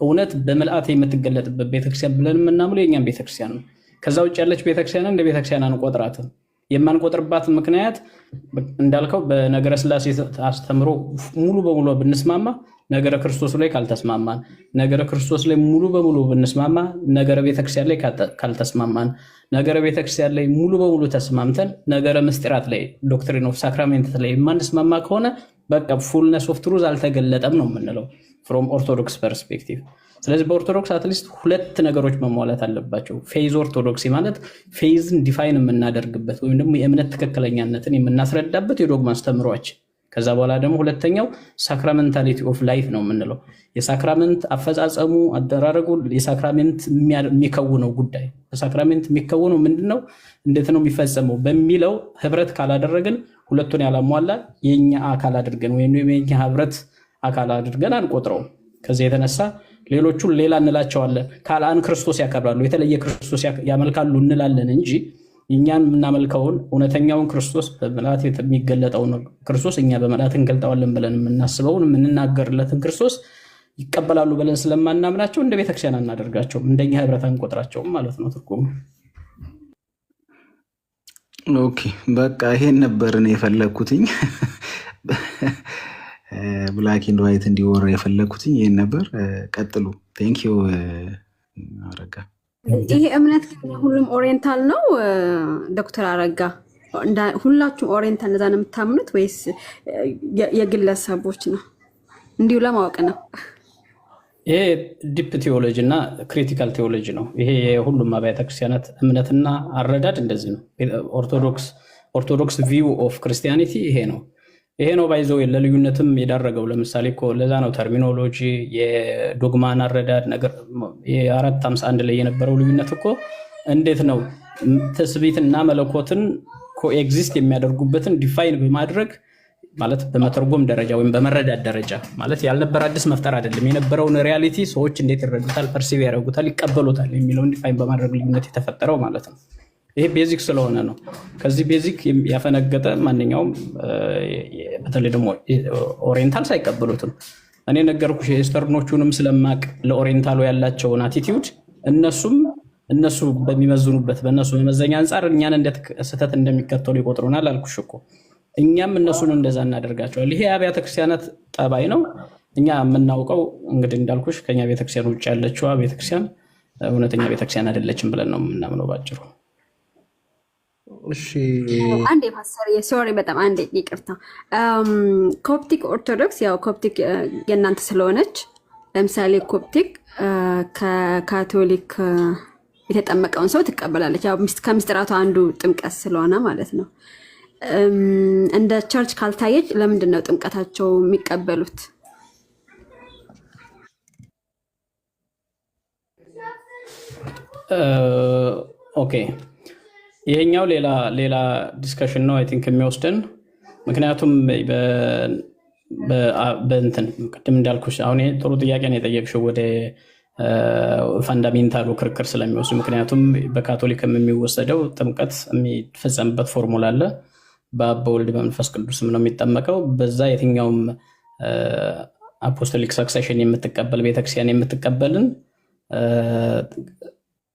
እውነት በመልአት የምትገለጥበት ቤተክርስቲያን ብለን የምናምለው የኛም ቤተክርስቲያን ነው። ከዛ ውጭ ያለች ቤተክርስቲያን እንደ ቤተክርስቲያን አንቆጥራትም። የማንቆጥርባት ምክንያት እንዳልከው በነገረ ስላሴ አስተምሮ ሙሉ በሙሉ ብንስማማ ነገረ ክርስቶስ ላይ ካልተስማማን፣ ነገረ ክርስቶስ ላይ ሙሉ በሙሉ ብንስማማ ነገረ ቤተክርስቲያን ላይ ካልተስማማን፣ ነገረ ቤተክርስቲያን ላይ ሙሉ በሙሉ ተስማምተን ነገረ ምስጢራት ላይ ዶክትሪን ኦፍ ሳክራሜንት ላይ የማንስማማ ከሆነ በቃ ፉልነስ ኦፍ ትሩዝ አልተገለጠም ነው የምንለው ፍሮም ኦርቶዶክስ ፐርስፔክቲቭ። ስለዚህ በኦርቶዶክስ አትሊስት ሁለት ነገሮች መሟላት አለባቸው። ፌዝ ኦርቶዶክሲ ማለት ፌዝን ዲፋይን የምናደርግበት ወይም ደግሞ የእምነት ትክክለኛነትን የምናስረዳበት የዶግማ አስተምሯችን። ከዛ በኋላ ደግሞ ሁለተኛው ሳክራሜንታሊቲ ኦፍ ላይፍ ነው የምንለው። የሳክራሜንት አፈጻጸሙ፣ አደራረጉ፣ የሳክራሜንት የሚከውነው ጉዳይ ሳክራሜንት የሚከውነው ምንድነው፣ እንዴት ነው የሚፈጸመው በሚለው ህብረት ካላደረግን ሁለቱን ያላሟላ የኛ አካል አድርገን ወይም የኛ ህብረት አካል አድርገን አንቆጥረውም። ከዚህ የተነሳ ሌሎቹን ሌላ እንላቸዋለን። ካልአን ክርስቶስ ያከብራሉ፣ የተለየ ክርስቶስ ያመልካሉ እንላለን እንጂ እኛን የምናመልከውን እውነተኛውን ክርስቶስ በመልአት የሚገለጠውን ክርስቶስ እኛ በመልአት እንገልጠዋለን ብለን የምናስበውን የምንናገርለትን ክርስቶስ ይቀበላሉ ብለን ስለማናምናቸው እንደ ቤተክርስቲያን አናደርጋቸውም፣ እንደኛ ህብረት አንቆጥራቸውም ማለት ነው ትርጉሙ። ኦኬ በቃ ይሄን ነበር እኔ የፈለግኩትኝ። ብላክ ኤንድ ዋይት እንዲወራ የፈለግኩትኝ ይሄን ነበር። ቀጥሉ። ቴንኪዩ አረጋ። ይሄ እምነት ሁሉም ኦሪየንታል ነው ዶክተር አረጋ? ሁላችሁም ኦሪየንታል እንደዛ ነው የምታምኑት ወይስ የግለሰቦች ነው? እንዲሁ ለማወቅ ነው። ይሄ ዲፕ ቴዎሎጂ እና ክሪቲካል ቴዎሎጂ ነው። ይሄ የሁሉም አብያተ ክርስቲያናት እምነትና አረዳድ እንደዚህ ነው። ኦርቶዶክስ ቪው ኦፍ ክርስቲያኒቲ ይሄ ነው። ይሄ ነው ባይዘው ለልዩነትም የዳረገው። ለምሳሌ እኮ ለዛ ነው ተርሚኖሎጂ የዶግማን አረዳድ ነገር የ451 ላይ የነበረው ልዩነት እኮ እንዴት ነው ትስብእትና መለኮትን ኮኤግዚስት የሚያደርጉበትን ዲፋይን በማድረግ ማለት በመተርጎም ደረጃ ወይም በመረዳት ደረጃ ማለት ያልነበረ አዲስ መፍጠር አይደለም፣ የነበረውን ሪያሊቲ ሰዎች እንዴት ይረዱታል፣ ፐርሲቭ ያደርጉታል፣ ይቀበሉታል የሚለውን ዲፋይን በማድረግ ልዩነት የተፈጠረው ማለት ነው። ይሄ ቤዚክ ስለሆነ ነው። ከዚህ ቤዚክ ያፈነገጠ ማንኛውም በተለይ ደግሞ ኦሪየንታልስ አይቀበሉትም። እኔ ነገርኩሽ የኢስተርኖቹንም ስለማቅ ለኦሪየንታሉ ያላቸውን አቲቲዩድ እነሱ በሚመዝኑበት በእነሱ መመዘኛ አንጻር እኛን እንደ ስህተት እንደሚከተሉ ይቆጥሩናል አልኩሽ እኮ። እኛም እነሱን እንደዛ እናደርጋቸዋል። ይሄ አብያተ ክርስቲያናት ጠባይ ነው። እኛ የምናውቀው እንግዲህ እንዳልኩሽ ከኛ ቤተክርስቲያን ውጭ ያለችዋ ቤተክርስቲያን እውነተኛ ቤተክርስቲያን አይደለችም ብለን ነው የምናምነው ባጭሩ። እሺ አንዴ ፓስተር ሶሪ በጣም አንዴ ይቅርታ። ኮፕቲክ ኦርቶዶክስ ያው ኮፕቲክ የእናንተ ስለሆነች ለምሳሌ ኮፕቲክ ከካቶሊክ የተጠመቀውን ሰው ትቀበላለች። ያው ከምስጢራቱ አንዱ ጥምቀት ስለሆነ ማለት ነው። እንደ ቸርች ካልታየች ለምንድን ነው ጥምቀታቸው የሚቀበሉት? ኦኬ ይሄኛው ሌላ ዲስከሽን ነው አይ ቲንክ የሚወስደን። ምክንያቱም በእንትን ቅድም እንዳልኩሽ አሁን ጥሩ ጥያቄ ነው የጠየቅሽው ወደ ፋንዳሜንታሉ ክርክር ስለሚወስድ። ምክንያቱም በካቶሊክም የሚወሰደው ጥምቀት የሚፈጸምበት ፎርሙላ አለ። በአብ በወልድ በመንፈስ ቅዱስም ነው የሚጠመቀው። በዛ የትኛውም አፖስቶሊክ ሰክሴሽን የምትቀበል ቤተክርስቲያን የምትቀበልን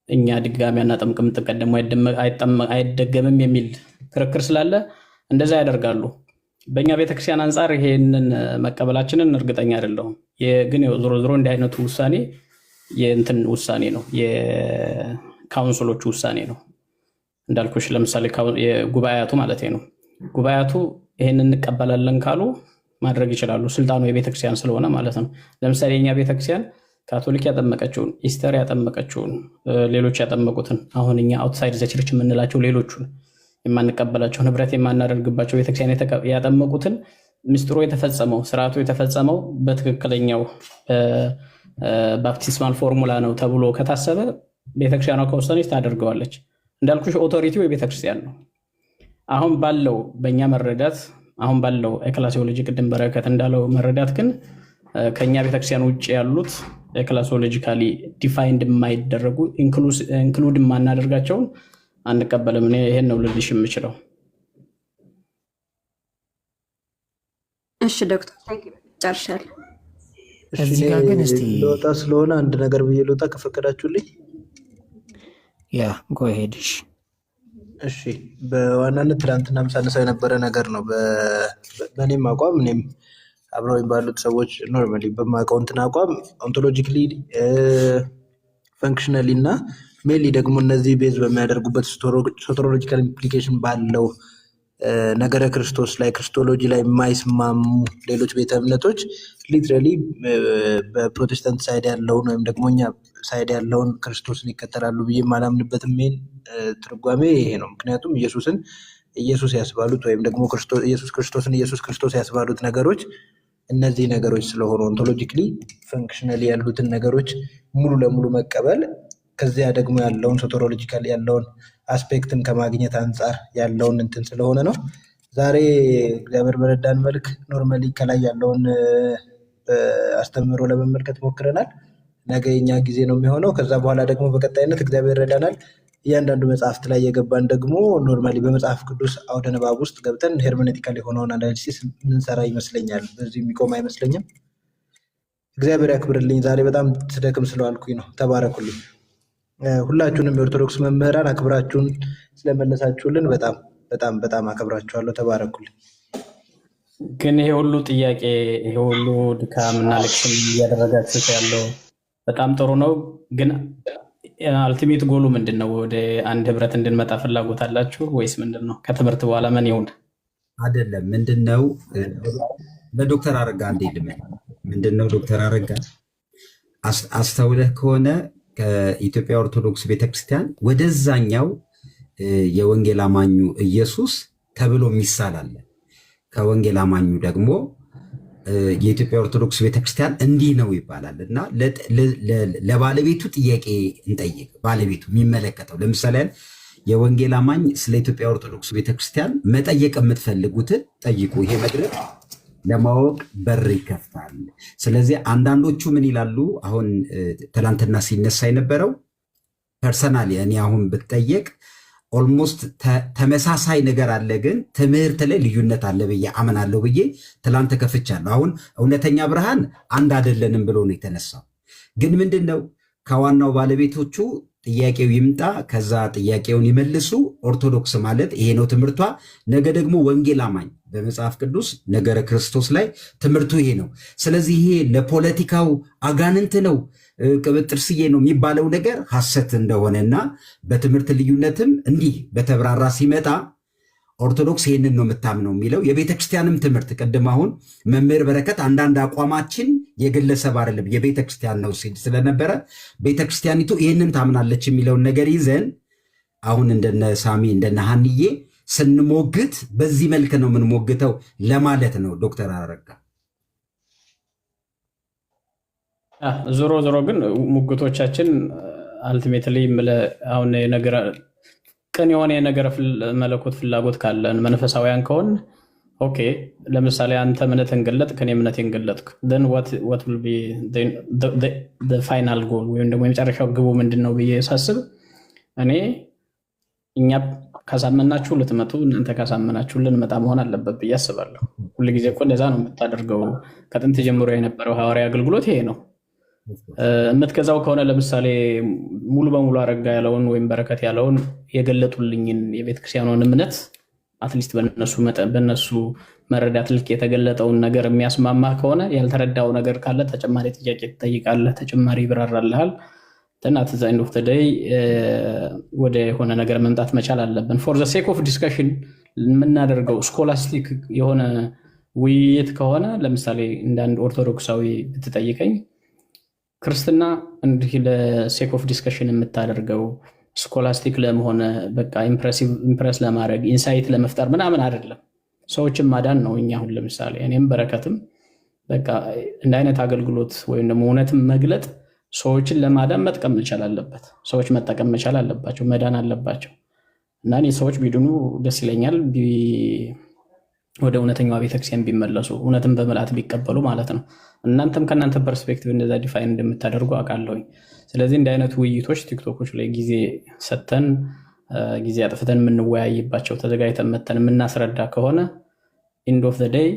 እኛ ድጋሚ አናጠምቅም፣ ጥምቀት ደግሞ አይደገምም የሚል ክርክር ስላለ እንደዛ ያደርጋሉ። በእኛ ቤተክርስቲያን አንጻር ይሄንን መቀበላችንን እርግጠኛ አይደለሁም። ግን ዞሮ ዞሮ እንዲህ አይነቱ ውሳኔ የእንትን ውሳኔ ነው፣ የካውንስሎቹ ውሳኔ ነው። እንዳልኩሽ ለምሳሌ የጉባኤያቱ ማለት ነው። ጉባኤያቱ ይሄንን እንቀበላለን ካሉ ማድረግ ይችላሉ። ስልጣኑ የቤተክርስቲያን ስለሆነ ማለት ነው። ለምሳሌ የኛ ቤተክርስቲያን ካቶሊክ ያጠመቀችውን፣ ኢስተር ያጠመቀችውን፣ ሌሎች ያጠመቁትን አሁን እኛ አውትሳይድ ዘ ቸርች የምንላቸው ሌሎቹን የማንቀበላቸውን ህብረት የማናደርግባቸው ቤተክርስቲያን ያጠመቁትን ምስጢሩ የተፈጸመው ስርዓቱ የተፈጸመው በትክክለኛው ባፕቲስማል ፎርሙላ ነው ተብሎ ከታሰበ ቤተክርስቲያኗ ከወሰነች ታደርገዋለች። እንዳልኩሽ ኦቶሪቲው የቤተክርስቲያን ነው። አሁን ባለው በእኛ መረዳት አሁን ባለው ኤክላሲዮሎጂ ቅድም በረከት እንዳለው መረዳት ግን ከኛ ቤተክርስቲያን ውጭ ያሉት ኤክላሲዮሎጂካሊ ዲፋይንድ የማይደረጉ ኢንክሉድ የማናደርጋቸውን አንቀበልም። እኔ ይሄን ነው ልልሽ የምችለው። እሺ ዶክተር ጨርሻለሁ። እሺ እዚህ እኔ ጋር ግን እስቲ ልወጣ ስለሆነ አንድ ነገር ብዬ ልወጣ ከፈቀዳችሁልኝ። ያ ጎሄድሽ እሺ በዋናነት ትናንትናም ሳነሳው የነበረ ነገር ነው። በእኔም አቋም እኔም አብረውኝ ባሉት ሰዎች ኖርማሊ በማውቀው እንትን አቋም ኦንቶሎጂክሊ ፈንክሽናሊ እና ሜንሊ ደግሞ እነዚህ ቤዝ በሚያደርጉበት ሶተሮሎጂካል ኢምፕሊኬሽን ባለው ነገረ ክርስቶስ ላይ ክርስቶሎጂ ላይ የማይስማሙ ሌሎች ቤተ እምነቶች ሊትራሊ በፕሮቴስታንት ሳይድ ያለውን ወይም ደግሞ እኛ ሳይድ ያለውን ክርስቶስን ይከተላሉ ብዬ የማላምንበትም ሜን ትርጓሜ ይሄ ነው። ምክንያቱም ኢየሱስን ኢየሱስ ያስባሉት ወይም ደግሞ ኢየሱስ ክርስቶስን ኢየሱስ ክርስቶስ ያስባሉት ነገሮች እነዚህ ነገሮች ስለሆኑ ኦንቶሎጂክሊ ፈንክሽናሊ ያሉትን ነገሮች ሙሉ ለሙሉ መቀበል ከዚያ ደግሞ ያለውን ሶተሮሎጂካል ያለውን አስፔክትን ከማግኘት አንጻር ያለውን እንትን ስለሆነ ነው። ዛሬ እግዚአብሔር በረዳን መልክ ኖርማሊ ከላይ ያለውን አስተምህሮ ለመመልከት ሞክረናል። ነገ የኛ ጊዜ ነው የሚሆነው። ከዛ በኋላ ደግሞ በቀጣይነት እግዚአብሔር ረዳናል እያንዳንዱ መጽሐፍት ላይ የገባን ደግሞ ኖርማሊ በመጽሐፍ ቅዱስ አውደ ንባብ ውስጥ ገብተን ሄርሜኔቲካል የሆነውን አናሊሲስ ምንሰራ ይመስለኛል። በዚህ የሚቆም አይመስለኝም። እግዚአብሔር ያክብርልኝ። ዛሬ በጣም ትደክም ስለዋልኩኝ ነው። ተባረኩልኝ። ሁላችሁንም የኦርቶዶክስ መምህራን አክብራችሁን ስለመለሳችሁልን በጣም በጣም በጣም አከብራችኋለሁ። ተባረኩልኝ። ግን ይሄ ሁሉ ጥያቄ ይሄ ሁሉ ድካም እና ልቅስም እያደረጋችሁት ያለው በጣም ጥሩ ነው። ግን አልቲሜት ጎሉ ምንድን ነው? ወደ አንድ ህብረት እንድንመጣ ፍላጎት አላችሁ ወይስ ምንድን ነው? ከትምህርት በኋላ ምን ይሁን? አይደለም ምንድን ነው? ለዶክተር አረጋ እንዴ ልመን ምንድን ነው? ዶክተር አረጋ አስተውለህ ከሆነ ከኢትዮጵያ ኦርቶዶክስ ቤተክርስቲያን ወደዛኛው የወንጌል አማኙ ኢየሱስ ተብሎ የሚሳል አለ። ከወንጌል አማኙ ደግሞ የኢትዮጵያ ኦርቶዶክስ ቤተክርስቲያን እንዲህ ነው ይባላል እና ለባለቤቱ ጥያቄ እንጠይቅ። ባለቤቱ የሚመለከተው ለምሳሌ የወንጌል አማኝ ስለ ኢትዮጵያ ኦርቶዶክስ ቤተክርስቲያን መጠየቅ የምትፈልጉትን ጠይቁ። ይሄ መድረክ ለማወቅ በር ይከፍታል። ስለዚህ አንዳንዶቹ ምን ይላሉ? አሁን ትላንትና ሲነሳ የነበረው ፐርሰናሊ እኔ አሁን ብትጠየቅ ኦልሞስት ተመሳሳይ ነገር አለ፣ ግን ትምህርት ላይ ልዩነት አለ ብዬ አምናለሁ ብዬ ትላንት ከፍቻለሁ። አሁን እውነተኛ ብርሃን አንድ አይደለንም ብሎ ነው የተነሳው። ግን ምንድን ነው ከዋናው ባለቤቶቹ ጥያቄው ይምጣ፣ ከዛ ጥያቄውን ይመልሱ። ኦርቶዶክስ ማለት ይሄ ነው ትምህርቷ። ነገ ደግሞ ወንጌል አማኝ በመጽሐፍ ቅዱስ ነገረ ክርስቶስ ላይ ትምህርቱ ይሄ ነው። ስለዚህ ይሄ ለፖለቲካው አጋንንት ነው ቅብጥር ስዬ ነው የሚባለው ነገር ሐሰት እንደሆነና በትምህርት ልዩነትም እንዲህ በተብራራ ሲመጣ ኦርቶዶክስ ይህንን ነው የምታምነው የሚለው የቤተ ክርስቲያንም ትምህርት ቅድም አሁን መምህር በረከት አንዳንድ አቋማችን የግለሰብ አይደለም የቤተ ክርስቲያን ነው ሲል ስለነበረ ቤተ ክርስቲያኒቱ ይህንን ታምናለች የሚለውን ነገር ይዘን አሁን እንደነ ሳሚ እንደነ ሀንዬ ስንሞግት በዚህ መልክ ነው የምንሞግተው ለማለት ነው። ዶክተር አረጋ ዞሮ ዞሮ ግን ሙግቶቻችን አልቲሜትሊ አሁን ነገር ቅን የሆነ የነገረ መለኮት ፍላጎት ካለን መንፈሳውያን ከሆን ኦኬ፣ ለምሳሌ አንተ እምነትን ገለጥክ፣ እኔ እምነቴን ገለጥክ፣ then what will be the final goal ወይም ደግሞ የመጨረሻው ግቡ ምንድን ነው ብዬ ሳስብ እኔ እኛ ካሳመናችሁ ልትመጡ እናንተ ካሳመናችሁ ልንመጣ መሆን አለበት ብዬ አስባለሁ። ሁልጊዜ እኮ እንደዛ ነው የምታደርገው። ከጥንት ጀምሮ የነበረው ሐዋርያ አገልግሎት ይሄ ነው። የምትገዛው ከሆነ ለምሳሌ ሙሉ በሙሉ አረጋ ያለውን ወይም በረከት ያለውን የገለጡልኝን የቤተክርስቲያኑን እምነት አትሊስት በነሱ መረዳት ልክ የተገለጠውን ነገር የሚያስማማ ከሆነ ያልተረዳው ነገር ካለ ተጨማሪ ጥያቄ ትጠይቃለህ፣ ተጨማሪ ይብራራልሃል። ተናት ዘ ኤንድ ኦፍ ዘ ዴይ ወደ ሆነ ነገር መምጣት መቻል አለብን። ፎር ዘ ሴክ ኦፍ ዲስከሽን የምናደርገው ስኮላስቲክ የሆነ ውይይት ከሆነ ለምሳሌ እንደ አንድ ኦርቶዶክሳዊ ብትጠይቀኝ ክርስትና እንዲህ ለሴክ ኦፍ ዲስከሽን የምታደርገው ስኮላስቲክ ለመሆነ በቃ ኢምፕረስ ለማድረግ ኢንሳይት ለመፍጠር ምናምን አይደለም፣ ሰዎችን ማዳን ነው። እኛ አሁን ለምሳሌ እኔም በረከትም በቃ እንደ አይነት አገልግሎት ወይም ደግሞ እውነትም መግለጥ ሰዎችን ለማዳን መጥቀም መቻል አለበት። ሰዎች መጠቀም መቻል አለባቸው፣ መዳን አለባቸው። እና እኔ ሰዎች ቢድኑ ደስ ይለኛል፣ ወደ እውነተኛዋ ቤተክርስቲያን ቢመለሱ፣ እውነትን በምልአት ቢቀበሉ ማለት ነው። እናንተም ከእናንተ ፐርስፔክቲቭ እንደዛ ዲፋይን እንደምታደርጉ አውቃለሁኝ። ስለዚህ እንደ አይነት ውይይቶች ቲክቶኮች ላይ ጊዜ ሰጥተን ጊዜ አጥፍተን የምንወያይባቸው ተዘጋጅተን መተን የምናስረዳ ከሆነ ኢንድ ኦፍ ዘ ዴይ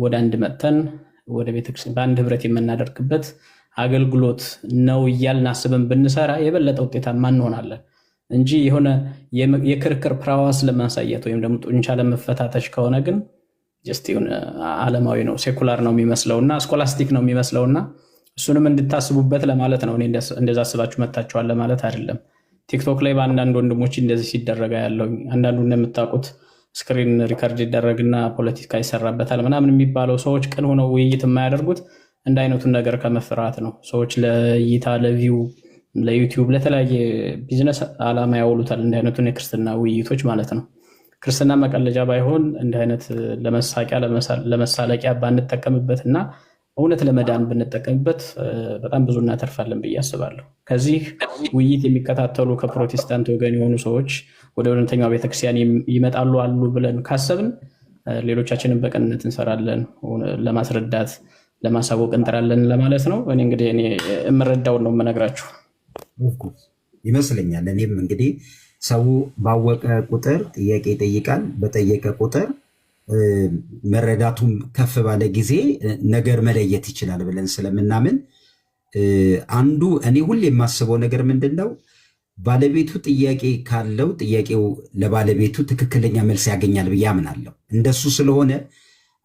ወደ አንድ መጥተን ወደ ቤተክርስቲያን በአንድ ህብረት የምናደርግበት አገልግሎት ነው እያልን አስበን ብንሰራ የበለጠ ውጤታማ እንሆናለን እንጂ የሆነ የክርክር ፕራዋስ ለማሳየት ወይም ደግሞ ጡንቻ ለመፈታተሽ ከሆነ ግን ጀስት የሆነ ዓለማዊ ነው፣ ሴኩላር ነው የሚመስለውና ስኮላስቲክ ነው የሚመስለውና እሱንም እንድታስቡበት ለማለት ነው። እኔ እንደዛ አስባችሁ መታችኋል ለማለት አይደለም። ቲክቶክ ላይ በአንዳንድ ወንድሞች እንደዚህ ሲደረጋ ያለው አንዳንዱ እንደምታውቁት ስክሪን ሪከርድ ይደረግና ፖለቲካ ይሰራበታል ምናምን የሚባለው ሰዎች ቅን ሆነው ውይይት የማያደርጉት እንደ አይነቱን ነገር ከመፍራት ነው። ሰዎች ለእይታ ለቪው ለዩቲዩብ ለተለያየ ቢዝነስ ዓላማ ያውሉታል እንደ አይነቱን የክርስትና ውይይቶች ማለት ነው። ክርስትና መቀለጃ ባይሆን እንደ አይነት ለመሳቂያ ለመሳለቂያ ባንጠቀምበት እና እውነት ለመዳን ብንጠቀምበት በጣም ብዙ እናተርፋለን ብዬ አስባለሁ። ከዚህ ውይይት የሚከታተሉ ከፕሮቴስታንት ወገን የሆኑ ሰዎች ወደ እውነተኛው ቤተክርስቲያን ይመጣሉ አሉ ብለን ካሰብን ሌሎቻችንን በቅንነት እንሰራለን፣ ለማስረዳት ለማሳወቅ እንጥራለን ለማለት ነው። እኔ እንግዲህ እኔ የምረዳውን ነው የምነግራችሁ ይመስለኛል። እኔም እንግዲህ ሰው ባወቀ ቁጥር ጥያቄ ይጠይቃል፣ በጠየቀ ቁጥር መረዳቱም ከፍ ባለ ጊዜ ነገር መለየት ይችላል ብለን ስለምናምን አንዱ እኔ ሁሌ የማስበው ነገር ምንድን ነው፣ ባለቤቱ ጥያቄ ካለው ጥያቄው ለባለቤቱ ትክክለኛ መልስ ያገኛል ብዬ አምናለሁ። እንደሱ ስለሆነ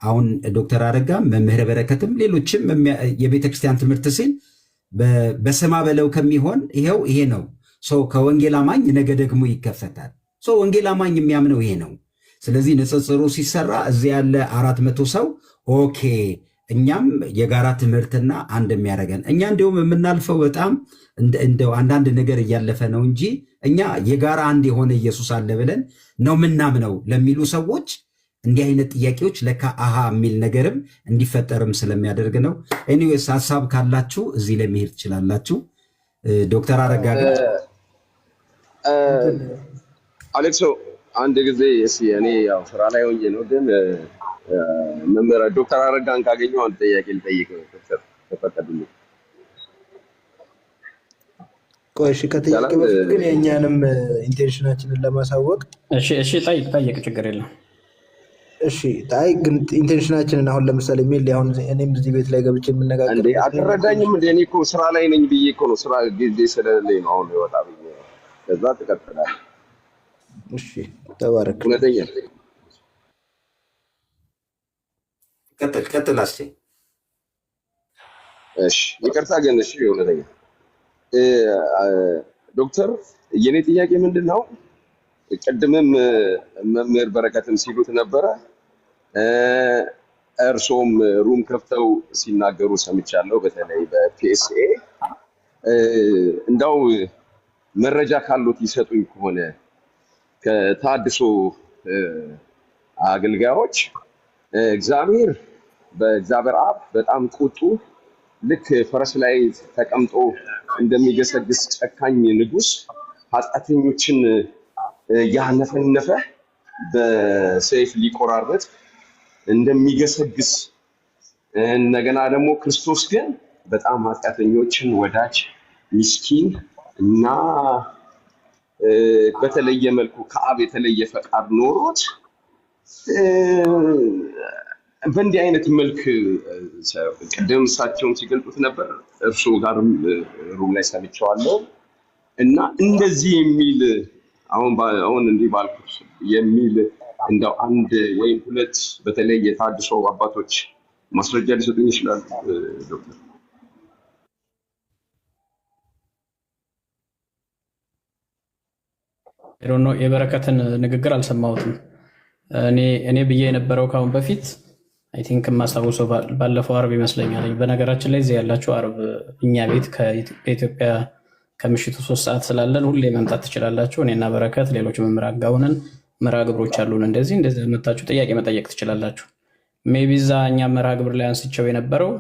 አሁን ዶክተር አረጋ መምህረ በረከትም ሌሎችም የቤተክርስቲያን ትምህርት ሲል በስማ በለው ከሚሆን ይሄው ይሄ ነው ሰው ከወንጌል አማኝ ነገ ደግሞ ይከፈታል። ሰው ወንጌል አማኝ የሚያምነው ይሄ ነው። ስለዚህ ንጽጽሩ ሲሰራ እዚህ ያለ 400 ሰው ኦኬ እኛም የጋራ ትምህርትና አንድ የሚያደርገን እኛ እንዲሁም የምናልፈው በጣም እንደው አንዳንድ ነገር እያለፈ ነው እንጂ እኛ የጋራ አንድ የሆነ ኢየሱስ አለ ብለን ነው ምናምነው ለሚሉ ሰዎች እንዲህ አይነት ጥያቄዎች ለካ አሃ የሚል ነገርም እንዲፈጠርም ስለሚያደርግ ነው። ኤኒዌይስ ሀሳብ ካላችሁ እዚህ ላይ መሄድ ትችላላችሁ። ዶክተር አረጋ አሌክሶ አንድ ጊዜ እስኪ እኔ ያው ስራ ላይ ሆኜ ነው፣ ግን መምህር ዶክተር አረጋን ካገኘው አንድ ጥያቄ ልጠይቅ ዶክተር ተፈቀድልኝ። ቆይ እሺ፣ ከጥያቄ በፊት ግን የእኛንም ኢንቴንሽናችንን ለማሳወቅ እሺ ጠይቅ፣ ችግር የለም። እሺ ታይ ግን ኢንቴንሽናችንን አሁን ለምሳሌ ሜል አሁን እኔም እዚህ ቤት ላይ ገብቼ የምነጋገር እንዴ አትረዳኝም እንዴ? እኔ እኮ ስራ ላይ ነኝ ብዬ እኮ ነው፣ ስራ ጊዜ ስለሌለኝ ነው አሁን ይወጣ ብዬ ነው። ከዛ ትቀጥላለህ። እሺ ተባረክ። እውነተኛ ቀጥል አስቼ። እሺ ይቅርታ ግን እሺ እውነተኛ ዶክተር የኔ ጥያቄ ምንድን ነው? ቅድምም መምህር በረከትም ሲሉት ነበረ፣ እርሶም ሩም ከፍተው ሲናገሩ ሰምቻለሁ። በተለይ በፒኤስኤ እንዳው መረጃ ካሉት ይሰጡኝ ከሆነ ከተሐድሶ አገልጋዮች እግዚአብሔር በእግዚአብሔር አብ በጣም ቁጡ ልክ ፈረስ ላይ ተቀምጦ እንደሚገሰግስ ጨካኝ ንጉሥ ኃጢአተኞችን ያነፈነፈ በሰይፍ ሊቆራረጥ እንደሚገሰግስ እንደገና ደግሞ ክርስቶስ ግን በጣም ኃጢአተኞችን ወዳጅ ምስኪን እና በተለየ መልኩ ከአብ የተለየ ፈቃድ ኖሮት በእንዲህ አይነት መልክ ቅድም እሳቸውም ሲገልጡት ነበር፣ እርሱ ጋርም ሩም ላይ ሰምቼዋለሁ እና እንደዚህ የሚል አሁን እንዲህ ባልኩት የሚል እንደው አንድ ወይም ሁለት በተለይ የተሐድሶ አባቶች ማስረጃ ሊሰጡኝ ይችላሉ ዶክተር? የበረከትን ንግግር አልሰማሁትም። እኔ ብዬ የነበረው ካሁን በፊት አይ ቲንክ የማስታውሰው ባለፈው አርብ ይመስለኛል። በነገራችን ላይ እዚህ ያላችሁ አርብ እኛ ቤት ከኢትዮጵያ ከምሽቱ 3 ሰዓት ስላለን ሁሌ መምጣት ትችላላችሁ። እኔና በረከት ሌሎች መምህራን ጋር ሆነን መርሃ ግብሮች አሉን። እንደዚህ መታችሁ ጥያቄ መጠየቅ ትችላላችሁ። ሜይ ቢ እዛ እኛ መርሃ ግብር ላይ አንስቸው የነበረው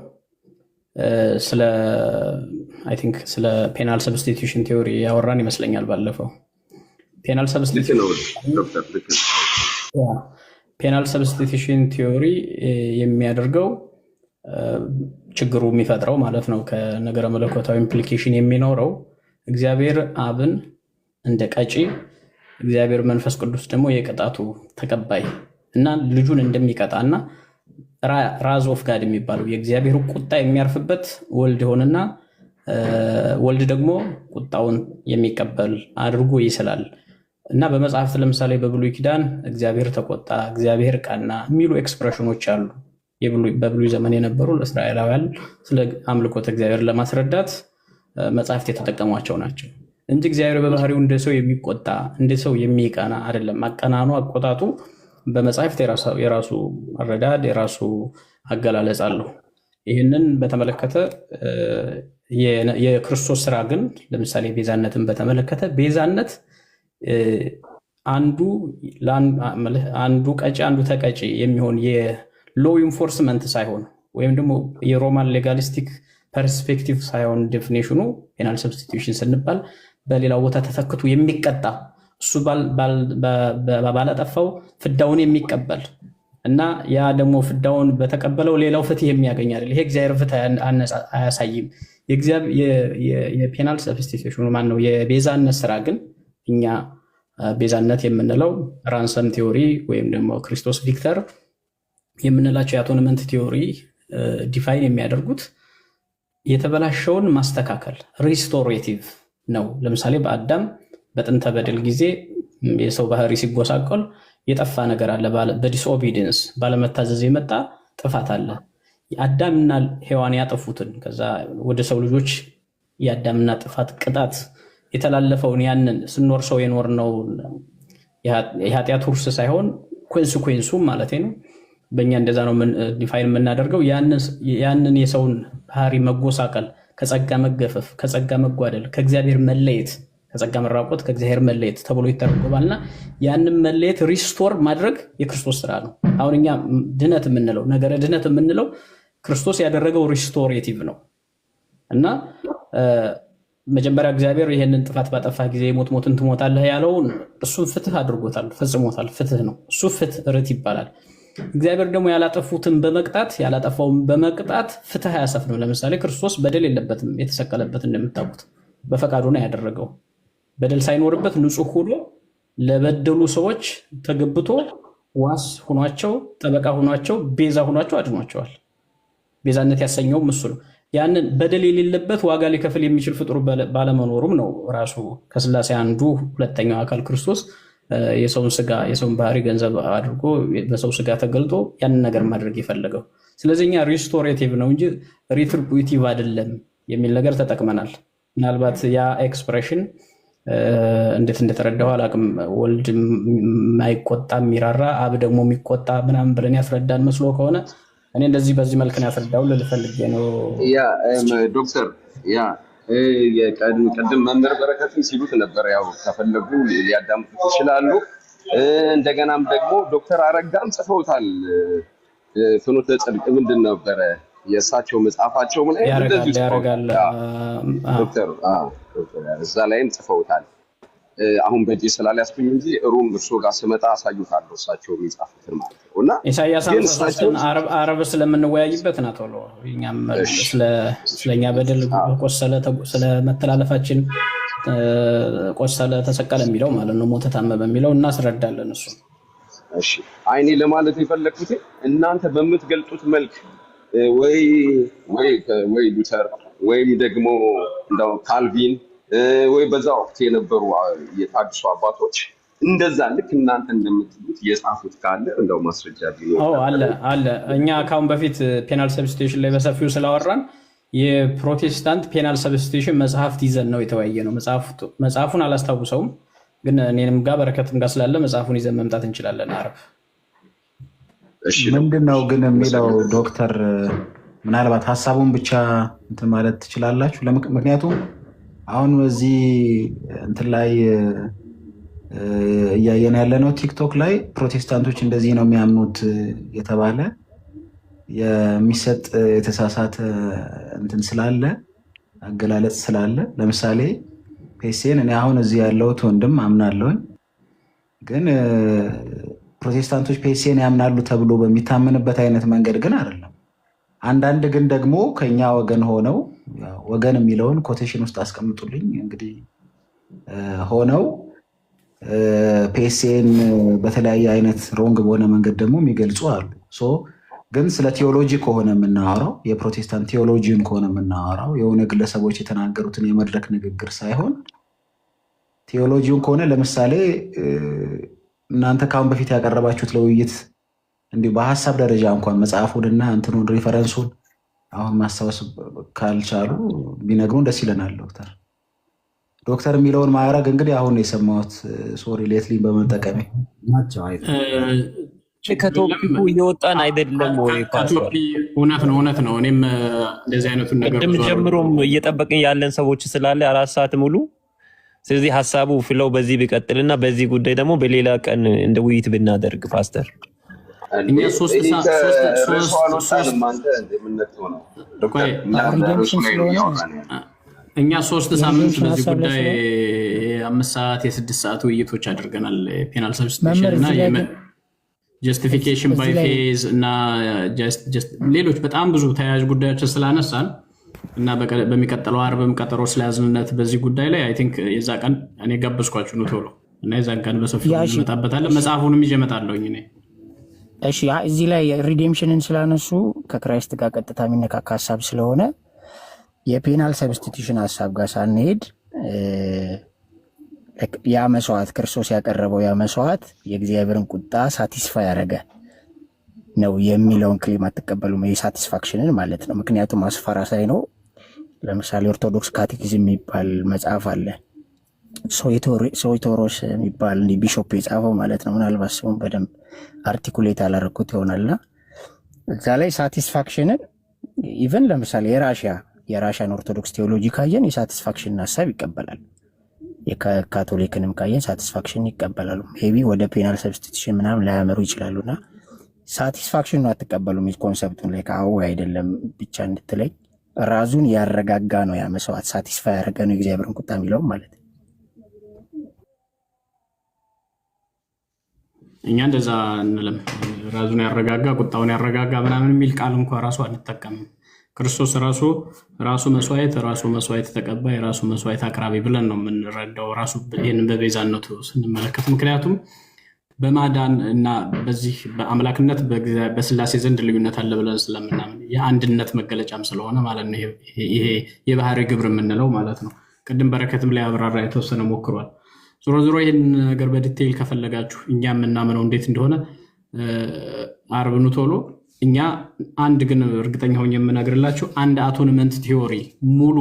ስለ ፔናል ሰብስቲቱሽን ቲዮሪ ያወራን ይመስለኛል ባለፈው። ፔናል ሰብስቲቱሽን ቲዮሪ የሚያደርገው ችግሩ የሚፈጥረው ማለት ነው ከነገረ መለኮታዊ ኢምፕሊኬሽን የሚኖረው እግዚአብሔር አብን እንደ ቀጪ፣ እግዚአብሔር መንፈስ ቅዱስ ደግሞ የቅጣቱ ተቀባይ እና ልጁን እንደሚቀጣ እና ራዝ ኦፍ ጋድ የሚባለው የእግዚአብሔር ቁጣ የሚያርፍበት ወልድ ይሆንና ወልድ ደግሞ ቁጣውን የሚቀበል አድርጎ ይስላል። እና በመጽሐፍት ለምሳሌ በብሉይ ኪዳን እግዚአብሔር ተቆጣ፣ እግዚአብሔር ቀና የሚሉ ኤክስፕሬሽኖች አሉ። በብሉይ ዘመን የነበሩ ለእስራኤላውያን ስለ አምልኮተ እግዚአብሔር ለማስረዳት መጽሐፍት የተጠቀሟቸው ናቸው እንጂ እግዚአብሔር በባህሪው እንደ ሰው የሚቆጣ እንደ ሰው የሚቀና አይደለም። አቀናኑ አቆጣጡ በመጽሐፍት የራሱ አረዳድ የራሱ አገላለጽ አለው። ይህንን በተመለከተ የክርስቶስ ስራ ግን ለምሳሌ ቤዛነትን በተመለከተ ቤዛነት አንዱ ቀጪ አንዱ ተቀጪ የሚሆን የሎ ኢንፎርስመንት ሳይሆን ወይም ደግሞ የሮማን ሌጋሊስቲክ ፐርስፔክቲቭ ሳይሆን ዴፊኒሽኑ ፔናል ሰብስቲቱሽን ስንባል በሌላው ቦታ ተተክቶ የሚቀጣ እሱ ባላጠፋው ፍዳውን የሚቀበል እና ያ ደግሞ ፍዳውን በተቀበለው ሌላው ፍትህ የሚያገኝ አይደል። ይሄ እግዚአብሔር ፍትህ አያሳይም። የፔናል ሰብስቲቱሽኑ ማን ነው? የቤዛነት ስራ ግን እኛ ቤዛነት የምንለው ራንሰም ቲዮሪ ወይም ደግሞ ክርስቶስ ቪክተር የምንላቸው የአቶንመንት ቲዮሪ ዲፋይን የሚያደርጉት የተበላሸውን ማስተካከል ሪስቶሬቲቭ ነው። ለምሳሌ በአዳም በጥንተ በደል ጊዜ የሰው ባህሪ ሲጎሳቆል የጠፋ ነገር አለ። በዲስኦቢዲየንስ ባለመታዘዝ የመጣ ጥፋት አለ። የአዳምና ሔዋን ያጠፉትን ከዛ ወደ ሰው ልጆች የአዳምና ጥፋት ቅጣት የተላለፈውን ያንን ስንወርሰው የኖርነው የኃጢአት ውርስ ሳይሆን ኮንሲኩዌንሱ ማለት ነው። በእኛ እንደዛ ነው ዲፋይን የምናደርገው። ያንን የሰውን ባህሪ መጎሳቀል፣ ከጸጋ መገፈፍ፣ ከጸጋ መጓደል፣ ከእግዚአብሔር መለየት፣ ከጸጋ መራቆት፣ ከእግዚአብሔር መለየት ተብሎ ይተረጎማልና ያንን መለየት ሪስቶር ማድረግ የክርስቶስ ስራ ነው። አሁን እኛ ድነት የምንለው ነገረ ድነት የምንለው ክርስቶስ ያደረገው ሪስቶሬቲቭ ነው እና መጀመሪያ እግዚአብሔር ይህንን ጥፋት ባጠፋ ጊዜ ሞትን ትሞታለህ ያለውን እሱን ፍትህ አድርጎታል፣ ፈጽሞታል። ፍትህ ነው እሱ፣ ፍትህ ርት ይባላል። እግዚአብሔር ደግሞ ያላጠፉትን በመቅጣት ያላጠፋውን በመቅጣት ፍትህ አያሰፍንም። ለምሳሌ ክርስቶስ በደል የለበትም። የተሰቀለበት እንደምታውቁት በፈቃዱ ነው ያደረገው። በደል ሳይኖርበት ንጹህ ሆኖ ለበደሉ ሰዎች ተገብቶ ዋስ ሆኗቸው፣ ጠበቃ ሆኗቸው፣ ቤዛ ሆኗቸው አድኗቸዋል። ቤዛነት ያሰኘው እሱ ነው። ያንን በደል የሌለበት ዋጋ ሊከፍል የሚችል ፍጡር ባለመኖሩም ነው ራሱ ከስላሴ አንዱ ሁለተኛው አካል ክርስቶስ የሰውን ስጋ የሰውን ባህሪ ገንዘብ አድርጎ በሰው ስጋ ተገልጦ ያንን ነገር ማድረግ የፈለገው። ስለዚህ እኛ ሪስቶሬቲቭ ነው እንጂ ሪትሪቡቲቭ አይደለም የሚል ነገር ተጠቅመናል። ምናልባት ያ ኤክስፕሬሽን እንዴት እንደተረዳው አላውቅም። ወልድ የማይቆጣ የሚራራ አብ ደግሞ የሚቆጣ ምናምን ብለን ያስረዳን መስሎ ከሆነ እኔ እንደዚህ በዚህ መልክ ነው ያስረዳው ልፈልግ ነው። ያ ዶክተር ያ ቅድም መምህር በረከትም ሲሉት ነበር። ያው ከፈለጉ ሊያዳምጡት ይችላሉ። እንደገናም ደግሞ ዶክተር አረጋም ጽፈውታል። ፍኖተ ጽድቅ ምንድን ነበረ የእሳቸው መጽሐፋቸው ምን ያደርጋል ዶክተር እዛ ላይም ጽፈውታል። አሁን በእጄ ስላልያዝኩኝ እንጂ ሩም እርሶ ጋር ስመጣ አሳዩታለሁ እሳቸው የሚጻፉትን ማለት ነው። እና ኢሳያስ አረብ ስለምንወያይበት ና ቶሎ እኛም ስለኛ በደል ቆሰለ ስለመተላለፋችን ቆሰለ ተሰቀለ የሚለው ማለት ነው፣ ሞተ ታመመ የሚለው እናስረዳለን። እሱ እሺ አይኔ ለማለት የፈለኩት እናንተ በምትገልጡት መልክ ወይ ሉተር ወይም ደግሞ እንደው ካልቪን ወይ በዛ ወቅት የነበሩ የታድሶ አባቶች እንደዛ ልክ እናንተ እንደምትሉት የጻፉት ካለ እንደው ማስረጃ ቢኖር አለ። እኛ ካሁን በፊት ፔናል ሰብስቲቱሽን ላይ በሰፊው ስላወራን የፕሮቴስታንት ፔናል ሰብስቲቱሽን መጽሐፍት ይዘን ነው የተወያየ ነው። መጽሐፉን አላስታውሰውም፣ ግን እኔንም ጋር በረከትም ጋር ስላለ መጽሐፉን ይዘን መምጣት እንችላለን። አረብ ምንድን ነው ግን የሚለው ዶክተር፣ ምናልባት ሀሳቡን ብቻ እንትን ማለት ትችላላችሁ። ምክንያቱም አሁን በዚህ እንትን ላይ እያየን ያለ ነው ቲክቶክ ላይ ፕሮቴስታንቶች እንደዚህ ነው የሚያምኑት የተባለ የሚሰጥ የተሳሳተ እንትን ስላለ አገላለጽ ስላለ፣ ለምሳሌ ፔሴን እኔ አሁን እዚህ ያለሁት ወንድም አምናለሁኝ፣ ግን ፕሮቴስታንቶች ፔሴን ያምናሉ ተብሎ በሚታመንበት አይነት መንገድ ግን አይደለም። አንዳንድ ግን ደግሞ ከኛ ወገን ሆነው ወገን የሚለውን ኮቴሽን ውስጥ አስቀምጡልኝ እንግዲህ ሆነው ፔሴን በተለያየ አይነት ሮንግ በሆነ መንገድ ደግሞ የሚገልጹ አሉ። ግን ስለ ቴዎሎጂ ከሆነ የምናወራው የፕሮቴስታንት ቴዎሎጂን ከሆነ የምናወራው የሆነ ግለሰቦች የተናገሩትን የመድረክ ንግግር ሳይሆን ቴዎሎጂውን ከሆነ ለምሳሌ እናንተ ከአሁን በፊት ያቀረባችሁት ለውይይት እንዲሁ በሀሳብ ደረጃ እንኳን መጽሐፉንና እንትኑን ሪፈረንሱን አሁን ማስታወስ ካልቻሉ ቢነግሩን ደስ ይለናል። ዶክተር የሚለውን ማዕረግ እንግዲህ አሁን የሰማሁት ሶሪ ሌትሊን በመጠቀሜ ናቸው። ከቶፒኩ እየወጣን አይደለም ወይ? እውነት ነው። እኔም እንደዚህ አይነቱን ነገር ቅድም ጀምሮም እየጠበቅን ያለን ሰዎች ስላለ 4 ሰዓት ሙሉ። ስለዚህ ሀሳቡ ፍለው በዚህ ቢቀጥልና በዚህ ጉዳይ ደግሞ በሌላ ቀን እንደ ውይይት ብናደርግ ፓስተር እኛ 3 ሳምንት በዚህ ጉዳይ 5 ሰዓት የ6 ሰዓት ውይይቶች አድርገናል። ፔናል ሰብስቲቱሽን እና ጀስቲፊኬሽን ባይ ፌዝ እና ሌሎች በጣም ብዙ ተያያዥ ጉዳዮችን ስላነሳን እና በሚቀጥለው ዓርብም ቀጠሮ ስለያዝንነት በዚህ ጉዳይ ላይ አይ ቲንክ የዛ ቀን እኔ ጋብዝኳችሁ ነው ቶሎ እና የዛን ቀን በሰፊው እንመጣበታለን። መጽሐፉንም ይዤ እመጣለሁኝ እኔ። እሺ እዚህ ላይ ሪዴምሽንን ስላነሱ ከክራይስት ጋር ቀጥታ የሚነካካ ሀሳብ ስለሆነ የፔናል ሰብስቲቱሽን ሀሳብ ጋር ሳንሄድ ያ መስዋዕት ክርስቶስ ያቀረበው ያ መስዋዕት የእግዚአብሔርን ቁጣ ሳቲስፋይ ያደረገ ነው የሚለውን ክሌም አትቀበሉም? የሳቲስፋክሽንን ማለት ነው። ምክንያቱም አስፈራሳይ ነው። ለምሳሌ ኦርቶዶክስ ካቴኪዝም የሚባል መጽሐፍ አለ። ሶይቶሮስ የሚባል ቢሾፕ የጻፈው ማለት ነው። ምናልባት ሲሆን በደንብ አርቲኩሌት አላረኩት ይሆናልና እዛ ላይ ሳቲስፋክሽንን ኢቨን ለምሳሌ የራሽያን ኦርቶዶክስ ቴዎሎጂ ካየን የሳቲስፋክሽንን ሀሳብ ይቀበላል። የካቶሊክንም ካየን ሳቲስፋክሽን ይቀበላሉ። ሜይ ቢ ወደ ፔናል ሰብስቲቱሽን ምናምን ላያመሩ ይችላሉና ሳቲስፋክሽን ነው አትቀበሉም? ኮንሰፕቱን ላይ ከአዎ አይደለም ብቻ እንድትለኝ ራዙን ያረጋጋ ነው ያ መስዋዕት ሳቲስፋይ ያደረገ ነው የእግዚአብሔርን ቁጣ የሚለውም ማለት ነው። እኛ እንደዛ እንለም። ራዙን ያረጋጋ ቁጣውን ያረጋጋ ምናምን የሚል ቃል እንኳ ራሱ አንጠቀምም። ክርስቶስ ራሱ መስዋዕት ተቀባይ ራሱ መስዋዕት አቅራቢ ብለን ነው የምንረዳው ራሱ ይህንን በቤዛነቱ ስንመለከት። ምክንያቱም በማዳን እና በዚህ በአምላክነት በስላሴ ዘንድ ልዩነት አለ ብለን ስለምናምን የአንድነት መገለጫም ስለሆነ ማለት ነው። ይሄ የባህሪ ግብር የምንለው ማለት ነው። ቅድም በረከትም ላይ አብራራ የተወሰነ ሞክሯል። ዞሮ ይህን ነገር በዲቴይል ከፈለጋችሁ እኛ የምናምነው እንዴት እንደሆነ ዓርብ ኑ ቶሎ። እኛ አንድ ግን እርግጠኛ ሆኜ የምነግርላችሁ አንድ አቶንመንት ቲዮሪ ሙሉ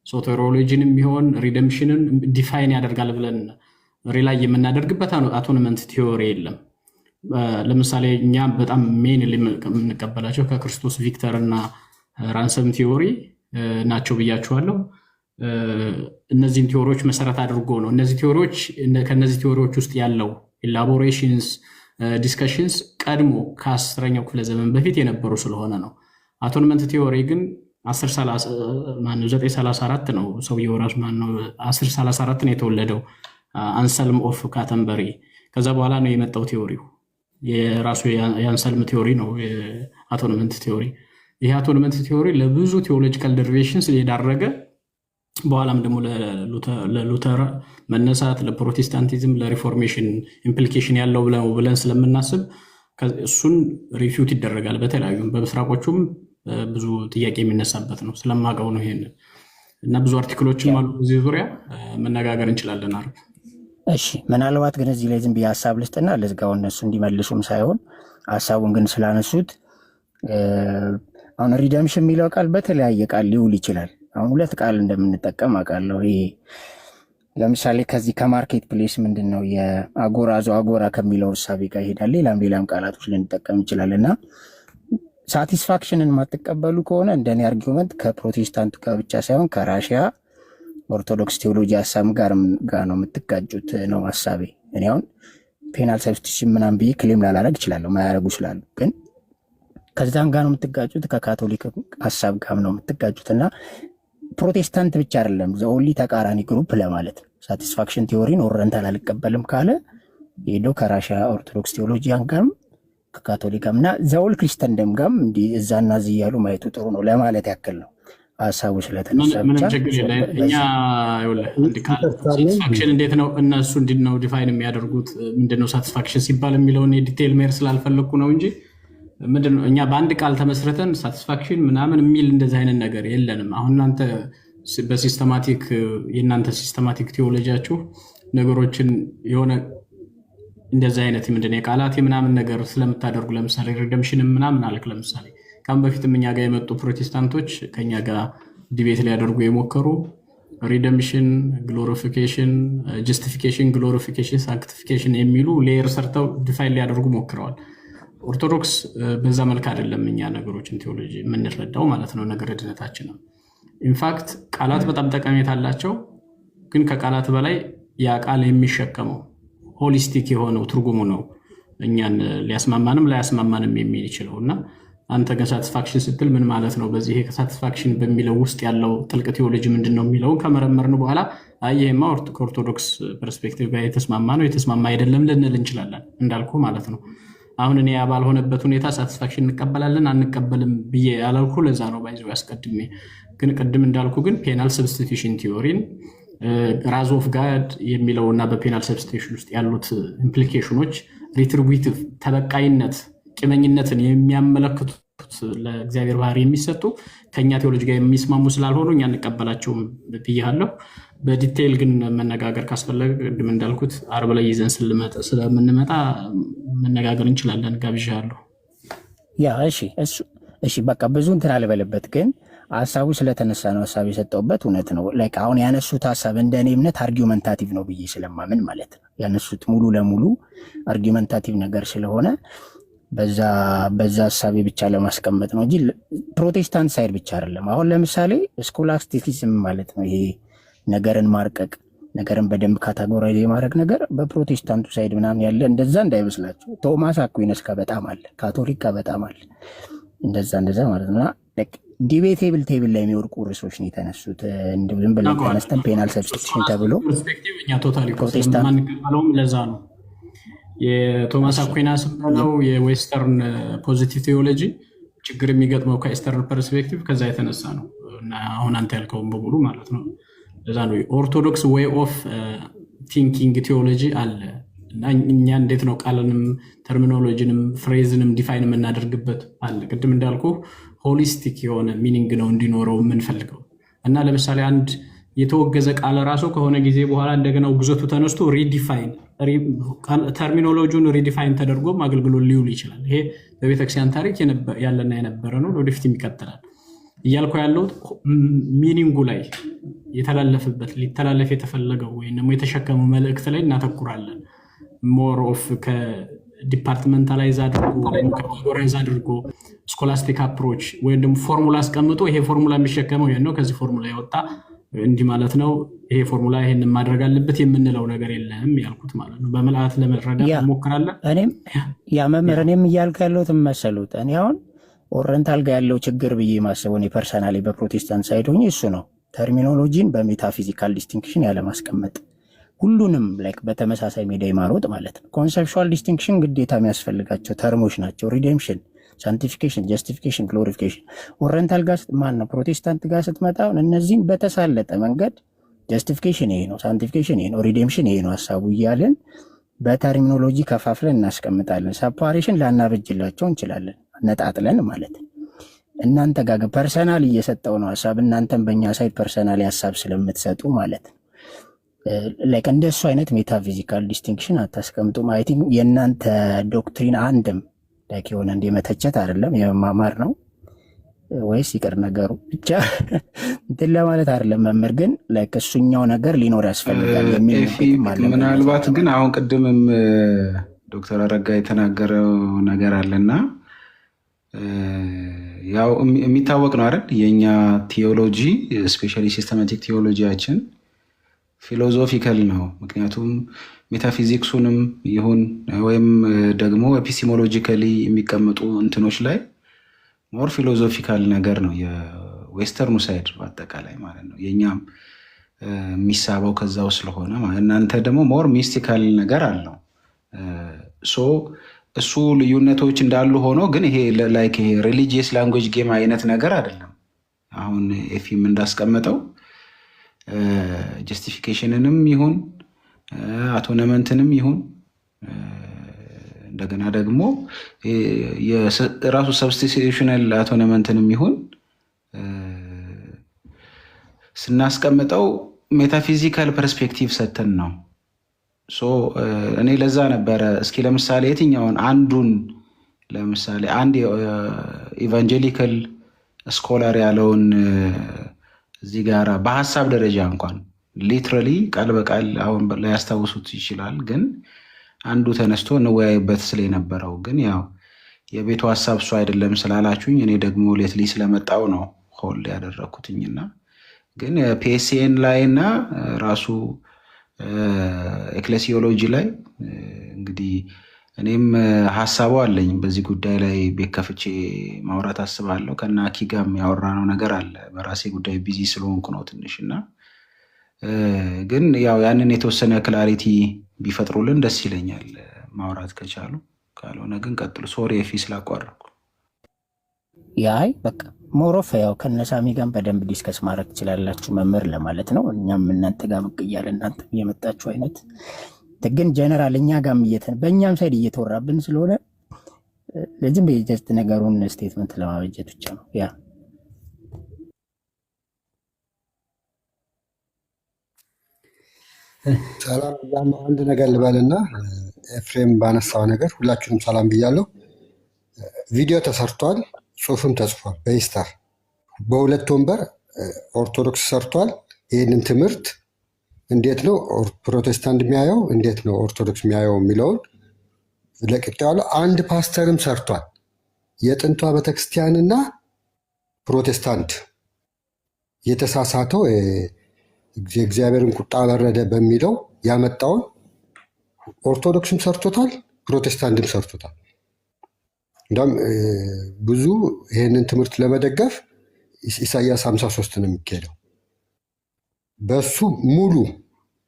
ሶቴሮሎጂንም ቢሆን ሪደምሽንን ዲፋይን ያደርጋል ብለን ሪላይ የምናደርግበት አቶንመንት ቲዮሪ የለም። ለምሳሌ እኛ በጣም ሜንሊ የምንቀበላቸው ከክርስቶስ ቪክተር እና ራንሰም ቲዮሪ ናቸው ብያችኋለሁ። እነዚህን ቲዮሪዎች መሰረት አድርጎ ነው ከነዚህ ቲዮሪዎች ውስጥ ያለው ኢላቦሬሽንስ ዲስከሽንስ ቀድሞ ከ10ኛው ክፍለ ዘመን በፊት የነበሩ ስለሆነ ነው። አቶንመንት ቲዮሪ ግን 934 ነው ሰውየው ራሱ 1034 ነው የተወለደው አንሰልም ኦፍ ካተንበሪ። ከዛ በኋላ ነው የመጣው ቲዮሪው። የራሱ የአንሰልም ቲዮሪ ነው አቶንመንት ቲዮሪ። ይህ አቶንመንት ቲዮሪ ለብዙ ቴዎሎጂካል ደሪቬሽንስ የዳረገ በኋላም ደግሞ ለሉተር መነሳት፣ ለፕሮቴስታንቲዝም፣ ለሪፎርሜሽን ኢምፕሊኬሽን ያለው ብለን ስለምናስብ እሱን ሪፊዩት ይደረጋል። በተለያዩም በምስራቆቹም ብዙ ጥያቄ የሚነሳበት ነው። ስለማውቀው ነው ይሄን እና ብዙ አርቲክሎችም አሉ በዚህ ዙሪያ መነጋገር እንችላለን። አርብ እሺ፣ ምናልባት ግን እዚህ ላይ ዝም ብዬ ሀሳብ ልስጥና ለዝጋው እነሱ እንዲመልሱም ሳይሆን ሀሳቡን ግን ስላነሱት አሁን ሪደምሽን የሚለው ቃል በተለያየ ቃል ሊውል ይችላል። አሁን 2 ቃል እንደምንጠቀም አውቃለሁ። ይሄ ለምሳሌ ከዚህ ከማርኬት ፕሌስ ምንድን ነው አጎራ ከሚለው እሳቤ ጋር ይሄዳል። ሌላም ቃላቶች ልንጠቀም እንችላለን እና ሳቲስፋክሽንን የማትቀበሉ ከሆነ እንደኔ አርጊመንት ከፕሮቴስታንቱ ጋር ብቻ ሳይሆን ከራሽያ ኦርቶዶክስ ቴዎሎጂ ሀሳብ ጋር ነው የምትጋጩት ነው ሀሳቤ። እኔ አሁን ፔናል ሰብስቲቱሽን ምናምን ብዬ ክሌም ላላረግ እችላለሁ፣ ማያረጉ ስላሉ፣ ግን ከዛም ጋር ነው የምትጋጩት፣ ከካቶሊክ ሀሳብ ጋር ነው የምትጋጩት እና ፕሮቴስታንት ብቻ አይደለም ዘኦንሊ ተቃራኒ ግሩፕ ለማለት ነው። ሳቲስፋክሽን ቲዮሪን ኦረንታል አልቀበልም ካለ ሄዶ ከራሽያ ኦርቶዶክስ ቴዎሎጂያን ጋርም ከካቶሊካም እና ዘኦል ክርስቲያንም ጋርም እንዲህ እዛና እዚህ እያሉ ማየቱ ጥሩ ነው ለማለት ያክል ነው። ሀሳቡ ስለተነሳ ብቻ እኛ ሳቲስፋክሽን እንዴት ነው እነሱ እንዲነው ዲፋይን የሚያደርጉት ምንድነው ሳቲስፋክሽን ሲባል የሚለውን የዲቴይል ሜር ስላልፈለግኩ ነው እንጂ ምንድነው እኛ በአንድ ቃል ተመስርተን ሳቲስፋክሽን ምናምን የሚል እንደዚህ አይነት ነገር የለንም። አሁን እናንተ በሲስተማቲክ የእናንተ ሲስተማቲክ ቴዎሎጂያችሁ ነገሮችን የሆነ እንደዚህ አይነት ምንድነው የቃላት ምናምን ነገር ስለምታደርጉ ለምሳሌ ሪደምሽን ምናምን አልክ። ለምሳሌ ካም በፊትም እኛ ጋር የመጡ ፕሮቴስታንቶች ከኛ ጋር ዲቤት ሊያደርጉ የሞከሩ ሪደምሽን፣ ግሎሪፊኬሽን፣ ጀስቲፊኬሽን፣ ግሎሪፊኬሽን፣ ሳንክቲፊኬሽን የሚሉ ሌየር ሰርተው ዲፋይን ሊያደርጉ ሞክረዋል። ኦርቶዶክስ በዛ መልክ አይደለም እኛ ነገሮችን ቴዎሎጂ የምንረዳው ማለት ነው። ነገር ድነታችንም ኢንፋክት ቃላት በጣም ጠቀሜታ አላቸው፣ ግን ከቃላት በላይ ያ ቃል የሚሸከመው ሆሊስቲክ የሆነው ትርጉሙ ነው እኛን ሊያስማማንም ላያስማማንም የሚችለው እና አንተ ግን ሳቲስፋክሽን ስትል ምን ማለት ነው? በዚህ ሳቲስፋክሽን በሚለው ውስጥ ያለው ጥልቅ ቴዎሎጂ ምንድን ነው የሚለውን ከመረመርን በኋላ ይሄማ ከኦርቶዶክስ ፐርስፔክቲቭ ጋር የተስማማ ነው የተስማማ አይደለም ልንል እንችላለን እንዳልኩ ማለት ነው። አሁን እኔ ባልሆነበት ሁኔታ ሳቲስፋክሽን እንቀበላለን አንቀበልም ብዬ ያላልኩ ለዛ ነው ባይዘው ያስቀድሜ። ግን ቅድም እንዳልኩ ግን ፔናል ሰብስቲቱሽን ቲዮሪን ራዝ ኦፍ ጋድ የሚለው እና በፔናል ሰብስቲቱሽን ውስጥ ያሉት ኢምፕሊኬሽኖች ሪትሪቢዩቲቭ ተበቃይነት፣ ቂመኝነትን የሚያመለክቱት ለእግዚአብሔር ባህሪ የሚሰጡ ከኛ ቴዎሎጂ ጋር የሚስማሙ ስላልሆኑ እኛ እንቀበላቸውም ብያለሁ። በዲቴይል ግን መነጋገር ካስፈለገ ቅድም እንዳልኩት አርብ ላይ ይዘን ስለምንመጣ መነጋገር እንችላለን። ጋብዣለሁ። ያ እሺ በቃ ብዙ እንትን አልበለበት፣ ግን ሀሳቡ ስለተነሳ ነው ሀሳብ የሰጠውበት እውነት ነው። ላይክ አሁን ያነሱት ሀሳብ እንደ እኔ እምነት አርጊመንታቲቭ ነው ብዬ ስለማምን ማለት ነው። ያነሱት ሙሉ ለሙሉ አርጊመንታቲቭ ነገር ስለሆነ በዛ ሀሳቤ ብቻ ለማስቀመጥ ነው እንጂ ፕሮቴስታንት ሳይድ ብቻ አይደለም። አሁን ለምሳሌ ስኮላስቲሲዝም ማለት ነው ይሄ ነገርን ማርቀቅ፣ ነገርን በደንብ ካታጎራይዝ የማድረግ ነገር በፕሮቴስታንቱ ሳይድ ምናምን ያለ እንደዛ እንዳይመስላቸው። ቶማስ አኩይነስ ከበጣም አለ፣ ካቶሊክ ከበጣም አለ፣ እንደዛ ማለት ነው። ዲቤቴብል ቴብል ላይ የሚወርቁ ርዕሶች ነው የተነሱት። እንደው ዝም ብለን ተነስተን ፔናል ሰብስቲቱሽን ተብሎ ፐርስፔክቲቭ እኛ ቶታሊ ማንቀበለውም ለዛ ነው። የቶማስ አኩይናስ ነው የዌስተርን ፖዚቲቭ ቴዎሎጂ ችግር የሚገጥመው ከኢስተርን ፐርስፔክቲቭ ከዛ የተነሳ ነው እና አሁን አንተ ያልከውን በሙሉ ማለት ነው። ለዛ ነው ኦርቶዶክስ ዌይ ኦፍ ቲንኪንግ ቴዎሎጂ አለ እና እኛ እንዴት ነው ቃልንም ተርሚኖሎጂንም ፍሬዝንም ዲፋይን የምናደርግበት አለ። ቅድም እንዳልኩ ሆሊስቲክ የሆነ ሚኒንግ ነው እንዲኖረው የምንፈልገው እና ለምሳሌ አንድ የተወገዘ ቃል ራሱ ከሆነ ጊዜ በኋላ እንደገና ውግዘቱ ተነስቶ ሪዲፋይን ተርሚኖሎጂውን ሪዲፋይን ተደርጎም አገልግሎት ሊውል ይችላል። ይሄ በቤተክርስቲያን ታሪክ ያለና የነበረ ነው፣ ወደፊትም ይቀጥላል። እያልኩ ያለው ሚኒንጉ ላይ የተላለፈበት ሊተላለፍ የተፈለገው ወይም ደግሞ የተሸከመው መልእክት ላይ እናተኩራለን። ሞር ኦፍ ከዲፓርትመንታላይዝ አድርጎ ወይም ከካቴጎራይዝ አድርጎ ስኮላስቲክ አፕሮች ወይም ደግሞ ፎርሙላ አስቀምጦ ይሄ ፎርሙላ የሚሸከመው ይሄን ነው፣ ከዚህ ፎርሙላ የወጣ እንዲህ ማለት ነው፣ ይሄ ፎርሙላ ይሄንን ማድረግ አለበት የምንለው ነገር የለም ያልኩት ማለት ነው። በመልአት ለመረዳት እንሞክራለን። እኔም እያልኩ ያለሁት መሰሉት እኔ አሁን ኦረንታል ጋር ያለው ችግር ብዬ ማስበውን የፐርሰናሊ በፕሮቴስታንት ሳይድ ሆኜ እሱ ነው ተርሚኖሎጂን በሜታፊዚካል ዲስቲንክሽን ያለማስቀመጥ፣ ሁሉንም ላይክ በተመሳሳይ ሜዳ ማሮጥ ማለት ነው። ኮንሰፕቹዋል ዲስቲንክሽን ግዴታ የሚያስፈልጋቸው ተርሞች ናቸው። ሪዴምሽን፣ ሳንቲፊኬሽን፣ ጀስቲፊኬሽን፣ ግሎሪፊኬሽን። ኦረንታል ጋር ማን ነው ፕሮቴስታንት ጋር ስትመጣ እነዚህን በተሳለጠ መንገድ ጀስቲፊኬሽን ይሄ ነው፣ ሳንቲፊኬሽን ይሄ ነው፣ ሪዴምሽን ይሄ ነው ሀሳቡ እያለን በተርሚኖሎጂ ከፋፍለን እናስቀምጣለን። ሰፓሬሽን ላናበጅላቸው እንችላለን ነጣጥለን ማለት ነው። እናንተ ጋር ፐርሰናል እየሰጠው ነው ሀሳብ፣ እናንተም በእኛ ሳይድ ፐርሰናል ሀሳብ ስለምትሰጡ ማለት ነው። ላይክ እንደሱ አይነት ሜታፊዚካል ዲስቲንክሽን አታስቀምጡም። አይ ቲንክ የእናንተ ዶክትሪን አንድም ላይክ የሆነ እንደ መተቸት አይደለም የመማማር ነው ወይስ ይቅር ነገሩ ብቻ እንትን ለማለት አይደለም። መምህር ግን ላይክ እሱኛው ነገር ሊኖር ያስፈልጋል የሚል ምናልባት ግን አሁን ቅድምም ዶክተር አረጋ የተናገረው ነገር አለና ያው የሚታወቅ ነው አይደል? የኛ ቴዎሎጂ ስፔሻሊ ሲስተማቲክ ቴዎሎጂያችን ፊሎዞፊካል ነው። ምክንያቱም ሜታፊዚክሱንም ይሁን ወይም ደግሞ ኤፒስቴሞሎጂካሊ የሚቀመጡ እንትኖች ላይ ሞር ፊሎዞፊካል ነገር ነው የዌስተርኑ ሳይድ በአጠቃላይ ማለት ነው። የኛም የሚሳበው ከዛው ስለሆነ እናንተ ደግሞ ሞር ሚስቲካል ነገር አለው። እሱ ልዩነቶች እንዳሉ ሆኖ ግን ይሄ ላይክ ይሄ ሪሊጂየስ ላንጉዌጅ ጌም አይነት ነገር አይደለም። አሁን ኤፊም እንዳስቀመጠው ጀስቲፊኬሽንንም ይሁን አቶነመንትንም ይሁን እንደገና ደግሞ የራሱ ሰብስቲቱሽናል አቶነመንትንም ይሁን ስናስቀምጠው ሜታፊዚካል ፐርስፔክቲቭ ሰተን ነው። እኔ ለዛ ነበረ እስኪ ለምሳሌ የትኛውን አንዱን ለምሳሌ አንድ ኢቫንጀሊካል ስኮላር ያለውን እዚህ ጋር በሀሳብ ደረጃ እንኳን ሊትራሊ ቃል በቃል አሁን ላያስታውሱት ይችላል፣ ግን አንዱ ተነስቶ እንወያይበት ስለነበረው ግን ያው የቤቱ ሀሳብ እሱ አይደለም ስላላችሁኝ እኔ ደግሞ ሌትሊ ስለመጣው ነው ሆልድ ያደረኩትኝና ግን ፒኤስሲኤን ላይ እና ራሱ ኤክሌሲዮሎጂ ላይ እንግዲህ እኔም ሀሳቡ አለኝ በዚህ ጉዳይ ላይ ቤት ከፍቼ ማውራት አስባለሁ። ከና ኪጋም ያወራነው ነገር አለ። በራሴ ጉዳይ ቢዚ ስለሆንኩ ነው ትንሽ እና ግን ያው ያንን የተወሰነ ክላሪቲ ቢፈጥሩልን ደስ ይለኛል ማውራት ከቻሉ። ካልሆነ ግን ቀጥሉ። ሶሪ ኤፊ ስላቋረጥኩ። ያይ በቃ ሞሮፍ ያው ከነሳሚ ጋር በደንብ ዲስከስ ማድረግ ትችላላችሁ መምህር ለማለት ነው። እኛም እናንተ ጋር ብቅ እያለ እናንተ እየመጣችሁ አይነት ግን ጀነራል እኛ ጋር በእኛም ሳይድ እየተወራብን ስለሆነ ለዚህም በጀስት ነገሩን ስቴትመንት ለማበጀት ብቻ ነው። ያ ሰላም አንድ ነገር ልበልና ኤፍሬም ባነሳው ነገር ሁላችሁንም ሰላም ብያለሁ። ቪዲዮ ተሰርቷል፣ ጽሁፍም ተጽፏል። በኢስታር በሁለት ወንበር ኦርቶዶክስ ሰርቷል። ይህንን ትምህርት እንዴት ነው ፕሮቴስታንት የሚያየው እንዴት ነው ኦርቶዶክስ የሚያየው የሚለውን ለቅቄዋለሁ። አንድ ፓስተርም ሰርቷል። የጥንቷ ቤተክርስቲያንና ፕሮቴስታንት የተሳሳተው የእግዚአብሔርን ቁጣ በረደ በሚለው ያመጣውን ኦርቶዶክስም ሰርቶታል፣ ፕሮቴስታንትም ሰርቶታል። እንደውም ብዙ ይህንን ትምህርት ለመደገፍ ኢሳያስ 53 ነው የሚካሄደው። በሱ ሙሉ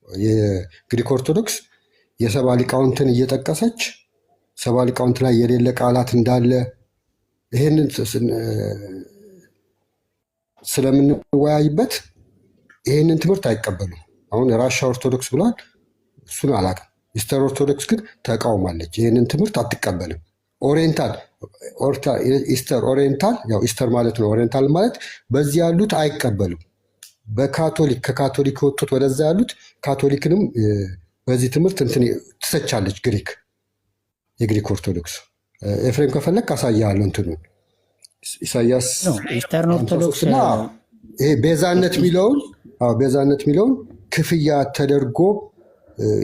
የግሪክ ኦርቶዶክስ የሰባ ሊቃውንትን እየጠቀሰች ሰባ ሊቃውንት ላይ የሌለ ቃላት እንዳለ ይህንን ስለምንወያይበት ይህንን ትምህርት አይቀበሉም። አሁን ራሻ ኦርቶዶክስ ብሏል፣ እሱን አላውቅም። ኢስተር ኦርቶዶክስ ግን ተቃውማለች፣ ይህንን ትምህርት አትቀበልም። ኦሪየንታል ኢስተር ኦሪየንታል ያው ኢስተር ማለት ነው፣ ኦሪየንታል ማለት በዚህ ያሉት አይቀበሉም። በካቶሊክ ከካቶሊክ የወጡት ወደዛ ያሉት ካቶሊክንም በዚህ ትምህርት እንትን ትሰቻለች ግሪክ፣ የግሪክ ኦርቶዶክስ። ኤፍሬም ከፈለግ ካሳያለሁ እንትኑን ኢሳያስ ኢስተርን ኦርቶዶክስ ይሄ ቤዛነት የሚለውን ክፍያ ተደርጎ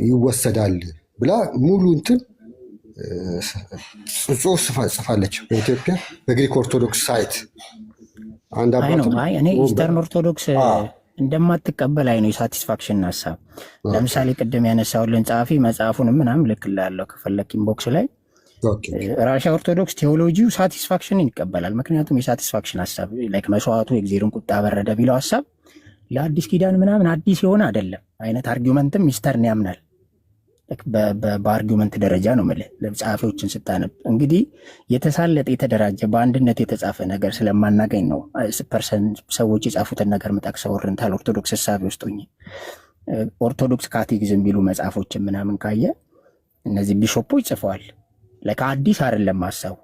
ይወሰዳል ብላ ሙሉ እንትን ጽሑፍ ጽፋለች። በኢትዮጵያ በግሪክ ኦርቶዶክስ ሳይት አንድ እኔ ኢስተርን ኦርቶዶክስ እንደማትቀበል አይ ነው የሳቲስፋክሽን ሀሳብ። ለምሳሌ ቅድም ያነሳውልን ጸሐፊ መጽሐፉንም ምናምን ልክላለሁ ከፈለክ ኢንቦክስ ላይ። ራሻ ኦርቶዶክስ ቴዎሎጂው ሳቲስፋክሽንን ይቀበላል። ምክንያቱም የሳቲስፋክሽን ሀሳብ ላይክ መስዋዕቱ የእግዚአብሔርን ቁጣ በረደ ቢለው ሀሳብ ለአዲስ ኪዳን ምናምን አዲስ የሆነ አይደለም አይነት አርጊመንትም ኢስተርን ያምናል። በአርጊመንት ደረጃ ነው የምልህ። ለጸሐፊዎችን ስታነብ እንግዲህ የተሳለጠ የተደራጀ በአንድነት የተጻፈ ነገር ስለማናገኝ ነው ሰዎች የጻፉትን ነገር ምጠቅሰው። ኦሪየንታል ኦርቶዶክስ እሳቤ ውስጥ ሆኜ ኦርቶዶክስ ካቴኪዝም ቢሉ መጽሐፎችን ምናምን ካየ እነዚህ ቢሾፖች ጽፈዋል። ለከአዲስ አይደለም ሀሳቡ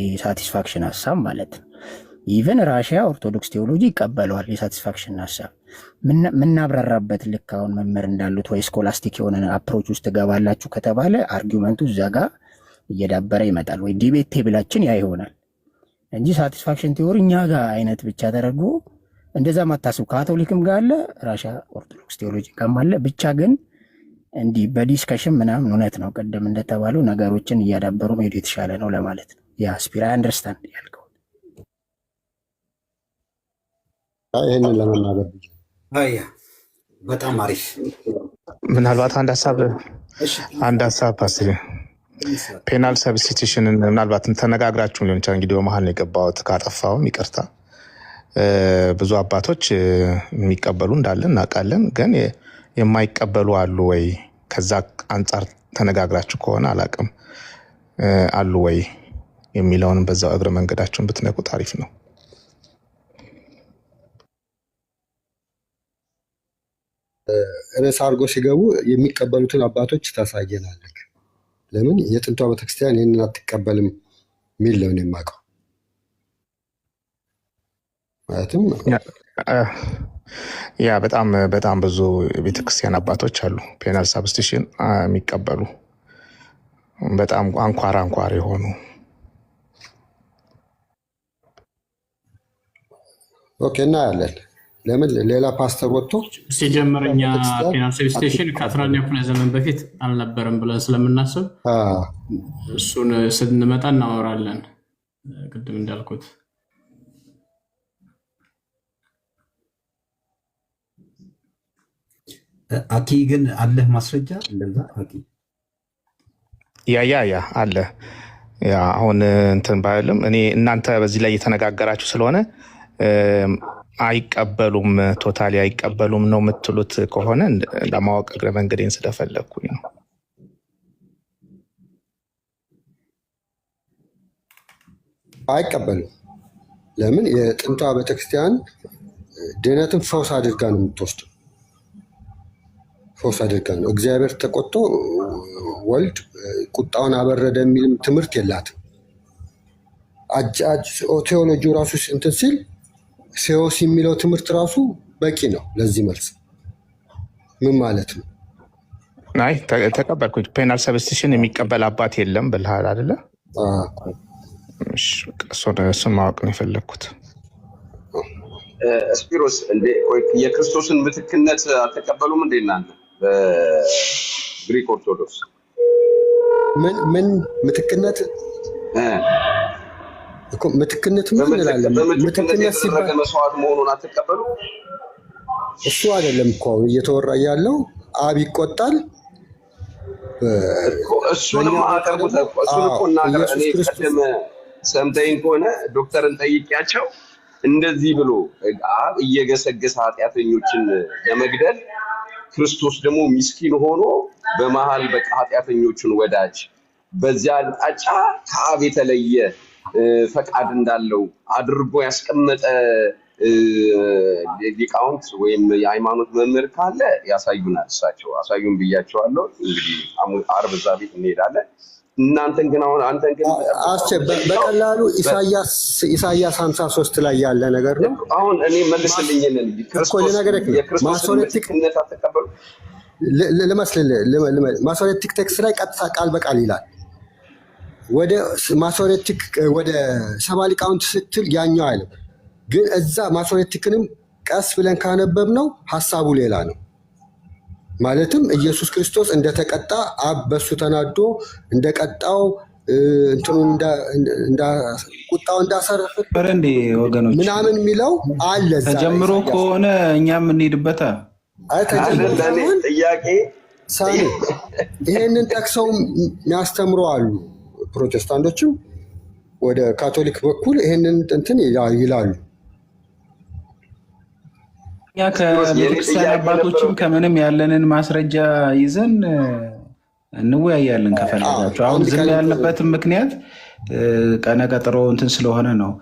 የሳቲስፋክሽን ሀሳብ ማለት ነው። ኢቨን ራሽያ ኦርቶዶክስ ቴዎሎጂ ይቀበለዋል የሳቲስፋክሽን ሀሳብ። ምናብራራበት ልክ አሁን መምህር እንዳሉት ወይ ስኮላስቲክ የሆነ አፕሮች ውስጥ ገባላችሁ ከተባለ አርጊመንቱ እዛ ጋር እየዳበረ ይመጣል። ወይ ዲቤት ቴብላችን ያ ይሆናል እንጂ ሳቲስፋክሽን ቲዎሪ እኛ ጋር አይነት ብቻ ተደርጎ እንደዛ ማታስብ። ካቶሊክም ጋር አለ፣ ራሽያ ኦርቶዶክስ ቴዎሎጂ ጋርም አለ። ብቻ ግን እንዲህ በዲስከሽን ምናምን እውነት ነው ቅድም እንደተባለው ነገሮችን እያዳበሩ መሄዱ የተሻለ ነው ለማለት ነው። ያ ስፒራ አንደርስታንድ ያልከው ይህንን ለመናገር በጣም አሪፍ። ምናልባት አንድ ሀሳብ ፓስተር ፔናል ሰብስቲቱሽንን ምናልባትም ተነጋግራችሁ ሊሆን ይችላል። እንግዲህ በመሀል ነው የገባሁት፣ ካጠፋሁም ይቅርታ። ብዙ አባቶች የሚቀበሉ እንዳለ እናውቃለን፣ ግን የማይቀበሉ አሉ ወይ? ከዛ አንጻር ተነጋግራችሁ ከሆነ አላውቅም አሉ ወይ የሚለውንም በዛው እግረ መንገዳችሁን ብትነቁት አሪፍ ነው። ርዕስ አድርጎ ሲገቡ የሚቀበሉትን አባቶች ታሳየናለህ። ለምን የጥንቷ ቤተክርስቲያን ይህንን አትቀበልም የሚል ነው የማውቀው። ማለትም ያ በጣም ብዙ ቤተክርስቲያን አባቶች አሉ ፔናል ሳብስቲሽን የሚቀበሉ በጣም አንኳር የሆኑ። ኦኬ እናያለን። ለምን ሌላ ፓስተር ወጥቶ ሲጀምር እኛ ፔናል ሳብስቲሽን ከ11ኛው ክፍለ ዘመን በፊት አልነበረም ብለን ስለምናስብ እሱን ስንመጣ እናወራለን። ቅድም እንዳልኩት አኪ ግን አለህ ማስረጃ እንደዛ? አኪ ያ አለ። ያ አሁን እንትን ባይልም እኔ እናንተ በዚህ ላይ እየተነጋገራችሁ ስለሆነ አይቀበሉም፣ ቶታሊ አይቀበሉም ነው የምትሉት ከሆነ ለማወቅ እግረ መንገዴን ስለፈለግኩኝ ነው። አይቀበሉም። ለምን? የጥንቷ ቤተክርስቲያን ድህነትን ፈውስ አድርጋ ነው የምትወስደው። ፈውስ አድርጋ ነው። እግዚአብሔር ተቆጥቶ ወልድ ቁጣውን አበረደ የሚልም ትምህርት የላትም። ቴዎሎጂ ራሱ እንትን ሲል ሴዎስ የሚለው ትምህርት ራሱ በቂ ነው ለዚህ መልስ። ምን ማለት ነው? አይ ተቀበልኩ። ፔናል ሰብስቲሽን የሚቀበል አባት የለም ብልሃል አይደለ? እሱን ማወቅ ነው የፈለግኩት። ስፒሮስ የክርስቶስን ምትክነት አልተቀበሉም እንዴ እናንተ በግሪክ ኦርቶዶክስ? ምን ምትክነት ምትክነት ምን እንላለን? ምትክነት የተደረገ መስዋዕት መሆኑን አትቀበሉ? እሱ አይደለም እኮ እየተወራ ያለው። አብ ይቆጣል። እሱንም አቀርቡት። እሱን እኮ እናገር። እኔ ቀደም ሰምተኸኝ ከሆነ ዶክተርን ጠይቄያቸው እንደዚህ ብሎ አብ እየገሰገሰ ኃጢአተኞችን ለመግደል ክርስቶስ ደግሞ ምስኪን ሆኖ በመሃል በቃ ኃጢአተኞችን ወዳጅ በዚያ አቅጣጫ ከአብ የተለየ ፈቃድ እንዳለው አድርጎ ያስቀመጠ ሊቃውንት ወይም የሃይማኖት መምህር ካለ ያሳዩናል። እሳቸው አሳዩን ብያቸዋለሁ። እንግዲህ ዓርብ እዛ ቤት እንሄዳለን። እናንተን ግን በቀላሉ ኢሳያስ 53 ላይ ያለ ነገር ነው። አሁን እኔ መልስልኝን ማሶሬቲክነት አትቀበሉ? ማሶሬቲክ ቴክስት ላይ ቀጥታ ቃል በቃል ይላል። ወደ ማሶሬቲክ ወደ ሰባ ሊቃውንት ስትል ያኛው አይልም። ግን እዛ ማሶሬቲክንም ቀስ ብለን ካነበብ ነው ሀሳቡ ሌላ ነው። ማለትም ኢየሱስ ክርስቶስ እንደተቀጣ አብ በሱ ተናዶ እንደቀጣው ቁጣው እንዳሰረፈ ወገኖች ምናምን የሚለው አለ። ተጀምሮ ከሆነ እኛም እንሄድበታ። ጥያቄ ሳሚ ይሄንን ጠቅሰው የሚያስተምሩ አሉ። ፕሮቴስታንቶችም ወደ ካቶሊክ በኩል ይሄንን እንትን ይላሉ። እኛ ከቤተክርስቲያን አባቶችም ከምንም ያለንን ማስረጃ ይዘን እንወያያለን ከፈለጋችሁ። አሁን ዝም ያልንበትም ምክንያት ቀነ ቀጠሮ እንትን ስለሆነ ነው።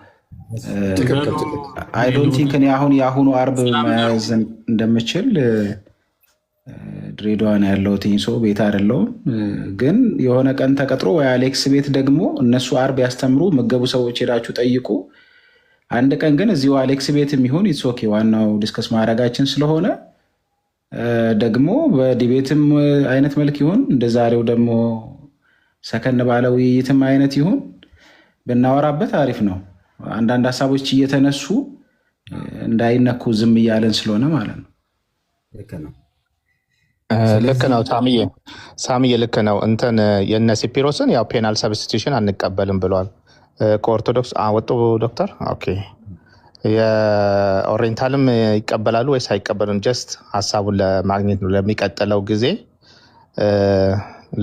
አይ ዶንት ቲንክ እኔ አሁን የአሁኑ ዓርብ መያዝ እንደምችል ድሬዳዋ ነው ያለሁት። ሰው ቤት አይደለሁም። ግን የሆነ ቀን ተቀጥሮ ወይ አሌክስ ቤት ደግሞ እነሱ ዓርብ ያስተምሩ መገቡ ሰዎች ሄዳችሁ ጠይቁ። አንድ ቀን ግን እዚሁ አሌክስ ቤት የሚሆን ኢትስ ኦኬ። ዋናው ዲስከስ ማድረጋችን ስለሆነ ደግሞ በዲቤትም አይነት መልክ ይሁን እንደ ዛሬው ደግሞ ሰከን ባለ ውይይትም አይነት ይሁን ብናወራበት አሪፍ ነው። አንዳንድ ሀሳቦች እየተነሱ እንዳይነኩ ዝም እያለን ስለሆነ ማለት ነው። ልክ ነው ሳሚዬ ልክ ነው። እንትን የነ ሲፒሮስን ያው ፔናል ሰብስቲቱሽን አንቀበልም ብለዋል። ከኦርቶዶክስ ወጡ ዶክተር። ኦኬ የኦሪየንታልም ይቀበላሉ ወይስ አይቀበሉም? ጀስት ሀሳቡን ለማግኘት ነው ለሚቀጥለው ጊዜ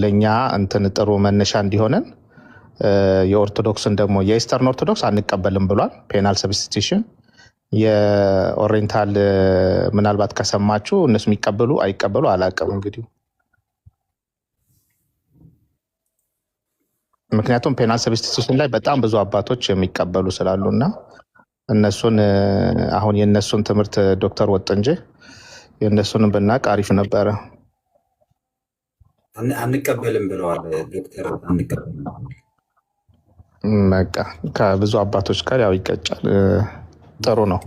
ለእኛ እንትን ጥሩ መነሻ እንዲሆነን። የኦርቶዶክስን ደግሞ የኢስተርን ኦርቶዶክስ አንቀበልም ብሏል ፔናል ሰብስቲቱሽን። የኦሪየንታል ምናልባት ከሰማችሁ እነሱ የሚቀበሉ አይቀበሉ አላውቅም እንግዲህ። ምክንያቱም ፔናል ሰብስቲቱሽን ላይ በጣም ብዙ አባቶች የሚቀበሉ ስላሉ እና እነሱን አሁን የእነሱን ትምህርት ዶክተር ወጥ እንጂ የእነሱንም ብናውቅ አሪፍ ነበረ። አንቀበልም ብለዋል ዶክተር። አንቀበልም በቃ ከብዙ አባቶች ጋር ያው ይቀጫል። ጥሩ ነው።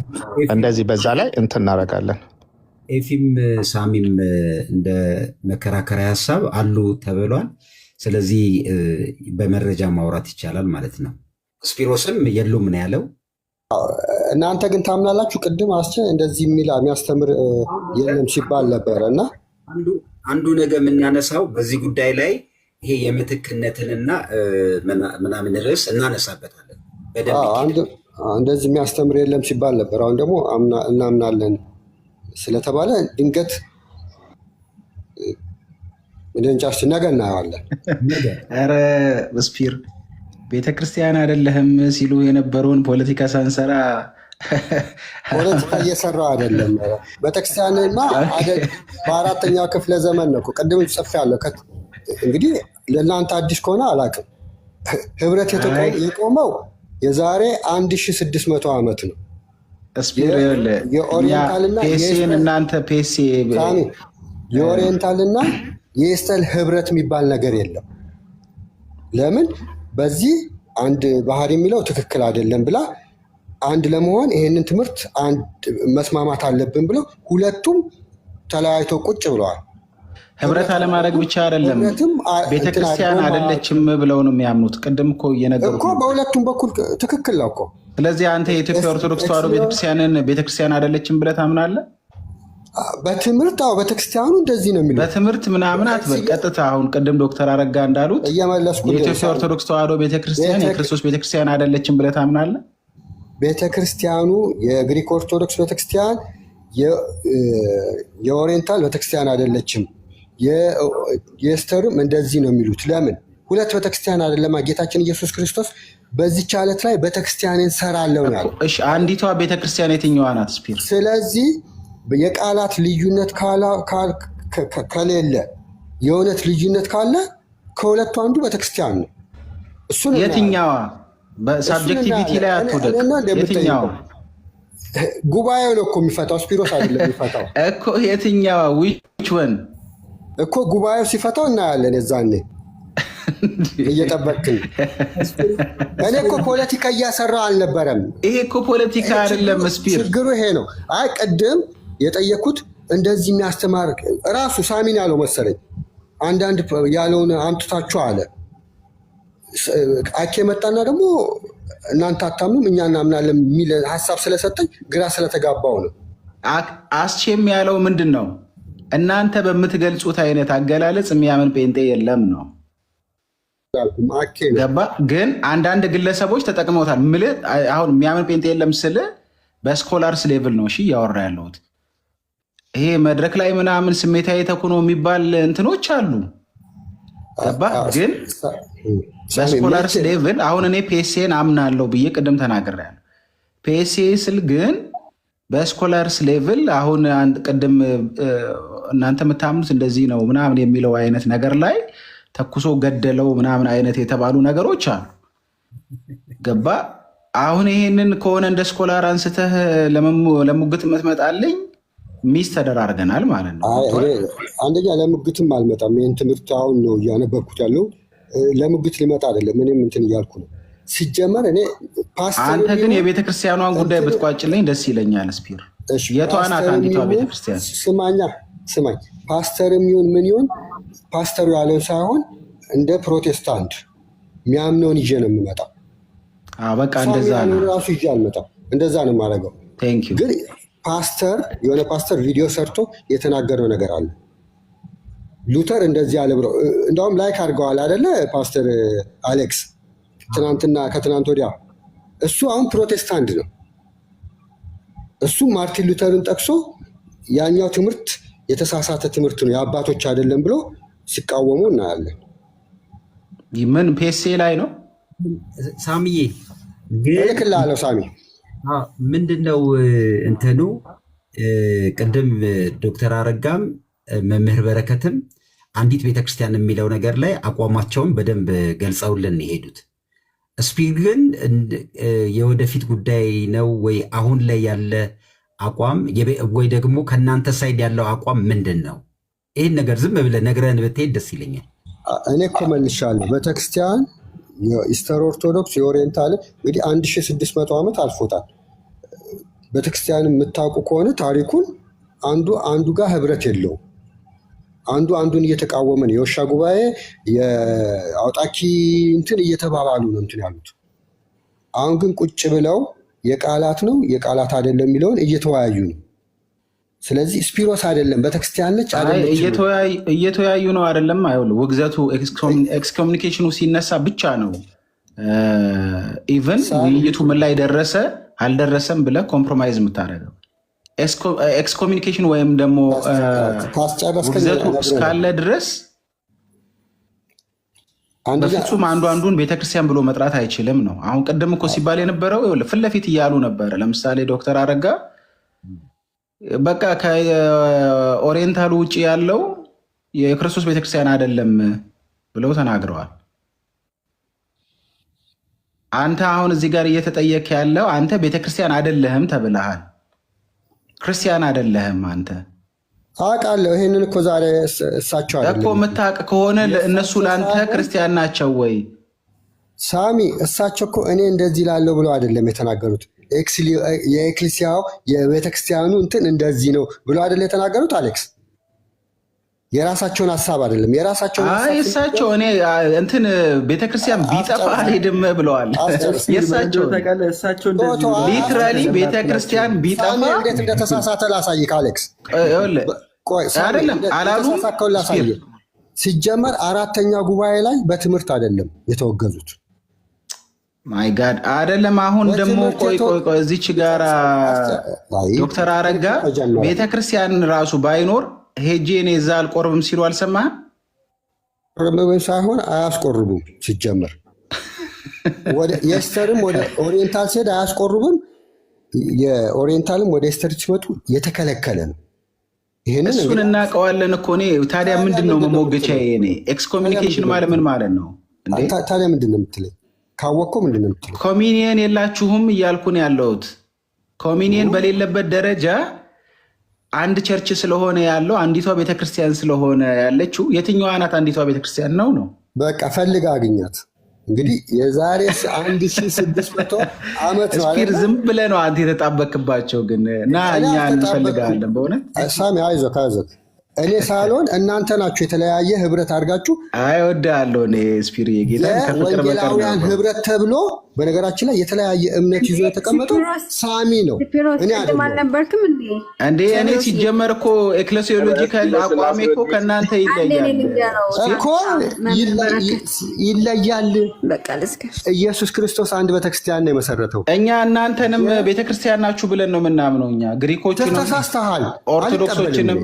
እንደዚህ በዛ ላይ እንትን እናደርጋለን። ኤፊም ሳሚም እንደ መከራከሪያ ሀሳብ አሉ ተብሏል። ስለዚህ በመረጃ ማውራት ይቻላል ማለት ነው። ስፒሮስም የሉም ነው ያለው። እናንተ ግን ታምናላችሁ? ቅድም አስቸ እንደዚህ የሚል የሚያስተምር የለም ሲባል ነበረ እና አንዱ ነገር የምናነሳው በዚህ ጉዳይ ላይ ይሄ የምትክነትንና ምናምን ርዕስ እናነሳበታለን በደንብ። እንደዚህ የሚያስተምር የለም ሲባል ነበር። አሁን ደግሞ እናምናለን ስለተባለ ድንገት ደንጫች ነገ እናየዋለን። ኧረ ስፒር ቤተክርስቲያን አይደለህም ሲሉ የነበረውን ፖለቲካ ሳንሰራ ፖለቲካ እየሰራ አይደለም። ቤተክርስቲያንማ በ4ኛው ክፍለ ዘመን ነው። ቅድም ጽፌያለሁ። እንግዲህ ለእናንተ አዲስ ከሆነ አላውቅም። ህብረት የቆመው የዛሬ 1600 ዓመት ነው። የኦሪየንታልና የኢስተርን ህብረት የሚባል ነገር የለም። ለምን? በዚህ አንድ ባህር የሚለው ትክክል አይደለም ብላ አንድ ለመሆን ይሄንን ትምህርት መስማማት አለብን ብለው ሁለቱም ተለያይተው ቁጭ ብለዋል። ህብረት አለማድረግ ብቻ አይደለም፣ ቤተክርስቲያን አይደለችም ብለው ነው የሚያምኑት። ቅድም እኮ እየነገሩ እኮ በሁለቱም በኩል ትክክል ነው እኮ። ስለዚህ አንተ የኢትዮጵያ ኦርቶዶክስ ተዋሕዶ ቤተክርስቲያን አይደለችም ብለህ ታምናለህ? በትምህርት ቤተክርስቲያኑ እንደዚህ ነው የሚሉት። በትምህርት ምናምን አትበል። ቀጥታ አሁን ቅድም ዶክተር አረጋ እንዳሉት የኢትዮጵያ ኦርቶዶክስ ተዋሕዶ ቤተክርስቲያን የክርስቶስ ቤተክርስቲያን አይደለችም ብለህ ታምናለህ? ቤተክርስቲያኑ የግሪክ ኦርቶዶክስ ቤተክርስቲያን የኦሪየንታል ቤተክርስቲያን አይደለችም፣ የስተርም እንደዚህ ነው የሚሉት። ለምን? ሁለት ቤተክርስቲያን አይደለም። ጌታችን ኢየሱስ ክርስቶስ በዚህች ዓለት ላይ ቤተክርስቲያንን ሰራለሁ ነው ያለው። እሺ አንዲቷ ቤተክርስቲያን የትኛዋ ናት ስፒር? ስለዚህ የቃላት ልዩነት ከሌለ የእውነት ልዩነት ካለ ከሁለቱ አንዱ ቤተክርስቲያን ነው። እሱ የትኛዋ? በሳብጀክቲቪቲ ላይ አትወደቅ። የትኛዋ? ጉባኤው ነው እኮ የሚፈታው፣ ስፒሮስ አይደለም የሚፈታው እኮ። የትኛዋ? ዊች ወን እኮ ጉባኤው ሲፈታው እናያለን። የዛኔ እየጠበቅን። እኔ እኮ ፖለቲካ እያሰራ አልነበረም። ይሄ እኮ ፖለቲካ አይደለም ስፒር። ችግሩ ይሄ ነው። አይ ቅድም የጠየኩት እንደዚህ የሚያስተማር ራሱ ሳሚን ያለው መሰለኝ። አንዳንድ ያለውን አምጥታችሁ አለ። አኬ መጣና ደግሞ እናንተ አታምኑም እኛ እናምናለን የሚል ሀሳብ ስለሰጠኝ ግራ ስለተጋባው ነው። አስቼም ያለው ምንድን ነው? እናንተ በምትገልጹት አይነት አገላለጽ የሚያምን ጴንጤ የለም ነው። ገባ? ግን አንዳንድ ግለሰቦች ተጠቅመውታል። አሁን የሚያምን ጴንጤ የለም ስል በስኮላርስ ሌቭል ነው እያወራ ያለሁት። ይሄ መድረክ ላይ ምናምን ስሜታዊ ተኩኖ የሚባል እንትኖች አሉ። ገባ? ግን በስኮላርስ ሌቭል አሁን እኔ ፒኤስኤን አምናለሁ ብዬ ቅድም ተናግሬያለሁ። ፒኤስኤ ስል ግን በስኮላርስ ሌቭል አሁን ቅድም እናንተ የምታምኑት እንደዚህ ነው ምናምን የሚለው አይነት ነገር ላይ ተኩሶ ገደለው ምናምን አይነት የተባሉ ነገሮች አሉ። ገባ? አሁን ይሄንን ከሆነ እንደ ስኮላር አንስተህ ለሙግት የምትመጣልኝ ሚስ ተደራርገናል ማለት ነው። አንደኛ ለሙግትም አልመጣም። ይህን ትምህርት አሁን ነው እያነበብኩት ያለው። ለሙግት ሊመጣ አይደለም። እኔም እንትን እያልኩ ነው ሲጀመር። እኔ አንተ ግን የቤተክርስቲያኗን ጉዳይ ብትቋጭልኝ ደስ ይለኛል። ስፒር የቷ ናት አንዲቷ ቤተክርስቲያን? ስማኝ፣ ፓስተርም ይሁን ምን ይሁን ፓስተሩ ያለው ሳይሆን እንደ ፕሮቴስታንት የሚያምነውን ይዤ ነው የምመጣው። በቃ እንደዛ ነው። ራሱ ይዤ አልመጣም። እንደዛ ነው የማደርገው። ግን የሆነ ፓስተር ቪዲዮ ሰርቶ የተናገረው ነገር አለ። ሉተር እንደዚህ ያለ ብሎ እንደውም ላይክ አድርገዋል አይደለ? ፓስተር አሌክስ ከትናንት ወዲያ። እሱ አሁን ፕሮቴስታንት ነው። እሱ ማርቲን ሉተርን ጠቅሶ ያኛው ትምህርት የተሳሳተ ትምህርት ነው የአባቶች አይደለም ብሎ ሲቃወሙ እናያለን። ምን ፒኤስኤ ላይ ነው ሳሚዬ? እልክልሃለሁ ሳሚ። ምንድነው እንትኑ? ቅድም ዶክተር አረጋም መምህር በረከትም አንዲት ቤተክርስቲያን የሚለው ነገር ላይ አቋማቸውን በደንብ ገልጸውልን የሄዱት። ስፒር ግን የወደፊት ጉዳይ ነው ወይ አሁን ላይ ያለ አቋም ወይ ደግሞ ከእናንተ ሳይድ ያለው አቋም ምንድን ነው? ይህን ነገር ዝም ብለህ ነግረን ብትሄድ ደስ ይለኛል። እኔ እኮ መልሻለሁ። ቤተክርስቲያን የኢስተር ኦርቶዶክስ የኦሪየንታል እንግዲህ 1600 ዓመት አልፎታል። ቤተክርስቲያን የምታውቁ ከሆነ ታሪኩን አንዱ ጋር ህብረት የለውም። አንዱ አንዱን እየተቃወመ ነው። የውሻ ጉባኤ የአውጣኪ እንትን እየተባባሉ ነው እንትን ያሉት። አሁን ግን ቁጭ ብለው የቃላት ነው የቃላት አይደለም የሚለውን እየተወያዩ ነው። ስለዚህ ስፒሮስ አይደለም ቤተክርስቲያን ነች አይደለም እየተወያዩ ነው አይደለም። አይውል ውግዘቱ ኤክስኮሙኒኬሽኑ ሲነሳ ብቻ ነው ኢቨን ውይይቱ ምን ላይ ደረሰ አልደረሰም ብለህ ኮምፕሮማይዝ የምታደርገው። ኤክስኮሚኒኬሽን ወይም ደግሞ ውግዘቱ እስካለ ድረስ በፍጹም አንዱ አንዱን ቤተክርስቲያን ብሎ መጥራት አይችልም ነው። አሁን ቅድም እኮ ሲባል የነበረው ፊት ለፊት እያሉ ነበረ። ለምሳሌ ዶክተር አረጋ በቃ ከኦሪየንታሉ ውጭ ያለው የክርስቶስ ቤተክርስቲያን አይደለም ብለው ተናግረዋል። አንተ አሁን እዚህ ጋር እየተጠየቅ ያለው አንተ ቤተክርስቲያን አይደለህም ተብለሃል። ክርስቲያን አይደለህም አንተ። አውቃለሁ። ይሄንን እኮ ዛሬ እሳቸው አይደለም እኮ የምታውቅ ከሆነ እነሱ ለአንተ ክርስቲያን ናቸው ወይ? ሳሚ እሳቸው እኮ እኔ እንደዚህ ላለው ብለው አይደለም የተናገሩት። የኤክሊሲያው የቤተክርስቲያኑ እንትን እንደዚህ ነው ብሎ አይደለ የተናገሩት አሌክስ። የራሳቸውን ሀሳብ አይደለም የራሳቸውን እሳቸው እኔ እንትን ቤተክርስቲያን ቢጠፋ አልሄድም ብለዋል። የእሳቸው ሊትራሊ ቤተክርስቲያን ቢጠፋ እንዴት እንደተሳሳተ ላሳይህ አሌክስ። አይደለም አላሉም። ሲጀመር አራተኛ ጉባኤ ላይ በትምህርት አይደለም የተወገዙት። ማይ ጋድ አይደለም። አሁን ደግሞ ቆይ እዚች ጋር ዶክተር አረጋ ቤተክርስቲያን ራሱ ባይኖር ሄጄ እኔ እዛ አልቆርብም ሲሉ አልሰማህም? ቆርብም ሳይሆን አያስቆርቡም። ሲጀመር የኤስተርም ወደ ኦሪየንታል ሲሄድ አያስቆርቡም። የኦሪየንታልም ወደ ኤስተር ሲመጡ የተከለከለ ነው። እሱን እናውቀዋለን እኮ። እኔ ታዲያ ምንድን ነው መሞገቻ? እኔ ኤክስኮሚኒኬሽን ማለት ምን ማለት ነው? ታዲያ ምንድን ነው የምትለኝ? ካወቅኩ ምንድን ነው የምትለኝ? ኮሚኒየን የላችሁም እያልኩ ነው ያለሁት። ኮሚኒየን በሌለበት ደረጃ አንድ ቸርች ስለሆነ ያለው አንዲቷ ቤተክርስቲያን ስለሆነ ያለችው የትኛዋ ናት አንዲቷ ቤተክርስቲያን ነው? በቃ ፈልጋ አግኛት። እንግዲህ የዛሬ 1600 ዓመት ነው። ስፒር ዝም ብለህ ነው አንተ የተጣበቅባቸው። ግን እና እኛ እንፈልጋለን በእውነት ሳሚ። አይዞህ እኔ ሳልሆን እናንተ ናችሁ የተለያየ ህብረት አድርጋችሁ አይወዳለሁ። እኔ ስፒር የጌታ ወንጌላውያን ህብረት ተብሎ በነገራችን ላይ የተለያየ እምነት ይዞ የተቀመጠው ሳሚ ነው። እኔ አልነበርክም እንዴ? እኔ ሲጀመር እኮ ኤክሌሲዮሎጂካል አቋሜ እኮ ከእናንተ ይለያል እኮ ይለያል። ኢየሱስ ክርስቶስ አንድ ቤተክርስቲያን ነው የመሰረተው። እኛ እናንተንም ቤተክርስቲያን ናችሁ ብለን ነው የምናምነው። እኛ ግሪኮችንም ተሳስተሃል፣ ኦርቶዶክሶችንም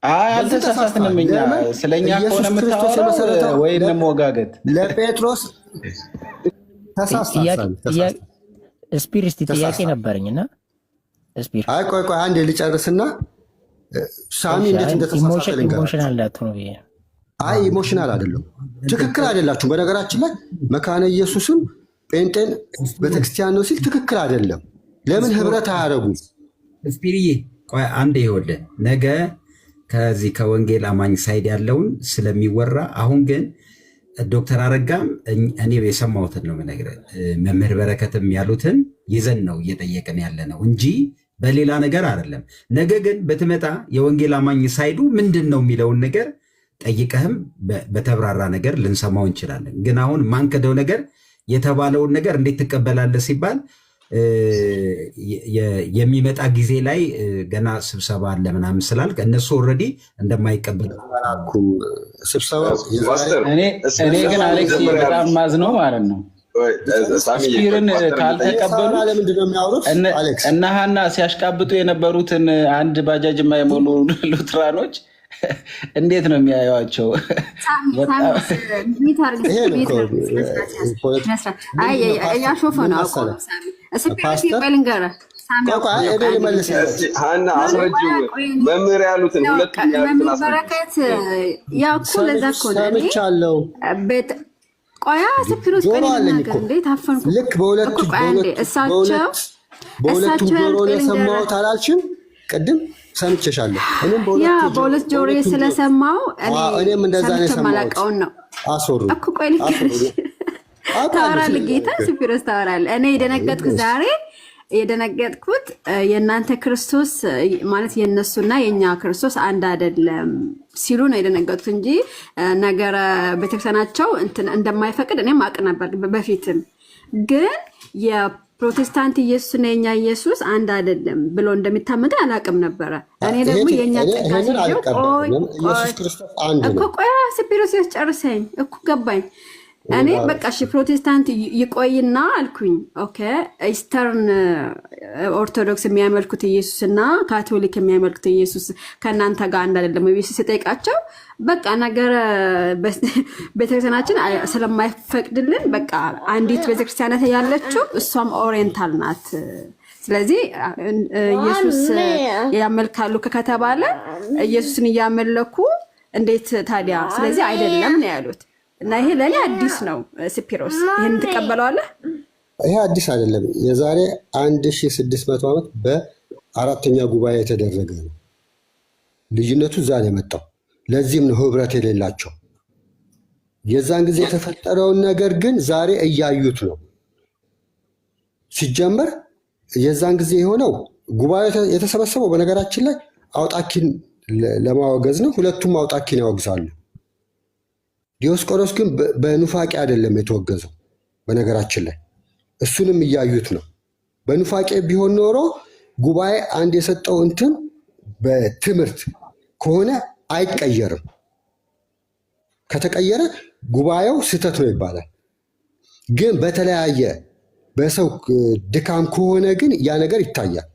አልተሳሳትንም። እኛ ስለኛ ከሆነ የምታወራው ወይ እንመወጋገት ለጴጥሮስ ስፒር እስቲ ጥያቄ ነበረኝና ስፒር ቆይ አንዴ ልጨርስና ሳሚ እንዴት እንደተሳሳተ ኢሞሽናል እንዳትሆኑ ብዬ። ኢሞሽናል አይደለም፣ ትክክል አይደላችሁ። በነገራችን ላይ መካነ ኢየሱስም ጴንጤን ቤተክርስቲያን ነው ሲል ትክክል አይደለም። ለምን ህብረት አያደርጉም? ስፒርዬ ቆይ አንዴ ይኸውልህ ነገ ከዚህ ከወንጌል አማኝ ሳይድ ያለውን ስለሚወራ አሁን ግን ዶክተር አረጋም እኔ የሰማሁትን ነው የምነግርህ። መምህር በረከትም ያሉትን ይዘን ነው እየጠየቅን ያለ ነው እንጂ በሌላ ነገር አይደለም። ነገ ግን በትመጣ የወንጌል አማኝ ሳይዱ ምንድን ነው የሚለውን ነገር ጠይቀህም በተብራራ ነገር ልንሰማው እንችላለን። ግን አሁን ማንከደው ነገር የተባለውን ነገር እንዴት ትቀበላለህ ሲባል የሚመጣ ጊዜ ላይ ገና ስብሰባ አለ ምናምን ስላልክ እነሱ ኦልሬዲ እንደማይቀበሉ እኔ ግን አሌክስ በጣም ማዝነው ማለት ነው። ስፒርን ካልተቀበሉ እነ ሀና ሲያሽቃብጡ የነበሩትን አንድ ባጃጅ የማይሞሉ ሉትራኖች እንዴት ነው የሚያዩዋቸው? እያሾፈ ነው። ሀና አስረጂው መምህር ያሉትን በረከት ያው እኮ ለዛ እኮ ሰምቻለሁ። ቆያ ስፒሮስ ነገር እንዴት አፈንኩ። ልክ በሁለቱም ጆሮ የሰማሁት አላልሽም ቅድም? ሰምቼሻለሁ። እኔም በሁለት ጆሮ ስለሰማው እኔም እንደዛ ነው የሰማሁት። ነው አስወሩ እኮ ቆይ ታወራለህ ጌታ ስፒሮስ ታወራለህ። እኔ የደነገጥኩት የእናንተ ክርስቶስ ማለት የእነሱና የእኛ ክርስቶስ አንድ አይደለም ሲሉ ነው የደነገጥኩት እንጂ ነገረ ቤተክርስቲያናቸው እንደማይፈቅድ እኔም አውቅ ነበር በፊትም። ግን የፕሮቴስታንት ኢየሱስና የኛ ኢየሱስ አንድ አይደለም ብሎ እንደሚታመን አላውቅም ነበረ። እኔ ደግሞ የኛ ቆይ ስፒሮስ ያስጨርሰኝ እኮ ገባኝ። እኔ በቃ እሺ ፕሮቴስታንት ይቆይና አልኩኝ። ኦኬ ኢስተርን ኦርቶዶክስ የሚያመልኩት ኢየሱስና ካቶሊክ የሚያመልኩት ኢየሱስ ከእናንተ ጋር አንድ አይደለም ወይ ሲጠይቃቸው በቃ ነገር ቤተክርስቲያናችን ስለማይፈቅድልን በቃ አንዲት ቤተክርስቲያናት ያለችው እሷም ኦሪየንታል ናት። ስለዚህ ኢየሱስ ያመልካሉ ከተባለ ኢየሱስን እያመለኩ እንዴት ታዲያ? ስለዚህ አይደለም ነው ያሉት። እና ይሄ ለእኔ አዲስ ነው። ስፒሮስ ይህን ትቀበለዋለህ? ይሄ አዲስ አይደለም። የዛሬ 1600 ዓመት በአራተኛ ጉባኤ የተደረገ ነው። ልዩነቱ እዛ ነው የመጣው። ለዚህም ነው ህብረት የሌላቸው። የዛን ጊዜ የተፈጠረውን ነገር ግን ዛሬ እያዩት ነው። ሲጀመር የዛን ጊዜ የሆነው ጉባኤ የተሰበሰበው በነገራችን ላይ አውጣኪን ለማወገዝ ነው። ሁለቱም አውጣኪን ያወግዛሉ። ዲዮስቆሮስ ግን በኑፋቄ አይደለም የተወገዘው። በነገራችን ላይ እሱንም እያዩት ነው። በኑፋቄ ቢሆን ኖሮ ጉባኤ አንድ የሰጠው እንትን በትምህርት ከሆነ አይቀየርም። ከተቀየረ ጉባኤው ስህተት ነው ይባላል። ግን በተለያየ በሰው ድካም ከሆነ ግን ያ ነገር ይታያል።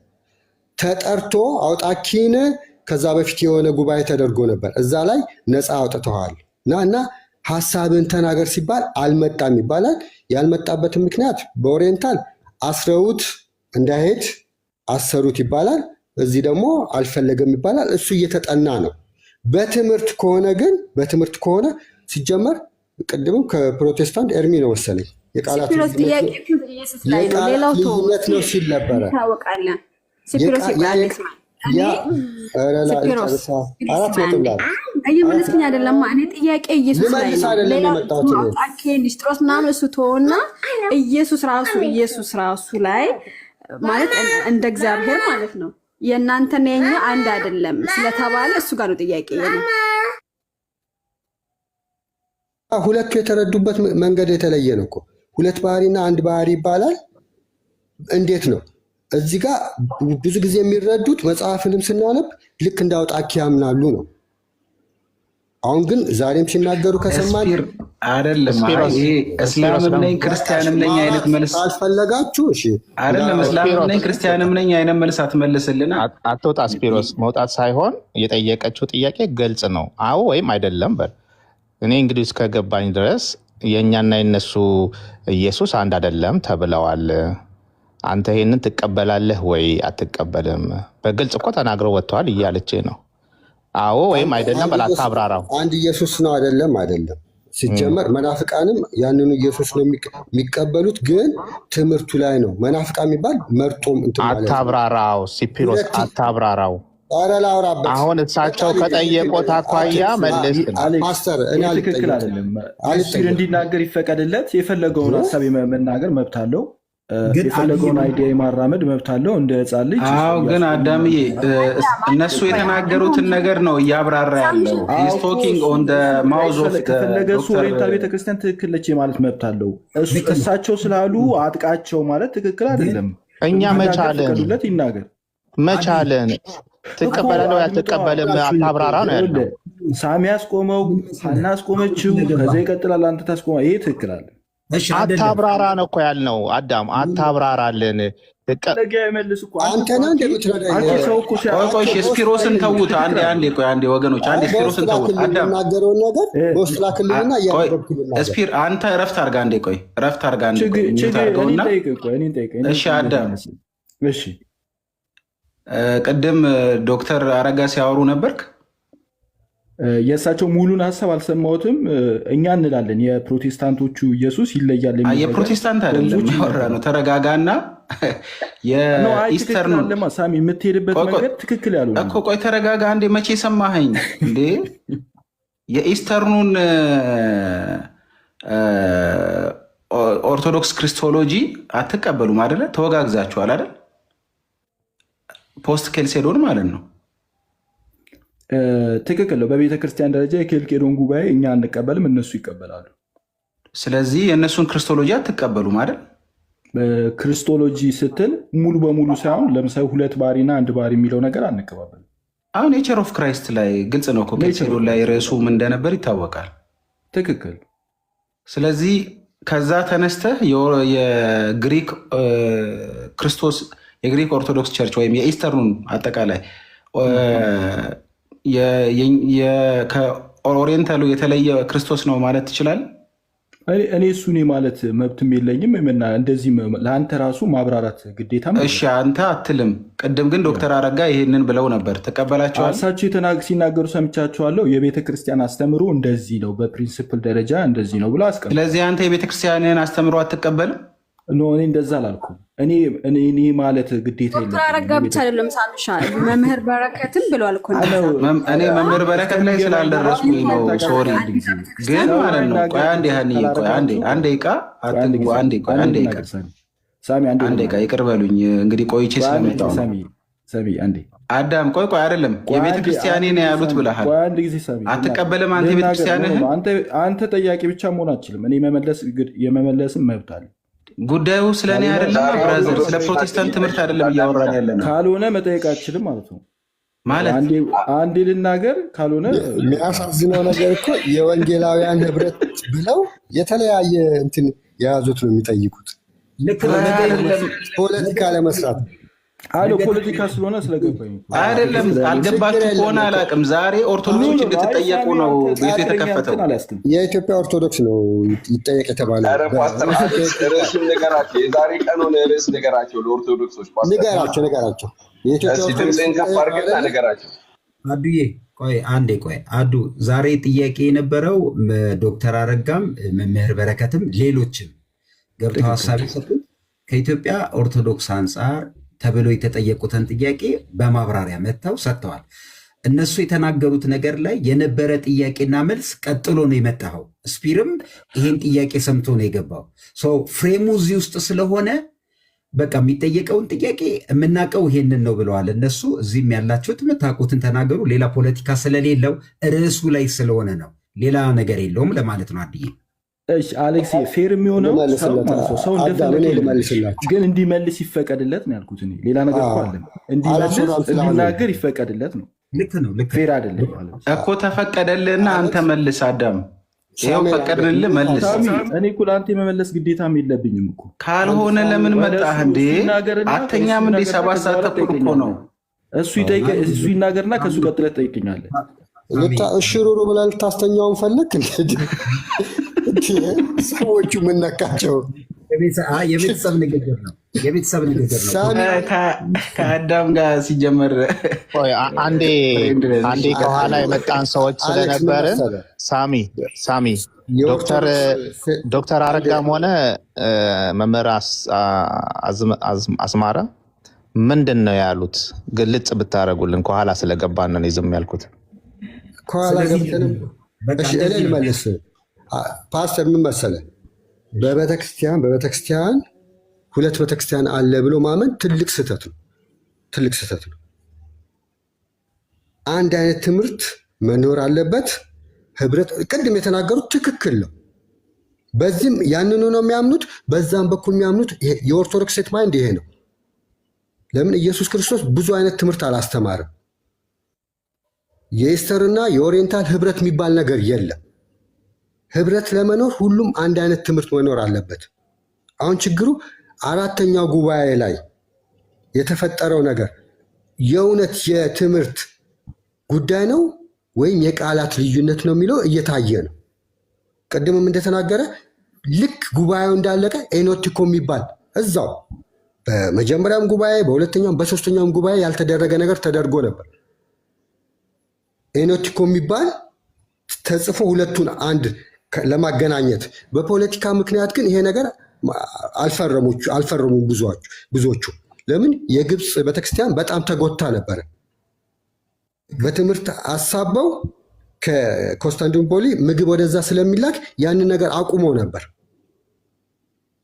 ተጠርቶ አውጣኪን ከዛ በፊት የሆነ ጉባኤ ተደርጎ ነበር። እዛ ላይ ነፃ አውጥተዋል እና ሀሳብን ተናገር ሲባል አልመጣም ይባላል። ያልመጣበትን ምክንያት በኦሪየንታል አስረውት እንዳይሄድ አሰሩት ይባላል። እዚህ ደግሞ አልፈለገም ይባላል። እሱ እየተጠና ነው። በትምህርት ከሆነ ሲጀመር ቅድምም ከፕሮቴስታንት ኤርሚ ነው መሰለኝ የቃላት ልዩነት ነው ሲል ነበረ። እየመለስክኝ አይደለም። እኔ ጥያቄ ኢየሱስ ላይ ነው። ሌላው ምናምን እሱ ተወና ኢየሱስ ራሱ ላይ ማለት እንደ እግዚአብሔር ማለት ነው። የእናንተና የኛ አንድ አይደለም ስለተባለ እሱ ጋር ነው ጥያቄ። ሁለቱ የተረዱበት መንገድ የተለየ ነው እኮ። ሁለት ባህሪና አንድ ባህሪ ይባላል። እንዴት ነው እዚህ ጋር ብዙ ጊዜ የሚረዱት? መጽሐፍንም ስናነብ ልክ እንደ አውጣኪ ያምናሉ ነው። አሁን ግን ዛሬም ሲናገሩ ከሰማን አይደለም ይሄ እስላምም ነኝ ክርስቲያንም ነኝ አይነት መልስ አልፈለጋችሁ። እሺ አይደለም እስላምም ነኝ ክርስቲያንም ነኝ አይነት መልስ አትመልስልና አትወጣ። ስፒሮስ መውጣት ሳይሆን የጠየቀችው ጥያቄ ግልጽ ነው። አዎ ወይም አይደለም በል። እኔ እንግዲህ እስከገባኝ ድረስ የእኛና የነሱ ኢየሱስ አንድ አይደለም ተብለዋል። አንተ ይሄንን ትቀበላለህ ወይ አትቀበልም? በግልጽ እኮ ተናግረው ወጥተዋል እያለች ነው። አዎ ወይም አይደለም በል፣ አታብራራው። አንድ ኢየሱስ ነው አይደለም ሲጀመር መናፍቃንም ያንኑ ኢየሱስ ነው የሚቀበሉት፣ ግን ትምህርቱ ላይ ነው። መናፍቃ የሚባል መርጦም እንትን ማለት ነው። አታብራራው ሲፒሮስ፣ አታብራራው። አሁን እሳቸው ከጠየቁት አኳያ መልስ። ፓስተር እኔ ትክክል አይደለም። እንዲናገር ይፈቀድለት። የፈለገውን ሀሳብ መናገር መብት አለው። የፈለገውን አይዲያ የማራመድ መብት አለው እንደ ሕፃን ልጅ። አዎ ግን አዳምዬ እነሱ የተናገሩትን ነገር ነው እያብራራ ያለው። ከፈለገ እሱ ኦሪየንታል ቤተክርስቲያን ትክክል ነች ማለት መብት አለው። እሳቸው ስላሉ አጥቃቸው ማለት ትክክል አይደለም። እኛ መቻለን ይናገር መቻለን ትቀበላለህ ወይ አትቀበልም? አታብራራ ነው ያለው። ሳሚ ያስቆመው ሀና አስቆመችው፣ ከዛ ይቀጥላል። አንተ ታስቆመ። ይሄ ትክክል አለ። አታብራራ ነው እኮ ያልነው። አዳም አታብራራልን። ስፒሮስን ተዉት። አንዴ ወገኖች፣ አንዴ ስፒሮስን ተዉት። አንተ እረፍት አድርጋ አንዴ ቆይ፣ እረፍት አድርጋ አድርገውና እሺ አዳም ቅድም ዶክተር አረጋ ሲያወሩ ነበርክ። የእሳቸው ሙሉን ሀሳብ አልሰማሁትም። እኛ እንላለን የፕሮቴስታንቶቹ ኢየሱስ ይለያል። የፕሮቴስታንት አይደለም ያወራ ነው። ተረጋጋና የኢስተርኑን ሳሚ የምትሄድበት መንገድ ትክክል ያሉ እኮ ቆይ ተረጋጋ አንዴ። መቼ ሰማኸኝ እንዴ? የኢስተርኑን ኦርቶዶክስ ክርስቶሎጂ አትቀበሉም አይደለ? ተወጋግዛችኋል አይደል? ፖስት ኬልሴዶን ማለት ነው። ትክክል ነው። በቤተ ክርስቲያን ደረጃ የኬልቄዶን ጉባኤ እኛ አንቀበልም፣ እነሱ ይቀበላሉ። ስለዚህ የእነሱን ክርስቶሎጂ አትቀበሉም አይደል? ክርስቶሎጂ ስትል ሙሉ በሙሉ ሳይሆን ለምሳሌ 2 ባህሪና 1 ባህሪ የሚለው ነገር አንቀባበልም። አሁን ኔቸር ኦፍ ክራይስት ላይ ግልጽ ነው እኮ ኬልቄዶን ላይ ርዕሱ ምን እንደነበር ይታወቃል። ትክክል። ስለዚህ ከዛ ተነስተህ የግሪክ ክርስቶስ የግሪክ ኦርቶዶክስ ቸርች ወይም የኢስተርኑን አጠቃላይ ከኦሪየንታሉ የተለየ ክርስቶስ ነው ማለት ትችላለህ? እኔ እሱኔ ማለት መብትም የለኝም። እንደዚህ ለአንተ ራሱ ማብራራት ግዴታ። እሺ አንተ አትልም። ቅድም ግን ዶክተር አረጋ ይሄንን ብለው ነበር፣ ተቀበላቸዋል? እሳቸው ሲናገሩ ሰምቻቸዋለሁ። የቤተ ክርስቲያን አስተምሮ እንደዚህ ነው፣ በፕሪንሲፕል ደረጃ እንደዚህ ነው ብሎ አስቀምጠዋል። ስለዚህ አንተ የቤተ ክርስቲያንን አስተምሮ አትቀበልም? እኔ እንደዛ አላልኩም። እኔ ማለት ግዴታ የለም። ዶክተር አረጋ ብቻ አይደለም ሳምሻ መምህር በረከትም ብሏል እኮ። እኔ መምህር በረከት ላይ ስላልደረስኩኝ ነው። ሶሪ ግን ማለት ነው። ቆይ አንዴ አንዴ ይቅር በሉኝ እንግዲህ ቆይቼ ስለመጣሁ አዳም ቆይ አንዴ የቤተ ክርስቲያኔ ነው ያሉት ብለሃል። አትቀበልም አንተ የቤተ ክርስቲያንህን? አንተ ጠያቂ ብቻ መሆን አትችልም። እኔ የመመለስም መብት አለ። ጉዳዩ ስለ እኔ አይደለም ብራዘር፣ ስለ ፕሮቴስታንት ትምህርት አይደለም እያወራን ያለ ነው። ካልሆነ መጠየቅ አትችልም ማለት ነው። ማለት አንዴ ልናገር ካልሆነ የሚያሳዝነው ነገር እኮ የወንጌላውያን ህብረት ብለው የተለያየ እንትን የያዙት ነው የሚጠይቁት። ፖለቲካ ለመስራት አለ ፖለቲካ ስለሆነ ስለገባኝ አይደለም። አልገባችሁ ከሆነ አላውቅም። ዛሬ ኦርቶዶክሶች እንድትጠየቁ ነው ቤቱ የተከፈተው። የኢትዮጵያ ኦርቶዶክስ ነው ይጠየቅ የተባለ። ርዕሱን ንገራቸው፣ የዛሬ ቀኑን ርዕስ ንገራቸው ለኦርቶዶክሶች። ንገራቸው ድምፅህን ከፍ አድርግና ንገራቸው። አዱዬ ቆይ አዱ ዛሬ ጥያቄ የነበረው ዶክተር አረጋም መምህር በረከትም ሌሎችም ገብተው ሀሳብ የሰጡት ከኢትዮጵያ ኦርቶዶክስ አንጻር ተብሎ የተጠየቁትን ጥያቄ በማብራሪያ መጥተው ሰጥተዋል። እነሱ የተናገሩት ነገር ላይ የነበረ ጥያቄና መልስ ቀጥሎ ነው የመጣኸው። ስፒርም ይሄን ጥያቄ ሰምቶ ነው የገባው። ፍሬሙ እዚህ ውስጥ ስለሆነ በቃ የሚጠየቀውን ጥያቄ የምናውቀው ይሄንን ነው ብለዋል እነሱ። እዚህም ያላችሁት የምታውቁትን ተናገሩ። ሌላ ፖለቲካ ስለሌለው ርዕሱ ላይ ስለሆነ ነው፣ ሌላ ነገር የለውም ለማለት ነው። አድዬ አሌክስ ፌር የሚሆነው ሰው ግን እንዲመልስ ይፈቀድለት ነው ያልኩት። ሌላ ነገር እኮ አለ። እንዲናገር ይፈቀድለት ነው። ልክ ነው። ፌር አይደለም እኮ ተፈቀደልህና አንተ መልስ። አዳም ይኸው ፈቀድንልህ መልስ። እኔ እኮ ለአንተ የመመለስ ግዴታም የለብኝም እኮ። ካልሆነ ለምን መጣህ እንዴ? አተኛም እንዴ? 7 ሰዓት ተኩል እኮ ነው። እሱ ይናገርና ከእሱ ቀጥለህ ትጠይቀኛለህ። እሽሩሩ ብለህ ልታስተኛውን ፈለግ ሰዎቹ ምነካቸው? የቤተሰብ ንግግር ነው። ከአዳም ጋር ሲጀመር አንዴ ከኋላ የመጣን ሰዎች ስለነበርን ሳሚ ዶክተር አረጋም ሆነ መምህር አስማረ ምንድን ነው ያሉት? ግልጽ ብታደርጉልን። ከኋላ ስለገባን ነው ዝም ያልኩት። ከኋላ ገብተንም እኔ ልመልስ። ፓስተር ምን መሰለህ፣ በቤተክርስቲያን 2 ቤተክርስቲያን አለ ብሎ ማመን ትልቅ ስህተት ነው። አንድ አይነት ትምህርት መኖር አለበት። ህብረት ቅድም የተናገሩት ትክክል ነው። በዚህም ያንኑ ነው የሚያምኑት፣ በዛም በኩል የሚያምኑት የኦርቶዶክስ ሴት ማይንድ ይሄ ነው። ለምን ኢየሱስ ክርስቶስ ብዙ አይነት ትምህርት አላስተማርም። የኢስተርና የኦሪየንታል ህብረት የሚባል ነገር የለም። ህብረት ለመኖር ሁሉም አንድ አይነት ትምህርት መኖር አለበት። አሁን ችግሩ 4ኛው ጉባኤ ላይ የተፈጠረው ነገር የእውነት የትምህርት ጉዳይ ነው ወይም የቃላት ልዩነት ነው የሚለው እየታየ ነው። ቅድምም እንደተናገረ ልክ ጉባኤው እንዳለቀ ኤኖቲኮ የሚባል እዛው በመጀመሪያም ጉባኤ በሁለተኛውም በሶስተኛውም ጉባኤ ያልተደረገ ነገር ተደርጎ ነበር። ኤኖቲኮ የሚባል ተጽፎ ሁለቱን አንድ ለማገናኘት በፖለቲካ ምክንያት ግን ይሄ ነገር አልፈረሙም ብዙዎቹ። ለምን? የግብፅ ቤተክርስቲያን በጣም ተጎታ ነበረ። በትምህርት አሳበው ከኮንስታንቲኖፖል ምግብ ወደዛ ስለሚላክ ያንን ነገር አቁመው ነበር።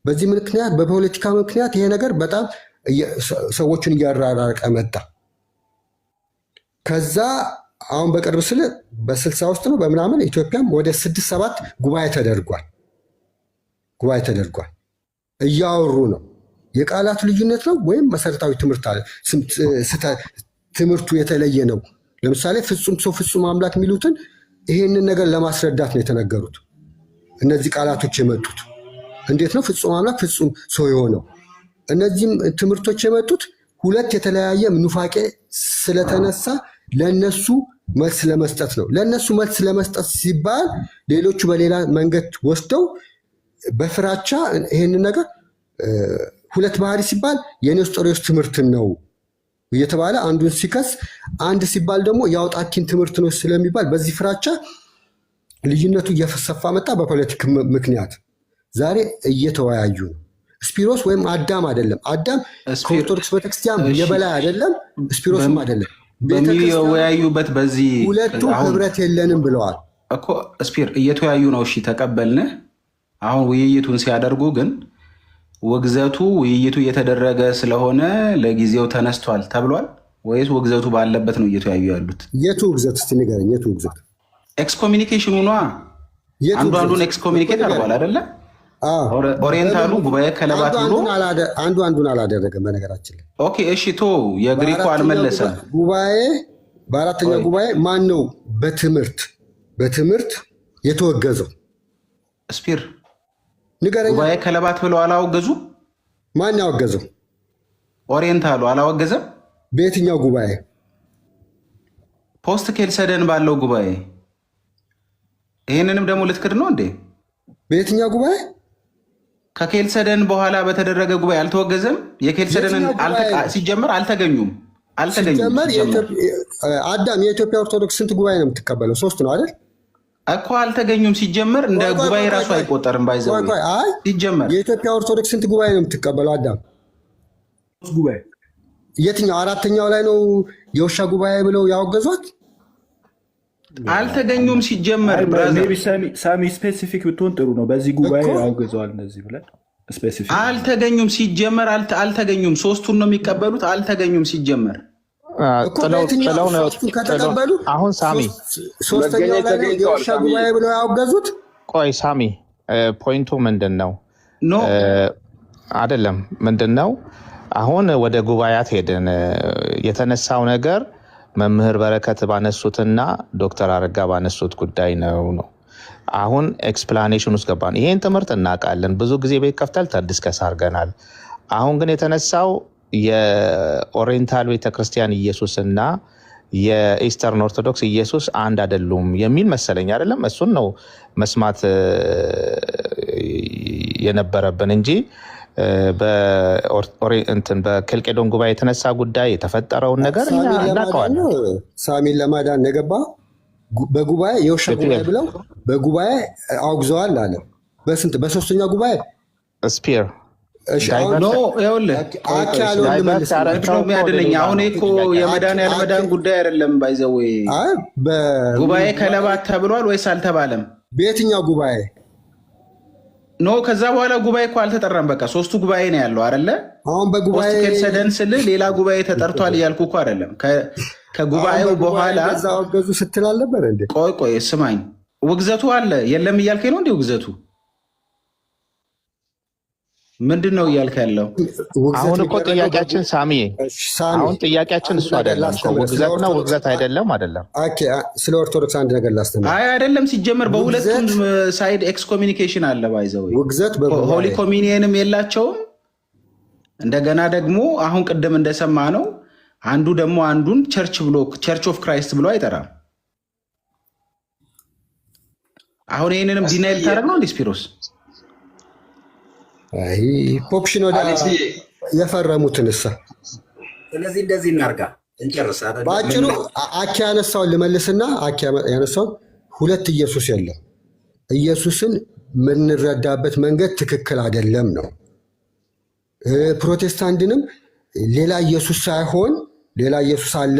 በዚህ ምክንያት በፖለቲካ ምክንያት ይሄ ነገር በጣም ሰዎችን እያራራቀ መጣ። ከዛ አሁን በቅርብ ስለ በ60 ውስጥ ነው በምናምን ኢትዮጵያም ወደ 6-7 ጉባኤ ተደርጓል። እያወሩ ነው። የቃላት ልዩነት ነው ወይም መሰረታዊ ትምህርቱ የተለየ ነው። ለምሳሌ ፍጹም ሰው ፍጹም አምላክ የሚሉትን ይሄንን ነገር ለማስረዳት ነው የተነገሩት እነዚህ ቃላቶች የመጡት። እንዴት ነው ፍጹም አምላክ ፍጹም ሰው የሆነው? እነዚህም ትምህርቶች የመጡት ሁለት የተለያየ ኑፋቄ ስለተነሳ ለነሱ መልስ ለመስጠት ነው። ለነሱ መልስ ለመስጠት ሲባል ሌሎቹ በሌላ መንገድ ወስደው በፍራቻ ይሄንን ነገር ሁለት ባህሪ ሲባል የኔስጦሪዎስ ትምህርትን ነው እየተባለ አንዱን ሲከስ፣ አንድ ሲባል ደግሞ የአውጣኪን ትምህርት ነው ስለሚባል በዚህ ፍራቻ ልዩነቱ እየሰፋ መጣ። በፖለቲክ ምክንያት ዛሬ እየተወያዩ ነው። ስፒሮስ ወይም አዳም አይደለም። አዳም ከኦርቶዶክስ ቤተክርስቲያን የበላይ አይደለም፣ ስፒሮስም አይደለም። በሚወያዩበት በዚህ ሁለቱ ህብረት የለንም ብለዋል እኮ ስፒር እየተወያዩ ነው። እሺ ተቀበልን። አሁን ውይይቱን ሲያደርጉ ግን ውግዘቱ ውይይቱ እየተደረገ ስለሆነ ለጊዜው ተነስቷል ተብሏል ወይስ ውግዘቱ ባለበት ነው እየተወያዩ ያሉት? የቱ ውግዘት? እስቲ ንገረኝ። የቱ ውግዘት? ኤክስኮሚኒኬሽኑ ነዋ። አንዱን ኤክስኮሚኒኬት አድርጓል አይደለ? ኦሪየንታሉ ጉባኤ ከለባት ብሎ አንዱን አላደረገም። በነገራችን ላይ ኦኬ፣ እሺ ቶ የግሪኮ አልመለሰም። ጉባኤ በአራተኛ ጉባኤ ማን ነው በትምህርት የተወገዘው? ስፒር ንገረኝ። ጉባኤ ከለባት ብለው አላወገዙ? ማን ያወገዘው? ኦሪየንታሉ አላወገዘም። በየትኛው ጉባኤ? ፖስት ኬልሰደን ባለው ጉባኤ። ይህንንም ደግሞ ልትክድ ነው እንዴ? በየትኛው ጉባኤ? ከኬልሰደን በኋላ በተደረገ ጉባኤ አልተወገዘም። የኬልሰደንን ሲጀመር አልተገኙም። አዳም የኢትዮጵያ ኦርቶዶክስ ስንት ጉባኤ ነው የምትቀበለው? 3 ነው አይደል እኮ። አልተገኙም ሲጀመር እንደ ጉባኤ ራሱ አይቆጠርም። ባይዘው ሲጀመር የኢትዮጵያ ኦርቶዶክስ ስንት ጉባኤ ነው የምትቀበለው? አዳም ጉባኤ። የትኛው? አራተኛው ላይ ነው የውሻ ጉባኤ ብለው ያወገዟት? አልተገኙም ሲጀመር። ሳሚ ስፔሲፊክ ብትሆን ጥሩ ነው። በዚህ ጉባኤ አውገዘዋል እነዚህ ብለን ስፔሲፊክ። አልተገኙም ሲጀመር። አልተገኙም። 3ቱን ነው የሚቀበሉት። አልተገኙም ሲጀመር። ከተቀበሉ አሁን ሳሚ ሶስተኛው ላይ ነው የውሻ ጉባኤ ብለው ያወገዙት። ቆይ ሳሚ ፖይንቱ ምንድን ነው? አይደለም ምንድን ነው? አሁን ወደ ጉባኤያት ሄድን። የተነሳው ነገር መምህር በረከት ባነሱትና ዶክተር አረጋ ባነሱት ጉዳይ ነው። አሁን ኤክስፕላኔሽን ውስጥ ገባን። ይሄን ትምህርት እናውቃለን። ብዙ ጊዜ ቤት ከፍተል ተዲስከስ አድርገናል። አሁን ግን የተነሳው የኦሪየንታል ቤተክርስቲያን ኢየሱስና የኢስተርን ኦርቶዶክስ ኢየሱስ አንድ አይደሉም የሚል መሰለኝ። አይደለም እሱን ነው መስማት የነበረብን እንጂ በኬልቄዶን ጉባኤ የተነሳ ጉዳይ የተፈጠረውን ነገር እናውቀዋለን። ሳሚን ለማዳን የገባ በጉባኤ የውሻ ጉባኤ ብለው በጉባኤ አውግዘዋል አለ። በስንት? በሶስተኛ ጉባኤ ስፒር ሚያድነኝ። አሁን እኮ የመዳን ያልመዳን ጉዳይ አይደለም። ባይዘዌ ጉባኤ ከለባት ተብሏል ወይስ አልተባለም? በየትኛው ጉባኤ ኖ? ከዛ በኋላ ጉባኤ እኮ አልተጠራም። በቃ 3ቱ ጉባኤ ነው ያለው አይደለ? አሁን በጉባኤ ኬልሰደን ስል ሌላ ጉባኤ ተጠርቷል እያልኩ እኮ አይደለም። ከጉባኤው በኋላ ዛ ወገዙ ስትል አልነበር እንዴ? ቆይ ስማኝ፣ ውግዘቱ አለ የለም እያልከኝ ነው እንዴ? ውግዘቱ ምንድን ነው እያልክ ያለው? አሁን እኮ ጥያቄያችን ሳሚ፣ አሁን ጥያቄያችን እሱ አይደለም። ውግዘት ነው ውግዘት አይደለም አይደለም። ስለ ኦርቶዶክስ አንድ ነገር ላስተምር። አይደለም ሲጀመር በሁለቱም ሳይድ ኤክስኮሚኒኬሽን አለ። ባይዘው ውግዘት ሆሊ ኮሚኒየንም የላቸውም። እንደገና ደግሞ አሁን ቅድም እንደሰማ ነው አንዱ ደግሞ አንዱን ቸርች ኦፍ ክራይስት ብሎ አይጠራም። አሁን ይህንንም ዲናይ ልታደርግ ነው እንዲ ስፒሮስ? ፖፕሽን ወደ የፈረሙትን እሳ። ስለዚህ እንደዚህ እናርጋ እንጨርስ። በአጭሩ አኪ ያነሳውን ልመልስና አኪ ያነሳውን ሁለት ኢየሱስ የለም። ኢየሱስን የምንረዳበት መንገድ ትክክል አይደለም ነው። ፕሮቴስታንትንም ሌላ ኢየሱስ ሳይሆን ሌላ ኢየሱስ አለ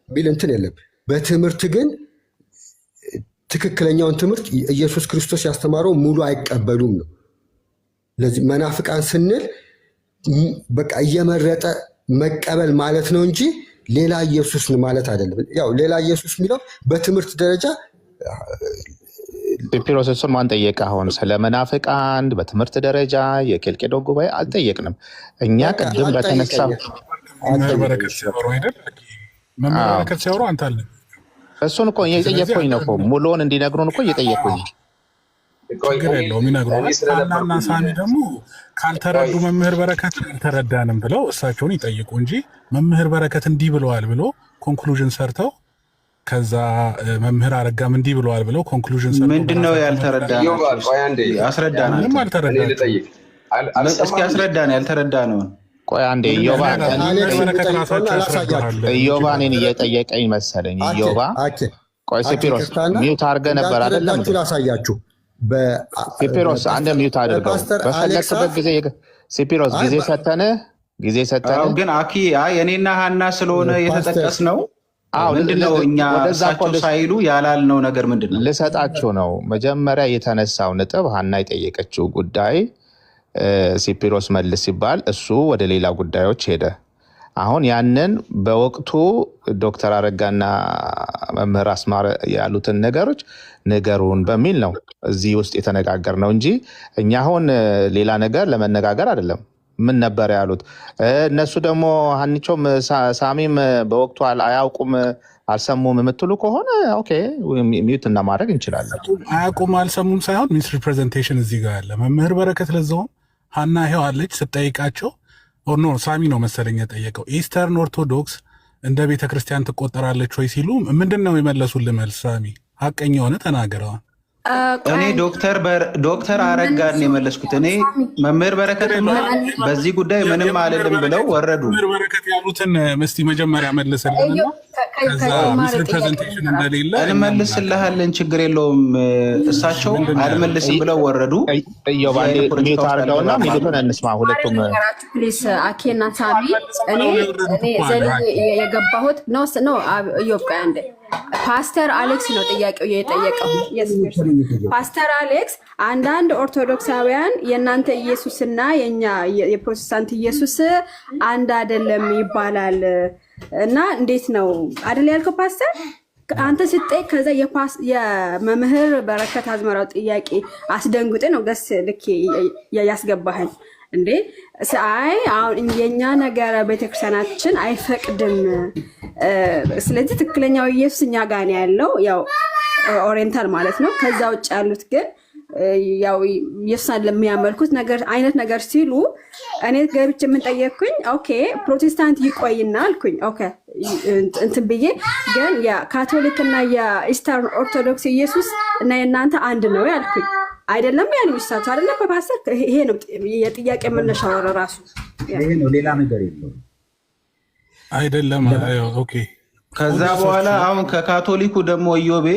ቢል እንትን የለም። በትምህርት ግን ትክክለኛውን ትምህርት ኢየሱስ ክርስቶስ ያስተማረው ሙሉ አይቀበሉም ነው። ለዚህ መናፍቃን ስንል በቃ እየመረጠ መቀበል ማለት ነው እንጂ ሌላ ኢየሱስ ማለት አይደለም። ያው ሌላ ኢየሱስ የሚለው በትምህርት ደረጃ ፕሮፌሰር ማን ጠየቀ? አሁን ስለ መናፍቃን በትምህርት ደረጃ የኬልቄዶን ጉባኤ አልጠየቅንም። እኛ ቅድም በተነሳ መምህር በረከት ሲያወሩ አይደል? መምህር በረከት ሲያወሩ አንተ አለ እሱን እኮ እየጠየቅኩኝ ነው እኮ ሙሉውን እንዲነግሩን እኮ እየጠየቅኩኝ። ችግር የለውም ይነግሩናል። ሀናና ሳሚ ደግሞ ካልተረዱ መምህር በረከት አልተረዳንም ብለው እሳቸውን ይጠይቁ እንጂ መምህር በረከት እንዲህ ብለዋል ብሎ ኮንክሉዥን ሰርተው ከዛ መምህር አረጋም እንዲህ ብለዋል ብለው ኮንክሉዥን ሰርተው ምንድነው ያልተረዳነው? አስረዳን። ምንም አልተረዳንም። እስኪ አስረዳን ያልተረዳነውን። ቆይ አንዴ ኢዮባ እኔን እየጠየቀኝ መሰለኝ። ኢዮባ ቆይ ሲፒሮስ ሚውት አድርገህ ነበር አይደለም? ላሳያችሁ ሲፒሮስ አንድ ሚውት አድርገው በፈለክበት ጊዜ ሲፒሮስ ጊዜ ሰተንህ ግን አኪ እኔና ሀና ስለሆነ የተጠቀስ ነው። ምንድነው እኛ እሳቸው ሳይሉ ያላልነው ነገር ምንድነው? ልሰጣችሁ ነው። መጀመሪያ የተነሳው ነጥብ ሀና የጠየቀችው ጉዳይ ሲፒሮስ መልስ ሲባል እሱ ወደ ሌላ ጉዳዮች ሄደ። አሁን ያንን በወቅቱ ዶክተር አረጋና መምህር አስማረ ያሉትን ነገሮች ንገሩን በሚል ነው እዚህ ውስጥ የተነጋገር ነው እንጂ እኛ አሁን ሌላ ነገር ለመነጋገር አይደለም። ምን ነበር ያሉት እነሱ ደግሞ ሀኒቾም ሳሚም በወቅቱ አያውቁም አልሰሙም የምትሉ ከሆነ ኦኬ ሚዩት እና ማድረግ እንችላለን። አያውቁም አልሰሙም ሳይሆን ሚስ ሪፕሬዘንቴሽን እዚህ ጋር ያለ መምህር በረከት ለዛውም ሀና ይሄው አለች ስጠይቃቸው ኖ ሳሚ ነው መሰለኝ የጠየቀው ኢስተርን ኦርቶዶክስ እንደ ቤተ ክርስቲያን ትቆጠራለች ወይ ሲሉ ምንድን ነው የመለሱልህ መልስ? ሳሚ ሀቀኛ ሆነ ተናገረዋል። እኔ ዶክተር አረጋን የመለስኩት እኔ መምህር በረከት በዚህ ጉዳይ ምንም አልልም ብለው ወረዱ። መምህር በረከት ያሉትን እስቲ መጀመሪያ መልስልን ነው ሚስ ሪፕሬዘንቴሽን እንደሌለ እንመልስልሃለን፣ ችግር የለውም። እሳቸው አልመልስም ብለው ወረዱ። ሚዩት አድርገውና ሚሉትን እንስማ ሁለቱም። ፕሊስ አኬና ሳሚ እኔ የገባሁት ነው ኢዮብ አንዴ ፓስተር አሌክስ ነው ጥያቄው የጠየቀው። ፓስተር አሌክስ አንዳንድ ኦርቶዶክሳውያን የእናንተ ኢየሱስና የኛ የፕሮቴስታንት ኢየሱስ አንድ አይደለም ይባላል እና እንዴት ነው አይደል ያልከው ፓስተር? አንተ ስጠይቅ ከዛ የመምህር በረከት አዝመራው ጥያቄ አስደንግጤ ነው ገስ ልክ ያስገባህን እንዴ? አይ አሁን የኛ ነገር ቤተክርስቲያናችን አይፈቅድም። ስለዚህ ትክክለኛው ኢየሱስ እኛ ጋር ነው ያለው፣ ያው ኦሪየንታል ማለት ነው። ከዛ ውጭ ያሉት ግን ያው ኢየሱስን ለሚያመልኩት ነገር አይነት ነገር ሲሉ እኔ ገብቼ የምንጠየቅኩኝ ኦኬ ፕሮቴስታንት ይቆይና አልኩኝ። ኦኬ እንትን ብዬ ግን የካቶሊክና የኢስተርን ኦርቶዶክስ ኢየሱስ እና የእናንተ አንድ ነው ያልኩኝ አይደለም ያሉ ይሳቱ አይደለም ፓስተር። ይሄ ነው የጥያቄ መነሻው ራሱ ይሄ ነው፣ ሌላ ነገር የለውም አይደለም። ኦኬ ከዛ በኋላ አሁን ከካቶሊኩ ደግሞ ኢዮቤ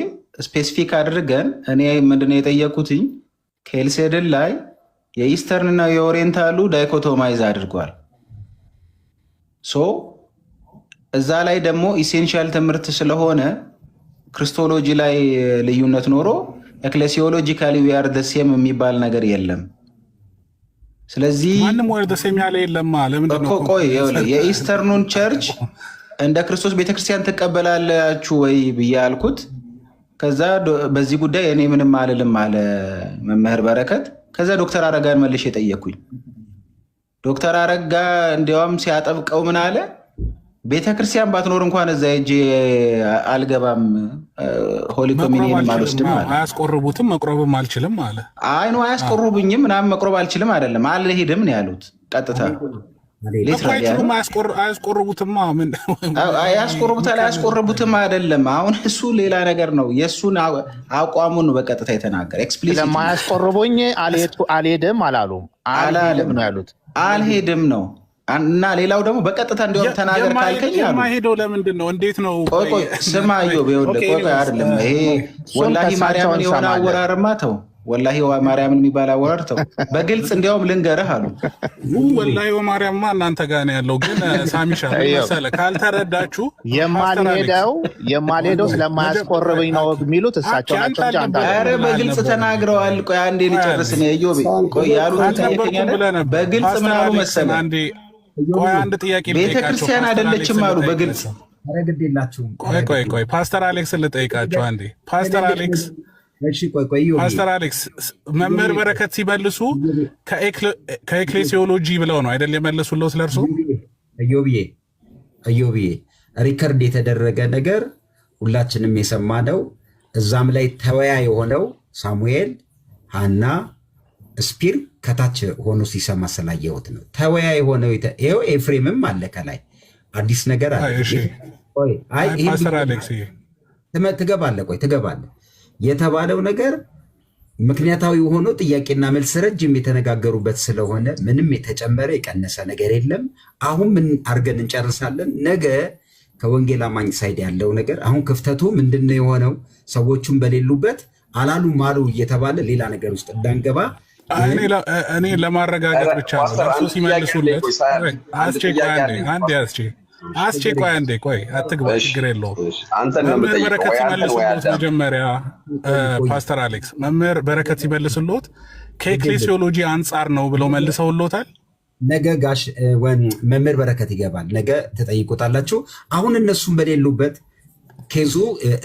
ስፔሲፊክ አድርገን እኔ ምንድነው የጠየኩትኝ ኬልሴድን ላይ የኢስተርን እና የኦሪየንታሉ ዳይኮቶማይዝ አድርጓል። ሶ እዛ ላይ ደግሞ ኢሴንሻል ትምህርት ስለሆነ ክርስቶሎጂ ላይ ልዩነት ኖሮ ኤክሌሲዮሎጂካሊ ዊ አር ዘ ሴም የሚባል ነገር የለም። ስለዚህ ማንም ወር ዘ ሴም ያለ የለም ማለት እኮ ቆይ የኢስተርኑን ቸርች እንደ ክርስቶስ ቤተክርስቲያን ትቀበላላችሁ ወይ ብዬ አልኩት። ከዛ በዚህ ጉዳይ እኔ ምንም አልልም አለ መምህር በረከት። ከዛ ዶክተር አረጋን መልሼ የጠየኩኝ ዶክተር አረጋ እንዲያውም ሲያጠብቀው ምን አለ ቤተክርስቲያን ባትኖር እንኳን እዛ ሄጄ አልገባም፣ ሆሊ ኮሚኒየንም አልወስድም አለ። አያስቆርቡትም መቁረብም አልችልም አለ። አይ ነው አያስቆርቡኝም ምናምን መቁረብ አልችልም አይደለም አልሄድም ነው ያሉት። ቀጥታ አያስቆርቡትም አይደለም። አሁን እሱ ሌላ ነገር ነው። የእሱን አቋሙን በቀጥታ የተናገረ ለማያስቆርቡኝ አልሄድም አላሉም። አልሄድም ነው ያሉት። አልሄድም ነው እና ሌላው ደግሞ በቀጥታ እንዲሆን ተናገር ካልከኝ የማይሄደው ለምንድን ነው? እንዴት ነው? ስማ ኢዮብ አይደለም ይሄ ወላሂ ማርያምን የሆነ አወራርማ ተው ወላሂ ማርያምን የሚባል አወራርተው በግልጽ እንዲያውም ልንገርህ አሉ። ወላሂ ማርያምማ እናንተ ጋር ነው ያለው። ግን ሳሚሻ መሰለህ ካልተረዳችሁ የማልሄደው ስለማያስቆርበኝ ነው የሚሉት እሳቸው ናቸው እንጂ ኧረ በግልጽ ተናግረዋል። ቆይ አንዴ ልጨርስ ነው እዮቤ። ቆይ ያሉት በግልጽ ምን አሉ መሰለህ? ቆይ አንድ ጥያቄ ቤተክርስቲያን አይደለችም አሉ በግልጽ። ቆይ ፓስተር አሌክስ ልጠይቃቸው አንዴ። ፓስተር አሌክስ መምህር በረከት ሲመልሱ ከኤክሌሲዮሎጂ ብለው ነው አይደል የመለሱለው ስለ እርሱ? እዮብዬ ሪከርድ የተደረገ ነገር ሁላችንም የሰማነው እዛም ላይ ተወያይ የሆነው ሳሙኤል ሃና ስፒር ከታች ሆኖ ሲሰማ ስላየሁት ነው። ተወያይ ሆነው ይኸው ኤፍሬምም አለ ከላይ አዲስ ነገር አለ። ትገባለህ የተባለው ነገር ምክንያታዊ ሆኖ ጥያቄና መልስ ረጅም የተነጋገሩበት ስለሆነ ምንም የተጨመረ የቀነሰ ነገር የለም። አሁን ምን አድርገን እንጨርሳለን? ነገ ከወንጌል አማኝ ሳይድ ያለው ነገር አሁን ክፍተቱ ምንድነው የሆነው? ሰዎቹም በሌሉበት አላሉም አሉ እየተባለ ሌላ ነገር ውስጥ እንዳንገባ እኔ ለማረጋገጥ ብቻ ነው። እርሱ ሲመልሱለት አስቸኳይ አንዴ ቆይ አትግባ፣ ችግር የለውም። መምህር በረከት ሲመልሱሎት መጀመሪያ ፓስተር አሌክስ መምህር በረከት ሲመልሱሎት ከኤክሌሲዮሎጂ አንጻር ነው ብለው መልሰውሎታል። ነገ ጋሽ መምህር በረከት ይገባል፣ ነገ ትጠይቁታላችሁ። አሁን እነሱም በሌሉበት ኬዙ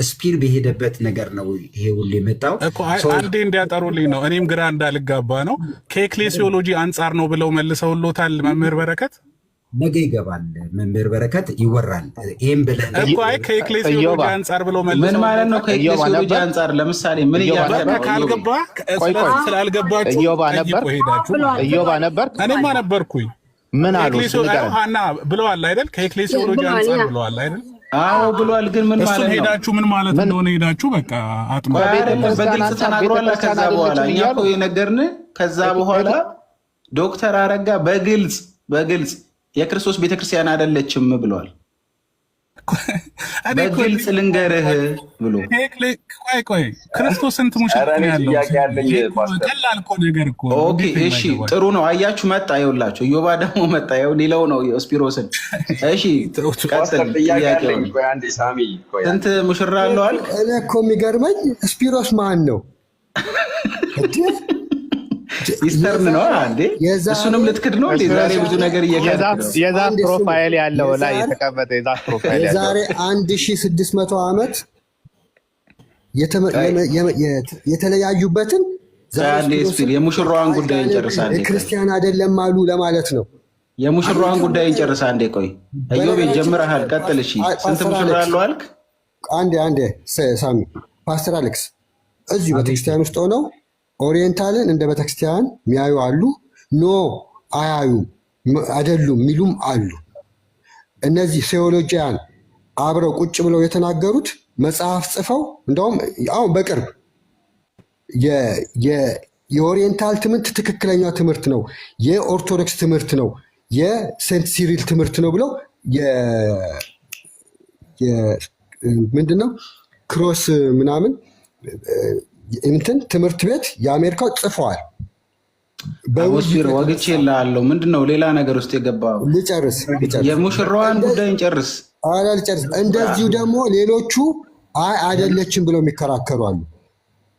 ስፒር በሄደበት ነገር ነው ይሄ ሁሉ የመጣው እኮ። አንዴ እንዲያጠሩልኝ ነው፣ እኔም ግራ እንዳልጋባ ነው። ከኤክሌሲዮሎጂ አንጻር ነው ብለው መልሰውሎታል መምህር በረከት። ነገ ይገባል መምህር በረከት ይወራል። ይህም ብለህ እኮ አይ ከኤክሌሲዮሎጂ አንጻር ብለው መልሰው ምን ማለት ነው? ከኤክሌሲዮሎጂ አንጻር ለምሳሌ ምን ካልገባ ስላልገባችሁ እዮባ ነበር፣ እኔማ ነበርኩኝ። ምን አሉ? ሃና ብለዋል አይደል? ከኤክሌሲዮሎጂ አንጻር ብለዋል አይደል? አዎ ብሏል። ግን ምን ማለት ነው? ሄዳችሁ ምን ማለት እንደሆነ ሄዳችሁ በቃ አጥሙ። በግልጽ ተናግሯል። ከዛ በኋላ እኛ እኮ የነገርን ከዛ በኋላ ዶክተር አረጋ በግልጽ የክርስቶስ ቤተክርስቲያን አይደለችም ብለዋል። በግልጽ ልንገርህ ብሎ ቆይ ክርስቶስ ስንት ሙሽራ ነው ያለው? ቀላል እኮ ነገር እኮ። ኦኬ እሺ ጥሩ ነው። አያችሁ መጣ፣ ይኸውላችሁ እዮባ ደግሞ መጣ። ይኸው ሊለው ነው ስፒሮስን። እሺ ቀጥል። ስንት ሙሽራ አለው አልክ? እኔ እኮ የሚገርመኝ ስፒሮስ ማን ነው? ኢስተርን ነው እንዴ? እሱንም ልትክድ ነው እንዴ? ዛሬ ብዙ ነገር የዛፍ ፕሮፋይል ያለው ላይ የተቀመጠ የዛፍ ፕሮፋይል ያለው የዛሬ 1600 ዓመት የተለያዩበትን የሙሽራዋን ጉዳይ እንጨርሳለን። ክርስቲያን አይደለም አሉ ለማለት ነው። የሙሽራዋን ጉዳይ እንጨርሳ እንዴ? ቆይ እዮቤ ጀምረሃል፣ ቀጥል። እሺ ስንት ሙሽራ አለው አልክ? አንዴ ሳሚ ፓስተር አሌክስ እዚሁ ቤተክርስቲያን ውስጥ ሆነው ኦሪየንታልን እንደ ቤተክርስቲያን የሚያዩ አሉ፣ ኖ አያዩም አይደሉም የሚሉም አሉ። እነዚህ ቴዎሎጂያን አብረው ቁጭ ብለው የተናገሩት መጽሐፍ ጽፈው እንደውም አሁን በቅርብ የኦሪየንታል ትምህርት ትክክለኛ ትምህርት ነው፣ የኦርቶዶክስ ትምህርት ነው፣ የሴንት ሲሪል ትምህርት ነው ብለው ምንድነው ክሮስ ምናምን እንትን ትምህርት ቤት የአሜሪካው ጽፈዋል። ወግቼ ላለው ምንድነው ሌላ ነገር ውስጥ የገባው? ልጨርስ የሙሽራዋን ጉዳይ እንጨርስ። ልጨርስ። እንደዚሁ ደግሞ ሌሎቹ አይ አይደለችም ብለው የሚከራከሩ አሉ።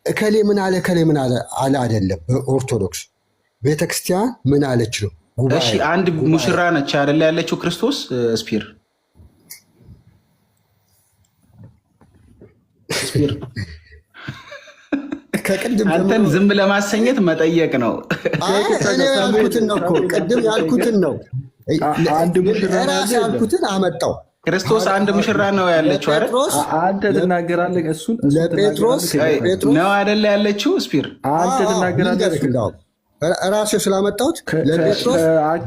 እከሌ ምን አለ እከሌ ምን አለ አይደለም። በኦርቶዶክስ ቤተክርስቲያን ምን አለች ነው። እሺ አንድ ሙሽራ ነች አይደለ ያለችው ክርስቶስ ስፒር አንተን ዝም ለማሰኘት መጠየቅ ነው። እኔ ያልኩትን ነው እኮ ቅድም ያልኩትን ነው። ራሴ ያልኩትን አመጣው። ክርስቶስ አንድ ሙሽራ ነው ያለችው አይደል? አንተ ትናገራለህ። እሱን ለጴጥሮስ ነው አይደለ ያለችው ስፒር? አንተ ትናገራለህ። ራሴ ስላመጣሁት ለጴጥሮስ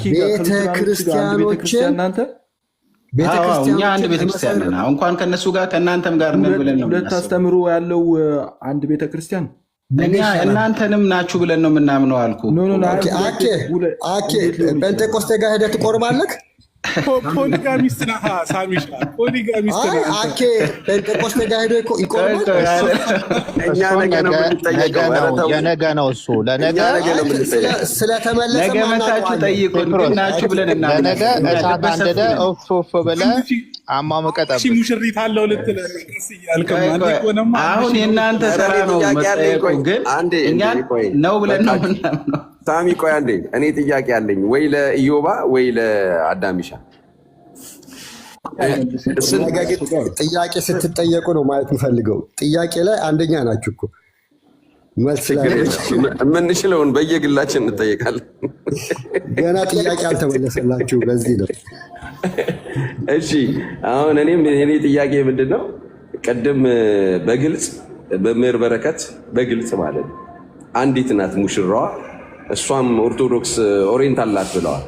ቤተክርስቲያኖችን እኛ አንድ ቤተክርስቲያን ነን። እንኳን ከነሱ ጋር ከእናንተም ጋር ነን ብለን ነው ሁለት አስተምሮ ያለው አንድ ቤተክርስቲያን እናንተንም ናችሁ ብለን ነው የምናምነው አልኩ። ጴንጤቆስቴ ጋር ሄደህ ትቆርባለህ። ፖሊጋሚስት ነህ ሳሚሻ፣ ፖሊጋሚስት ነህ አኬ ጴንጤቆስጤ ጋር ሄዶ ይቆርባል። እኛ ነገ ነው የምንጠየቀው። የነገ ነው እሱ ለነገ ስለተመለሰ ነገ መታችሁ ጠይቁን ግን ናችሁ ብለን ለነገ እሳት አንደደ ኦፍ ብለህ አሟሙቀህ ጠብቅ። ሙሽሪት አለው ልትል ቀስ እያልክ አሁን የእናንተ ስራ ነው መጠየቁ፣ ግን እኛ ነው ብለን ነው ምናምነው። ሳሚ ቆይ አንዴ፣ እኔ ጥያቄ አለኝ ወይ ለኢዮባ ወይ ለአዳሚሻ። ጥያቄ ስትጠየቁ ነው ማለት የምፈልገው። ጥያቄ ላይ አንደኛ ናችሁ እኮ መልስ የምንችለውን በየግላችን እንጠየቃለን። ገና ጥያቄ አልተመለሰላችሁ። በዚህ ነው። እሺ አሁን እኔ ጥያቄ ምንድን ነው? ቅድም በግልጽ በመምህር በረከት በግልጽ ማለት ነው አንዲት ናት ሙሽራዋ፣ እሷም ኦርቶዶክስ ኦሪየንታል ናት ብለዋል።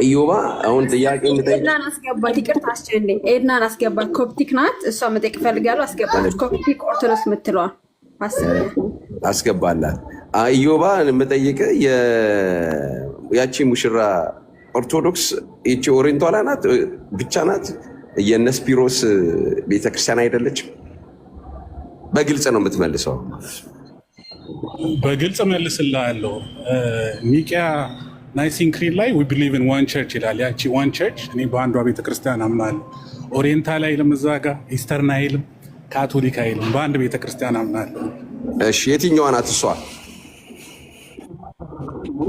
ኢዮባ አሁን ጥያቄ ኤድናን አስገባት። ይቅርታ አስጨንኝ። ኤድናን አስገባት። ኮፕቲክ ናት እሷ። መጠየቅ እፈልጋለሁ። አስገባለች። ኮፕቲክ ኦርቶዶክስ የምትለዋል አስገባላት። ኢዮባ የምጠይቅህ ያቺ ሙሽራ ኦርቶዶክስ ይቺ ኦሪየንታል ናት ብቻ ናት? የእነ ስፒሮስ ቤተክርስቲያን አይደለችም? በግልጽ ነው የምትመልሰው። በግልጽ መልስልሃለሁ። ኒቂያ ናይሲን ክሪድ ላይ ዊ ቢሊቭ ኢን ዋን ቸርች ይላል። ያቺ ዋን ቸርች እኔ በአንዷ ቤተክርስቲያን አምናለሁ። ኦሪየንታል አይልም እዛ ጋ፣ ኢስተርን አይልም፣ ካቶሊክ አይልም። በአንድ ቤተክርስቲያን አምናለሁ። እሺ የትኛዋ ናት እሷ?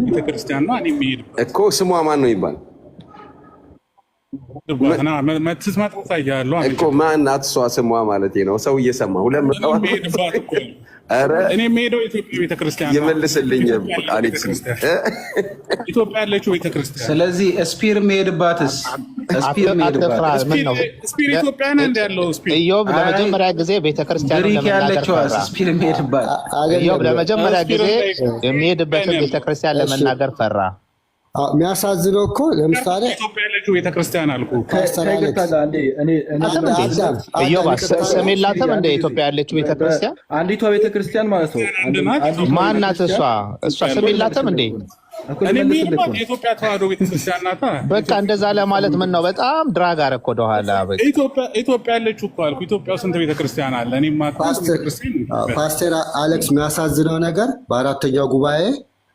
ቤተክርስቲያን ነው እኔ የሚሄድበት እኮ። ስሟ ማን ነው ይባል ስትመጣ ታያለሁ እኮ። ማን ናት እሷ? ስሟ ማለት ነው። ሰው እየሰማ ሁለት መጣው። እኔ የምሄደው ኢትዮጵያ ቤተክርስቲያን ይመልስልኝ አሌክስ። ኢትዮጵያ ያለችው ቤተክርስቲያን። ስለዚህ ስፒር የሚሄድባትስ ስፒር ኢትዮጵያ ነው ያለው። ኢዮብ ለመጀመሪያ ጊዜ ቤተክርስቲያን ለመናገር ፈራ። ስፒር የሚሄድባት ኢዮብ ለመጀመሪያ ጊዜ የሚሄድበትን ቤተክርስቲያን ለመናገር ፈራ። የሚያሳዝነው እኮ ለምሳሌ ኢትዮጵያ ያለችው ቤተክርስቲያን አልኩ። ኢዮብ ስም የላትም እንደ ኢትዮጵያ ያለችው ቤተክርስቲያን? አንዲቷ ቤተክርስቲያን ማለት ነው። ማናት እሷ? እሷ ስም የላትም እንዴ? የኢትዮጵያ ተዋህዶ ቤተክርስቲያን ናታ። በቃ እንደዛ ለማለት ምን ነው? በጣም ድራግ አደረክ ወደኋላ። ኢትዮጵያ ያለችው እኮ አልኩ። ኢትዮጵያ ስንት ቤተክርስቲያን አለ? ፓስተር አሌክስ፣ የሚያሳዝነው ነገር በአራተኛው ጉባኤ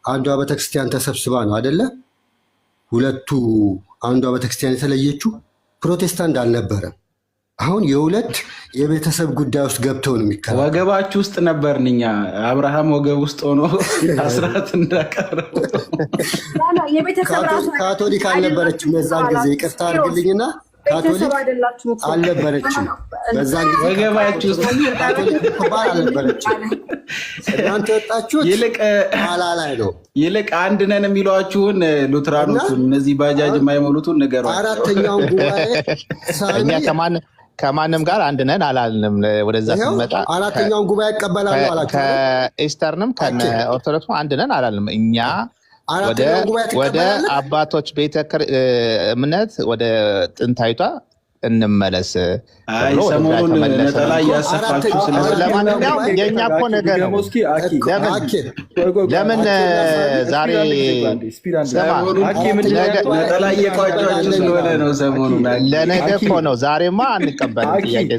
አንዷ ቤተክርስቲያን ተሰብስባ ነው አይደለ? ሁለቱ አንዷ ቤተክርስቲያን የተለየችው ፕሮቴስታንት አልነበረም። አሁን የሁለት የቤተሰብ ጉዳይ ውስጥ ገብተው ነው የሚከራ። ወገባችሁ ውስጥ ነበርን እኛ። አብርሃም ወገብ ውስጥ ሆኖ አስራት እንዳቀረቡ ካቶሊክ አልነበረችም በዛን ጊዜ። ይቅርታ አድርግልኝና ካቶሊክ አልነበረችም በዛን ጊዜ። ወገባችሁ ውስጥ ካቶሊክ ትባል አልነበረችም። እናንተ ወጣችሁት ኋላ ላይ ነው። ይልቅ አንድ ነን የሚሏችሁን ሉትራኖቹን፣ እነዚህ ባጃጅ የማይሞሉትን ንገሯቸው። አራተኛውን ጉባኤ እኛ ከማንም ጋር አንድ ነን አላልንም። ወደዛ ስንመጣ አራተኛውን ጉባኤ ይቀበላሉ አላቸው። ከኢስተርንም ከኦርቶዶክስ አንድ ነን አላልንም። እኛ ወደ አባቶች ቤተ እምነት ወደ ጥንታዊቷ እንመለስ። ሰሞኑን ነጠላ እያሰፋችሁ ለማንኛውም የእኛ እኮ ነገር ነው። ለምን ዛሬ ነጠላ እየቋጫችሁ ስለሆነ ነው? ሰሞኑን ለነገ እኮ ነው። ዛሬማ አንቀበልም ጥያቄ።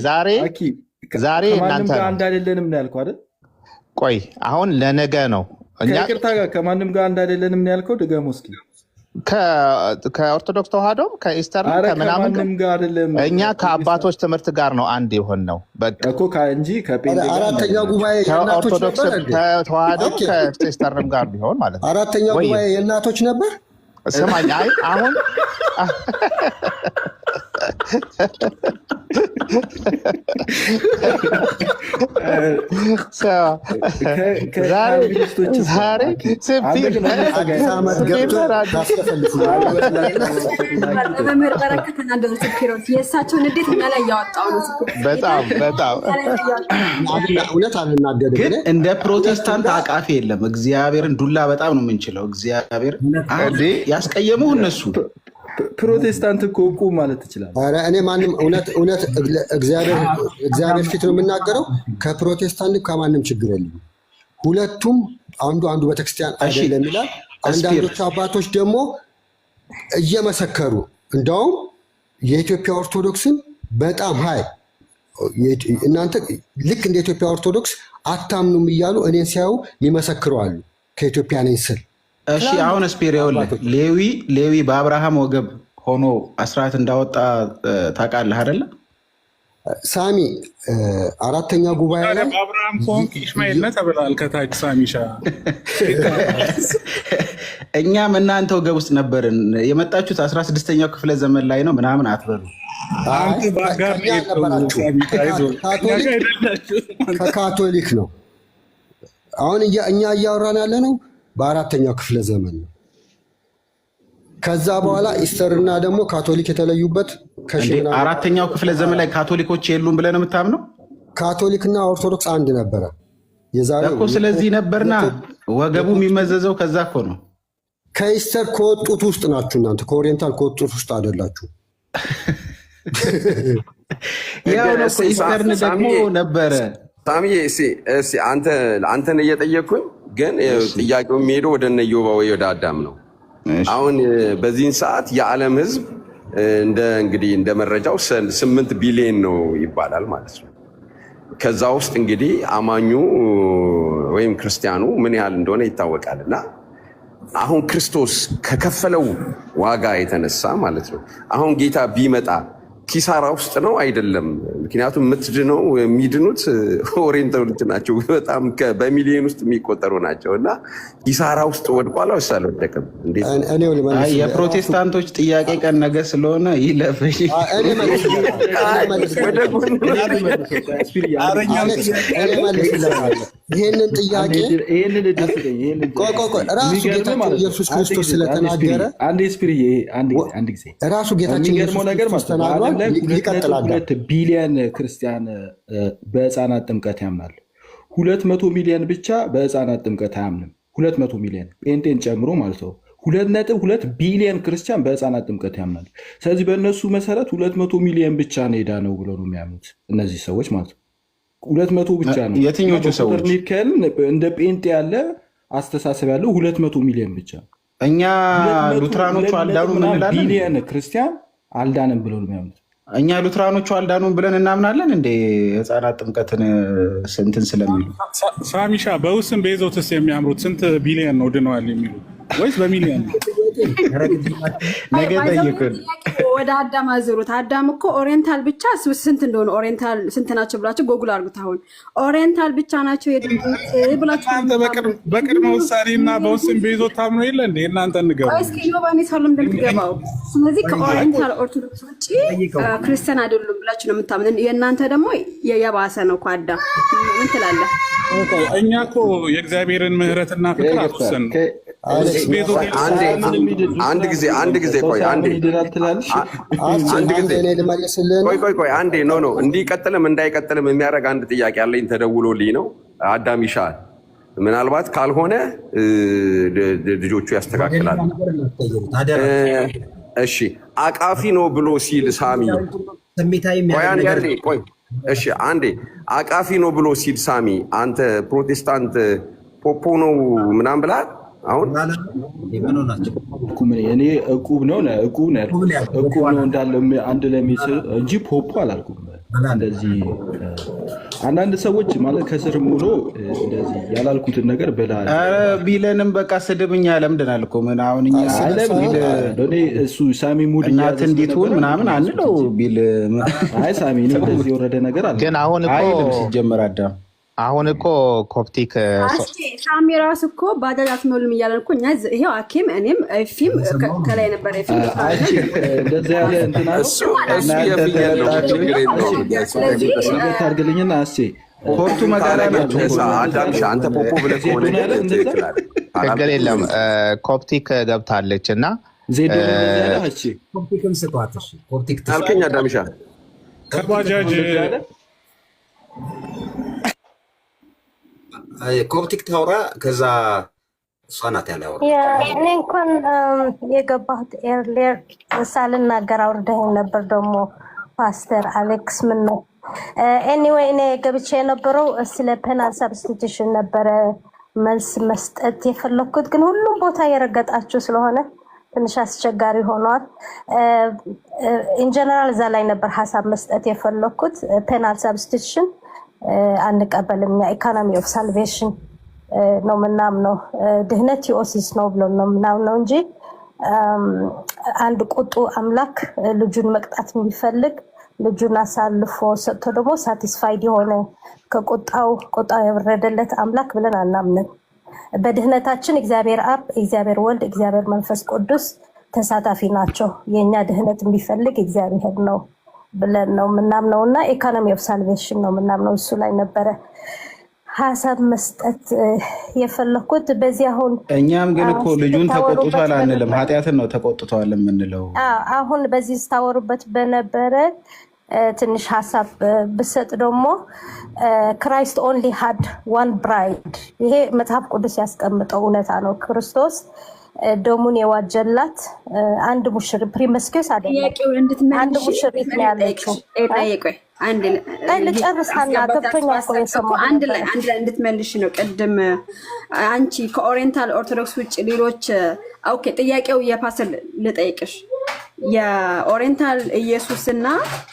ዛሬ እናንተ አንድ አይደለንም ነው ያልኩህ አይደል? ቆይ አሁን ለነገ ነው። ከይቅርታ ጋር ከማንም ጋር አንድ አይደለንም ነው ያልከው። ድገም እስኪ። ከኦርቶዶክስ ተዋህዶም ከኢስተር ከምናምን እኛ ከአባቶች ትምህርት ጋር ነው አንድ የሆን ነው እንጂ አራተኛው ጉባኤ ከኦርቶዶክስ ተዋህዶም ከኢስተርም ጋር ቢሆን ማለት ነው። አራተኛው ጉባኤ የእናቶች ነበር። ስማኝ፣ አይ አሁን በመምህር በረከትና እንደ ምስክሮች የእሳቸውን እንዴት እኛ ላይ እያወጣው ነው። በጣም እውነት አንናገድም፣ ግን እንደ ፕሮቴስታንት አቃፊ የለም። እግዚአብሔርን ዱላ በጣም ነው የምንችለው። እግዚአብሔር ያስቀየሙ እነሱ ፕሮቴስታንት እኮ ቁም ማለት ትችላለህ። ኧረ እኔ ማንም እውነት እግዚአብሔር ፊት ነው የምናገረው። ከፕሮቴስታንት ከማንም ችግር የለም። ሁለቱም አንዱ ቤተክርስቲያን አይደለም ይላል። አንዳንዶች አባቶች ደግሞ እየመሰከሩ እንደውም የኢትዮጵያ ኦርቶዶክስን በጣም ሀይ እናንተ ልክ እንደ ኢትዮጵያ ኦርቶዶክስ አታምኑም እያሉ እኔን ሲያዩ የሚመሰክሩ አሉ ከኢትዮጵያ ነኝ ስል። እሺ አሁን ስፒሪዮል ሌዊ በአብርሃም ወገብ ሆኖ አስራት እንዳወጣ ታውቃለህ አይደለ? ሳሚ አራተኛ ጉባኤ ላይ በአብርሃም ከሆንክ ኢሽማኤል ነህ ተብለሃል ከታች ሳሚሻ። እኛም እናንተ ወገብ ውስጥ ነበርን። የመጣችሁት 16ኛው ክፍለ ዘመን ላይ ነው ምናምን አትበሉ። ከካቶሊክ ነው አሁን እኛ እያወራን ያለ ነው በአራተኛው ክፍለ ዘመን ነው። ከዛ በኋላ ኢስተርና ደግሞ ካቶሊክ የተለዩበት አራተኛው ክፍለ ዘመን ላይ ካቶሊኮች የሉም ብለን የምታምነው? ካቶሊክና ኦርቶዶክስ አንድ ነበረ የዛሬው እኮ። ስለዚህ ነበርና ወገቡ የሚመዘዘው ከዛ እኮ ነው። ከኢስተር ከወጡት ውስጥ ናችሁ እናንተ፣ ከኦሪየንታል ከወጡት ውስጥ አይደላችሁ። ያው ነው ኢስተርን ደግሞ ነበረ። ሳሚዬ እስኪ አንተን እየጠየኩኝ ግን ጥያቄው የሚሄደው ወደ እነ ኢዮብ ወይ ወደ አዳም ነው። አሁን በዚህን ሰዓት የዓለም ሕዝብ እንግዲህ እንደ መረጃው 8 ቢሊዮን ነው ይባላል ማለት ነው። ከዛ ውስጥ እንግዲህ አማኙ ወይም ክርስቲያኑ ምን ያህል እንደሆነ ይታወቃል። እና አሁን ክርስቶስ ከከፈለው ዋጋ የተነሳ ማለት ነው አሁን ጌታ ቢመጣ ኪሳራ ውስጥ ነው አይደለም? ምክንያቱም የምትድነው የሚድኑት ኦሪየንታሎች ናቸው፣ በጣም በሚሊዮን ውስጥ የሚቆጠሩ ናቸው። እና ኪሳራ ውስጥ ወድቋል ወይስ አልወደቀም? የፕሮቴስታንቶች ጥያቄ ቀን ነገ ስለሆነ ይለፍ። ይህንን ጥያቄ ራሱ ጌታችን ኢየሱስ ክርስቶስ ስለተናገረ ራሱ ጌታችን ኢየሱስ ክርስቶስ ተናግሯል። 2.2 ቢሊዮን ክርስቲያን በህፃናት ጥምቀት ያምናል። 200 ሚሊዮን ብቻ በህፃናት ጥምቀት አያምንም። 200 ሚሊዮን ጴንጤን ጨምሮ ማለት ነው። 2.2 ቢሊዮን ክርስቲያን በህፃናት ጥምቀት ያምናል። ስለዚህ በእነሱ መሰረት 200 ሚሊዮን ብቻ ነው ሄዳ ነው ብለው ነው የሚያምኑት እነዚህ ሰዎች ማለት ነው። 200 ብቻ ነው። የትኞቹ ሰዎች? እንደ ጴንጤ ያለ አስተሳሰብ ያለው 200 ሚሊዮን ብቻ። እኛ ሉትራኖቹ አልዳኑም እንላለን። ቢሊዮን ክርስቲያን አልዳንም ብለው ነው የሚያምኑት። እኛ ሉትራኖቹ አልዳኑም ብለን እናምናለን። እንደ ህፃናት ጥምቀትን ስንትን ስለሚሉ ሳሚሻ በውስን በይዘውትስ የሚያምሩት ስንት ቢሊዮን ነው ድነዋል የሚሉ ወይስ በሚሊዮን ነው? ነገ ጠይቁን። ወደ አዳም አዝሩት። አዳም እኮ ኦሪየንታል ብቻ ስንት እንደሆነ ኦሪየንታል ስንት ናቸው ብላችሁ ጎግል አድርጉት። አሁን ኦሪየንታል ብቻ ናቸው ብላችሁ በቅድመ ውሳኔ እና በውስን በይዞት ታምኖ የለ እንደ እናንተ እንገባ እስኪ ዮባኔ ሰሎም እንደምትገባው። ስለዚህ ከኦሪየንታል ኦርቶዶክስ ውጭ ክርስቲያን አይደሉም ብላችሁ ነው የምታምኑት። የእናንተ ደግሞ የባሰ ነው እኮ አዳም። ምን ትላለህ? እኛ እኮ የእግዚአብሔርን ምሕረትና ፍቅር አፍሰን ነው። አንድ ጊዜ ቆይ አንዴ ኖ እንዲቀጥልም እንዳይቀጥልም የሚያደርግ አንድ ጥያቄ ያለኝ ተደውሎልኝ ነው። አዳም ይሻል ምናልባት ካልሆነ ልጆቹ ያስተካክላል። እሺ አቃፊ ነው ብሎ ሲል ሳሚ እሺ አንዴ አቃፊ ነው ብሎ ሲል ሳሚ አንተ ፕሮቴስታንት ፖፖ ነው ምናምን ብለሃል። አሁን እኔ እቁብ ነው እንዳለ አንድ ለሚስል እንጂ ፖፖ አላልኩም። እንደዚህ አንዳንድ ሰዎች ማለት ከስርም ሆኖ እንደዚህ ያላልኩትን ነገር ብለሃል ቢለንም በቃ ስድብኛ ለምደናል እኮ ምን አሁን እሱ ሳሚ ሙድ እናት እንዲትሆን ምናምን አንለው ቢል አይ ሳሚ እንደዚህ የወረደ ነገር አለ። ግን አሁን እኮ ሲጀመር አዳም አሁን እኮ ኮፕቲክ ሳሚ ራሱ እኮ ባጃጅ አትሞልም እያለን እኮ እኛ ይሄው አኬም እኔም ፊም ከላይ ነበር ፊም እንደዛ ያለ እንትና ታርግልኝና አሴ ኮርቱ መጋላ ናቸው። አንተ ፖፖ ብለህ ከሆነ ችግር የለም። ኮፕቲክ ገብታለች እና ኮፕቲክም ስጧት አልከኝ አዳምሻ ከባጃጅ ኮፕቲክ ታውራ ከዛ እሷ ናት ያለ እኔ እንኳን የገባሁት ኤርሊየር ሳልናገር አውርደኸኝ ነበር። ደግሞ ፓስተር አሌክስ ምን ነው ኤኒዌይ እኔ ገብቼ የነበረው ስለ ፔናል ሰብስቲቱሽን ነበረ መልስ መስጠት የፈለኩት፣ ግን ሁሉም ቦታ የረገጣችሁ ስለሆነ ትንሽ አስቸጋሪ ሆኗል። ኢንጀነራል እዛ ላይ ነበር ሀሳብ መስጠት የፈለኩት። ፔናል ሳብስቲቱሽን አንቀበልም እኛ ኢኮኖሚ ኦፍ ሳልቬሽን ነው ምናምነው፣ ድህነት ቲኦሲስ ነው ብሎ ነው ምናምነው እንጂ አንድ ቁጡ አምላክ ልጁን መቅጣት የሚፈልግ ልጁን አሳልፎ ሰጥቶ ደግሞ ሳቲስፋይድ የሆነ ከቁጣው የወረደለት አምላክ ብለን አናምንም። በድህነታችን እግዚአብሔር አብ፣ እግዚአብሔር ወልድ፣ እግዚአብሔር መንፈስ ቅዱስ ተሳታፊ ናቸው። የኛ ድህነት የሚፈልግ እግዚአብሔር ነው ብለን ነው ምናምነው እና ኢኮኖሚ ኦፍ ሳልቬሽን ነው ምናምነው። እሱ ላይ ነበረ ሀሳብ መስጠት የፈለኩት። በዚህ አሁን እኛም ግን እኮ ልጁን ተቆጥቷል አንልም፣ ኃጢአትን ነው ተቆጥቷል የምንለው። አሁን በዚህ ስታወሩበት በነበረ ትንሽ ሀሳብ ብሰጥ ደግሞ ክራይስት ኦንሊ ሃድ ዋን ብራይድ፣ ይሄ መጽሐፍ ቅዱስ ያስቀምጠው እውነታ ነው። ክርስቶስ ደሙን የዋጀላት አንድ ሙሽር ፕሪመስኪስ አይደለም፣ አንድ ሙሽሪት ነው ያለችው። ልጨርስና ገብቶኛ እኮ የሰማሁት አንድ ላይ እንድትመልሽ ነው። ቅድም አንቺ ከኦሪየንታል ኦርቶዶክስ ውጭ ሌሎች ኦኬ፣ ጥያቄው የፓስተር ልጠይቅሽ፣ የኦሪየንታል ኢየሱስና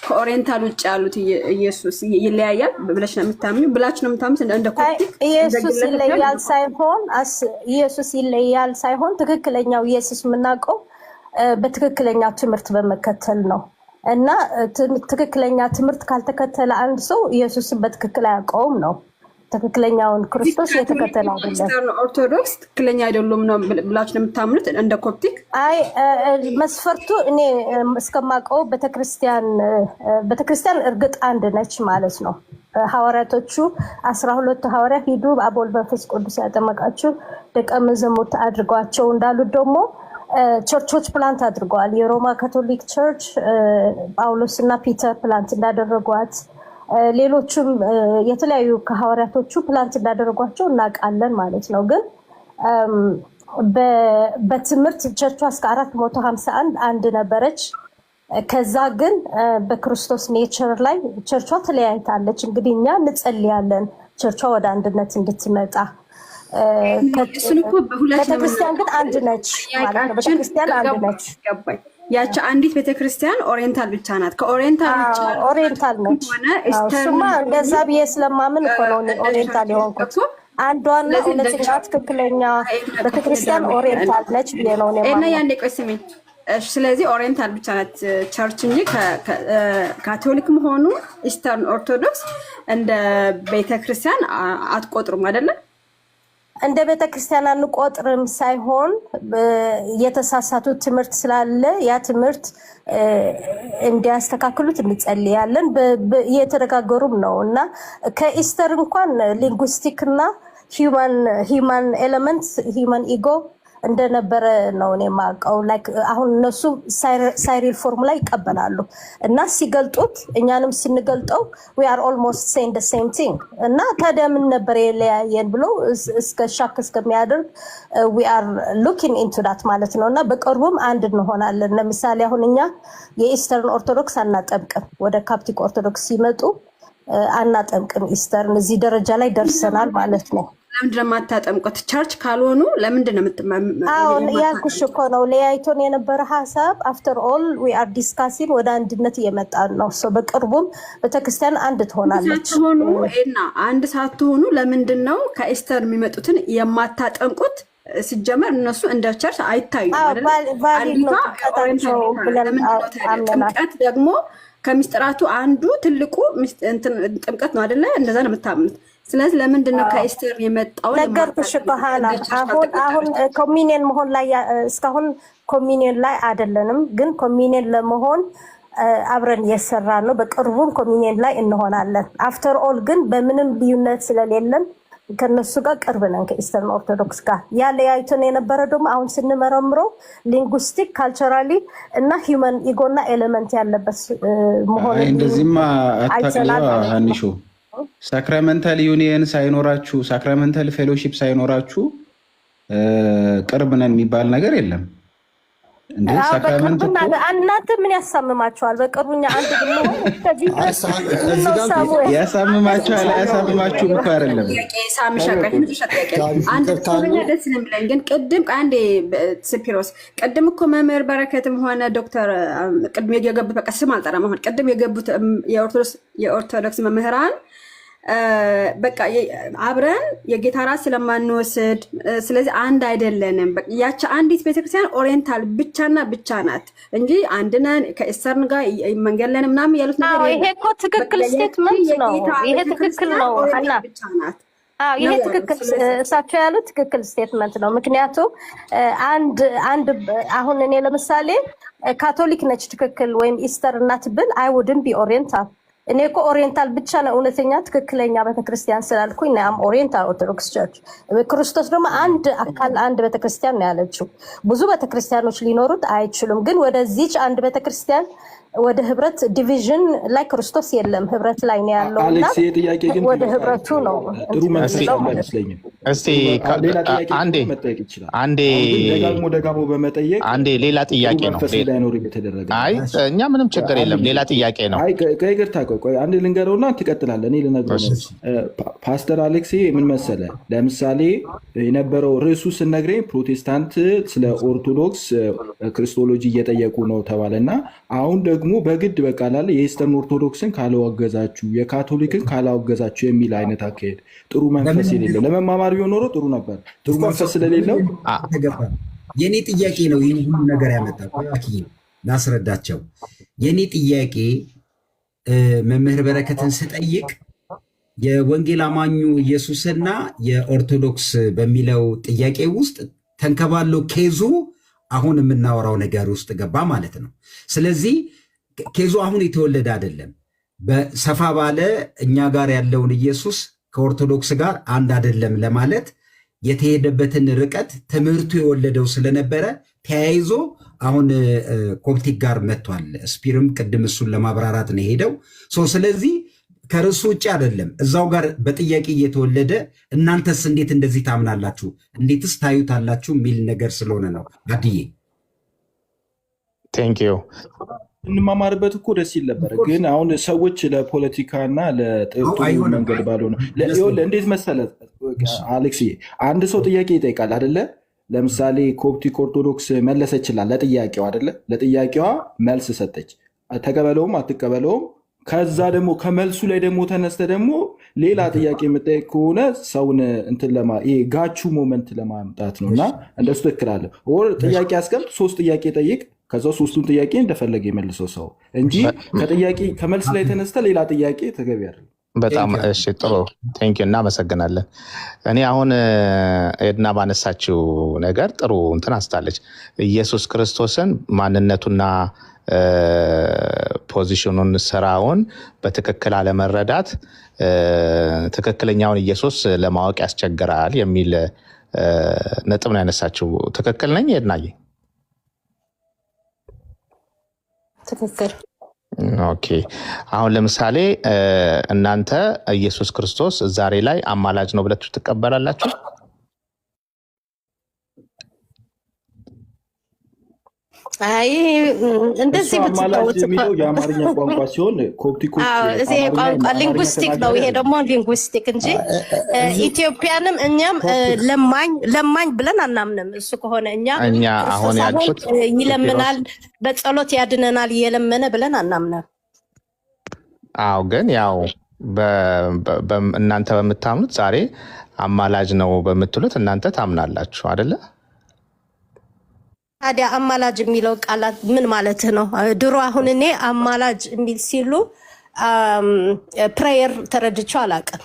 ከኦሪየንታል ውጭ ያሉት ኢየሱስ ይለያያል ብለሽ ነው የምታምኙ? ብላችሁ ነው የምታምኑት? እንደ ኮፒክ ኢየሱስ ይለያል ሳይሆን ትክክለኛው ኢየሱስ የምናውቀው በትክክለኛው ትምህርት በመከተል ነው። እና ትክክለኛ ትምህርት ካልተከተለ አንድ ሰው ኢየሱስን በትክክል አያውቀውም ነው። ትክክለኛውን ክርስቶስ የተከተለ አይደለም። ኦርቶዶክስ ትክክለኛ አይደሉም ነው ብላችሁ ነው የምታምኑት? እንደ ኮፕቲክ አይ መስፈርቱ እኔ እስከማውቀው ቤተክርስቲያን እርግጥ አንድ ነች ማለት ነው። ሐዋርያቶቹ 12 ሐዋርያት ሂዱ በአብ ወልድ በመንፈስ ቅዱስ ያጠመቃችሁ ደቀ መዛሙርት አድርጓቸው እንዳሉት ደግሞ ቸርቾች ፕላንት አድርገዋል። የሮማ ካቶሊክ ቸርች ጳውሎስ እና ፒተር ፕላንት እንዳደረጓት፣ ሌሎችም የተለያዩ ከሐዋርያቶቹ ፕላንት እንዳደረጓቸው እናውቃለን ማለት ነው። ግን በትምህርት ቸርቿ እስከ 451 አንድ ነበረች። ከዛ ግን በክርስቶስ ኔቸር ላይ ቸርቿ ተለያይታለች። እንግዲህ እኛ እንጸልያለን ቸርቿ ወደ አንድነት እንድትመጣ። ቤተክርስቲያን ግን አንድ ነች ማለት ነው። ቤተክርስቲያን አንድ ነች። ያቺ አንዲት ቤተክርስቲያን ኦሪየንታል ብቻ ናት። ከኦሪየንታል ብቻ ኦሪየንታል ነች። እሱማ እንደዛ ብዬ ስለማምን እኮ ነው ኦሪየንታል የሆንኩት። አንዷና እውነተኛ ትክክለኛ ቤተክርስቲያን ኦሪየንታል ነች ብዬ ነው እና ያንዴ ቆይ ስሜኝ። ስለዚህ ኦሪየንታል ብቻ ናት ቸርች እንጂ ካቶሊክም ሆኑ ኢስተርን ኦርቶዶክስ እንደ ቤተክርስቲያን አትቆጥሩም አይደለም? እንደ ቤተክርስቲያን አንቆጥርም ሳይሆን የተሳሳቱት ትምህርት ስላለ ያ ትምህርት እንዲያስተካክሉት እንጸልያለን። እየተነጋገሩም ነው እና ከኢስተር እንኳን ሊንጉስቲክ እና ሂውማን ኤሌመንት ሂውማን ኢጎ እንደነበረ ነው እኔ የማውቀው። ላይክ አሁን እነሱ ሳይሪል ፎርሙላ ይቀበላሉ እና ሲገልጡት እኛንም ስንገልጠው we are almost saying the same thing እና ታዲያ ምን ነበር የለያየን ብሎ እስከ ሻክ እስከሚያደርግ we are looking into that ማለት ነው። እና በቅርቡም አንድ እንሆናለን። ለምሳሌ አሁን እኛ የኢስተርን ኦርቶዶክስ አናጠምቅም፣ ወደ ካፕቲክ ኦርቶዶክስ ሲመጡ አናጠምቅም። ኢስተርን እዚህ ደረጃ ላይ ደርሰናል ማለት ነው። ለምንድን ነው የማታጠምቁት? ቸርች ካልሆኑ ለምንድን ነው አሁን ያልኩሽ እኮ ነው። ለያይቶን የነበረ ሀሳብ አፍተር ኦል ዊ አር ዲስካሲንግ ወደ አንድነት እየመጣን ነው። በቅርቡም ቤተክርስቲያን አንድ ትሆናለች። እና አንድ ሳትሆኑ ለምንድን ነው ከኢስተር የሚመጡትን የማታጠምቁት? ሲጀመር እነሱ እንደ ቸርች አይታዩም ጥምቀት ደግሞ ከሚስጥራቱ አንዱ ትልቁ ጥምቀት ነው አይደለ? እንደዛ ነው የምታምኑት። ስለዚህ ለምንድን ነው ከኢስተር የመጣው? ነገርኩሽ እኮ ሀና። አሁን ኮሚኒየን መሆን ላይ እስካሁን ኮሚኒየን ላይ አይደለንም፣ ግን ኮሚኒየን ለመሆን አብረን እየሰራ ነው። በቅርቡም ኮሚኒየን ላይ እንሆናለን። አፍተር ኦል ግን በምንም ልዩነት ስለሌለን ከነሱ ጋር ቅርብ ነን ከኢስተርን ኦርቶዶክስ ጋር። ያለያይቶን የነበረ ደግሞ አሁን ስንመረምረው ሊንጉስቲክ ካልቸራሊ እና ሂውመን ኢጎና ኤሌመንት ያለበት መሆን እንደዚህማ አታውቅም ሀኒሾ። ሳክራመንታል ዩኒየን ሳይኖራችሁ ሳክራመንታል ፌሎሺፕ ሳይኖራችሁ ቅርብ ነን የሚባል ነገር የለም። ሳክራመንት እኮ እናንተ ምን ያሳምማችኋል? በቅርቡኛ አንድ ብንሆን ከዚህ ያሳምማችኋል አያሳምማችሁም እኮ አይደለም። ደስ የሚለኝ ግን ቅድም አንዴ ስፒሮስ ቅድም እኮ መምህር በረከትም ሆነ ዶክተር ቅድም የገቡት በቃ ስም አልጠራም። አሁን ቅድም የገቡት የኦርቶዶክስ መምህራን በቃ አብረን የጌታ ራስ ስለማንወስድ ስለዚህ አንድ አይደለንም። ያቺ አንዲት ቤተክርስቲያን ኦሪየንታል ብቻና ብቻ ናት እንጂ አንድነን ከእስተርን ጋር መንገለን ምናምን ያሉት ነገር ይሄ እኮ ትክክል ስቴትመንት ነው። ይሄ ትክክል ነው ሀና ብቻ ናት። ይሄ ትክክል እሳቸው ያሉት ትክክል ስቴትመንት ነው። ምክንያቱም አንድ አሁን እኔ ለምሳሌ ካቶሊክ ነች ትክክል ወይም ኢስተር እናት ብል አይ ውድንት ቢ ኦሪየንታል። እኔ እኮ ኦሪየንታል ብቻ ነው እውነተኛ ትክክለኛ ቤተክርስቲያን ስላልኩኝ ነው ኦሪየንታል ኦርቶዶክስ ቸርች። ክርስቶስ ደግሞ አንድ አካል አንድ ቤተክርስቲያን ነው ያለችው። ብዙ ቤተክርስቲያኖች ሊኖሩት አይችሉም። ግን ወደዚች አንድ ቤተክርስቲያን ወደ ህብረት ዲቪዥን ላይ ክርስቶስ የለም፣ ህብረት ላይ ነው ያለው እና አሌክስ ጥያቄ ግን ወደ ህብረቱ ነው ጥሩ መንፈስ አይመስለኝም። እስቲ ሌላ ጥያቄ መጠየቅ ይችላል። ደጋግሞ በመጠየቅ አንዴ ሌላ ጥያቄ ነው መንፈስ እንዳይኖር እየተደረገ አይ እኛ ምንም ችግር የለም። ሌላ ጥያቄ ነው። አይ ከይቅርታ ቆይ አንዴ ልንገረውና ትቀጥላለህ። እኔ ልነግረው ነው። ፓስተር አሌክስ ምን መሰለ፣ ለምሳሌ የነበረው ርዕሱ ስነግረኝ ፕሮቴስታንት ስለ ኦርቶዶክስ ክርስቶሎጂ እየጠየቁ ነው ተባለና አሁን ደግሞ በግድ በቃላለ የኢስተርን ኦርቶዶክስን ካላወገዛችሁ የካቶሊክን ካላወገዛችሁ የሚል አይነት አካሄድ ጥሩ መንፈስ የሌለው ለመማማር ቢሆን ኖሮ ጥሩ ነበር። ጥሩ መንፈስ ስለሌለው የኔ ጥያቄ ነው ይህን ሁሉ ነገር ያመጣ ላስረዳቸው። የኔ ጥያቄ መምህር በረከትን ስጠይቅ የወንጌል አማኙ ኢየሱስና የኦርቶዶክስ በሚለው ጥያቄ ውስጥ ተንከባሎ ኬዙ አሁን የምናወራው ነገር ውስጥ ገባ ማለት ነው። ስለዚህ ኬዙ አሁን የተወለደ አይደለም። በሰፋ ባለ እኛ ጋር ያለውን ኢየሱስ ከኦርቶዶክስ ጋር አንድ አይደለም ለማለት የተሄደበትን ርቀት ትምህርቱ የወለደው ስለነበረ ተያይዞ አሁን ኮፕቲክ ጋር መጥቷል። ስፒርም ቅድም እሱን ለማብራራት ነው የሄደው። ስለዚህ ከርሱ ውጭ አይደለም፣ እዛው ጋር በጥያቄ እየተወለደ እናንተስ እንዴት እንደዚህ ታምናላችሁ፣ እንዴትስ ታዩታላችሁ የሚል ነገር ስለሆነ ነው። አድዬ ቴንኪዩ። እንማማርበት እኮ ደስ ይል ነበር፣ ግን አሁን ሰዎች ለፖለቲካና ለጥሩ መንገድ ባልሆነ እንዴት መሰለ አሌክስ፣ አንድ ሰው ጥያቄ ይጠይቃል አደለ? ለምሳሌ ኮፕቲክ ኦርቶዶክስ መለሰ ይችላል ለጥያቄዋ አደለ? ለጥያቄዋ መልስ ሰጠች፣ ተቀበለውም አትቀበለውም። ከዛ ደግሞ ከመልሱ ላይ ደግሞ ተነስተ ደግሞ ሌላ ጥያቄ የምጠይቅ ከሆነ ሰውን እንትን ጋቹ ሞመንት ለማምጣት ነው። እና እንደሱ ትክክል አለ። ጥያቄ አስቀምጥ፣ 3 ጥያቄ ጠይቅ፣ ከዛ 3ቱን ጥያቄ እንደፈለገ የመልሰው ሰው እንጂ ከመልስ ላይ ተነስተ ሌላ ጥያቄ ተገቢ አይደለም። በጣም እሺ፣ ጥሩ ቴንኪው፣ እናመሰግናለን። እኔ አሁን ኤድና ባነሳችው ነገር ጥሩ እንትን አስታለች። ኢየሱስ ክርስቶስን ማንነቱና ፖዚሽኑን ስራውን በትክክል አለመረዳት ትክክለኛውን ኢየሱስ ለማወቅ ያስቸግራል የሚል ነጥብ ነው ያነሳችው። ትክክል ነኝ ኤድናዬ? ትክክል። ኦኬ። አሁን ለምሳሌ እናንተ ኢየሱስ ክርስቶስ ዛሬ ላይ አማላጅ ነው ብላችሁ ትቀበላላችሁ? አይ እንደዚህ ብትጫወት የአማርኛ ቋንቋ ሲሆን ኮፕቲኮች ቋንቋ ሊንጉስቲክ ነው። ይሄ ደግሞ ሊንጉስቲክ እንጂ ኢትዮጵያንም እኛም ለማኝ ብለን አናምንም። እሱ ከሆነ እኛ አሁን ያልኩት ይለምናል፣ በጸሎት ያድነናል እየለመነ ብለን አናምንም። አዎ፣ ግን ያው እናንተ በምታምኑት ዛሬ አማላጅ ነው በምትሉት እናንተ ታምናላችሁ አይደለ? ታዲያ አማላጅ የሚለው ቃላት ምን ማለት ነው? ድሮ አሁን እኔ አማላጅ የሚል ሲሉ ፕሬየር ተረድቼው አላውቅም።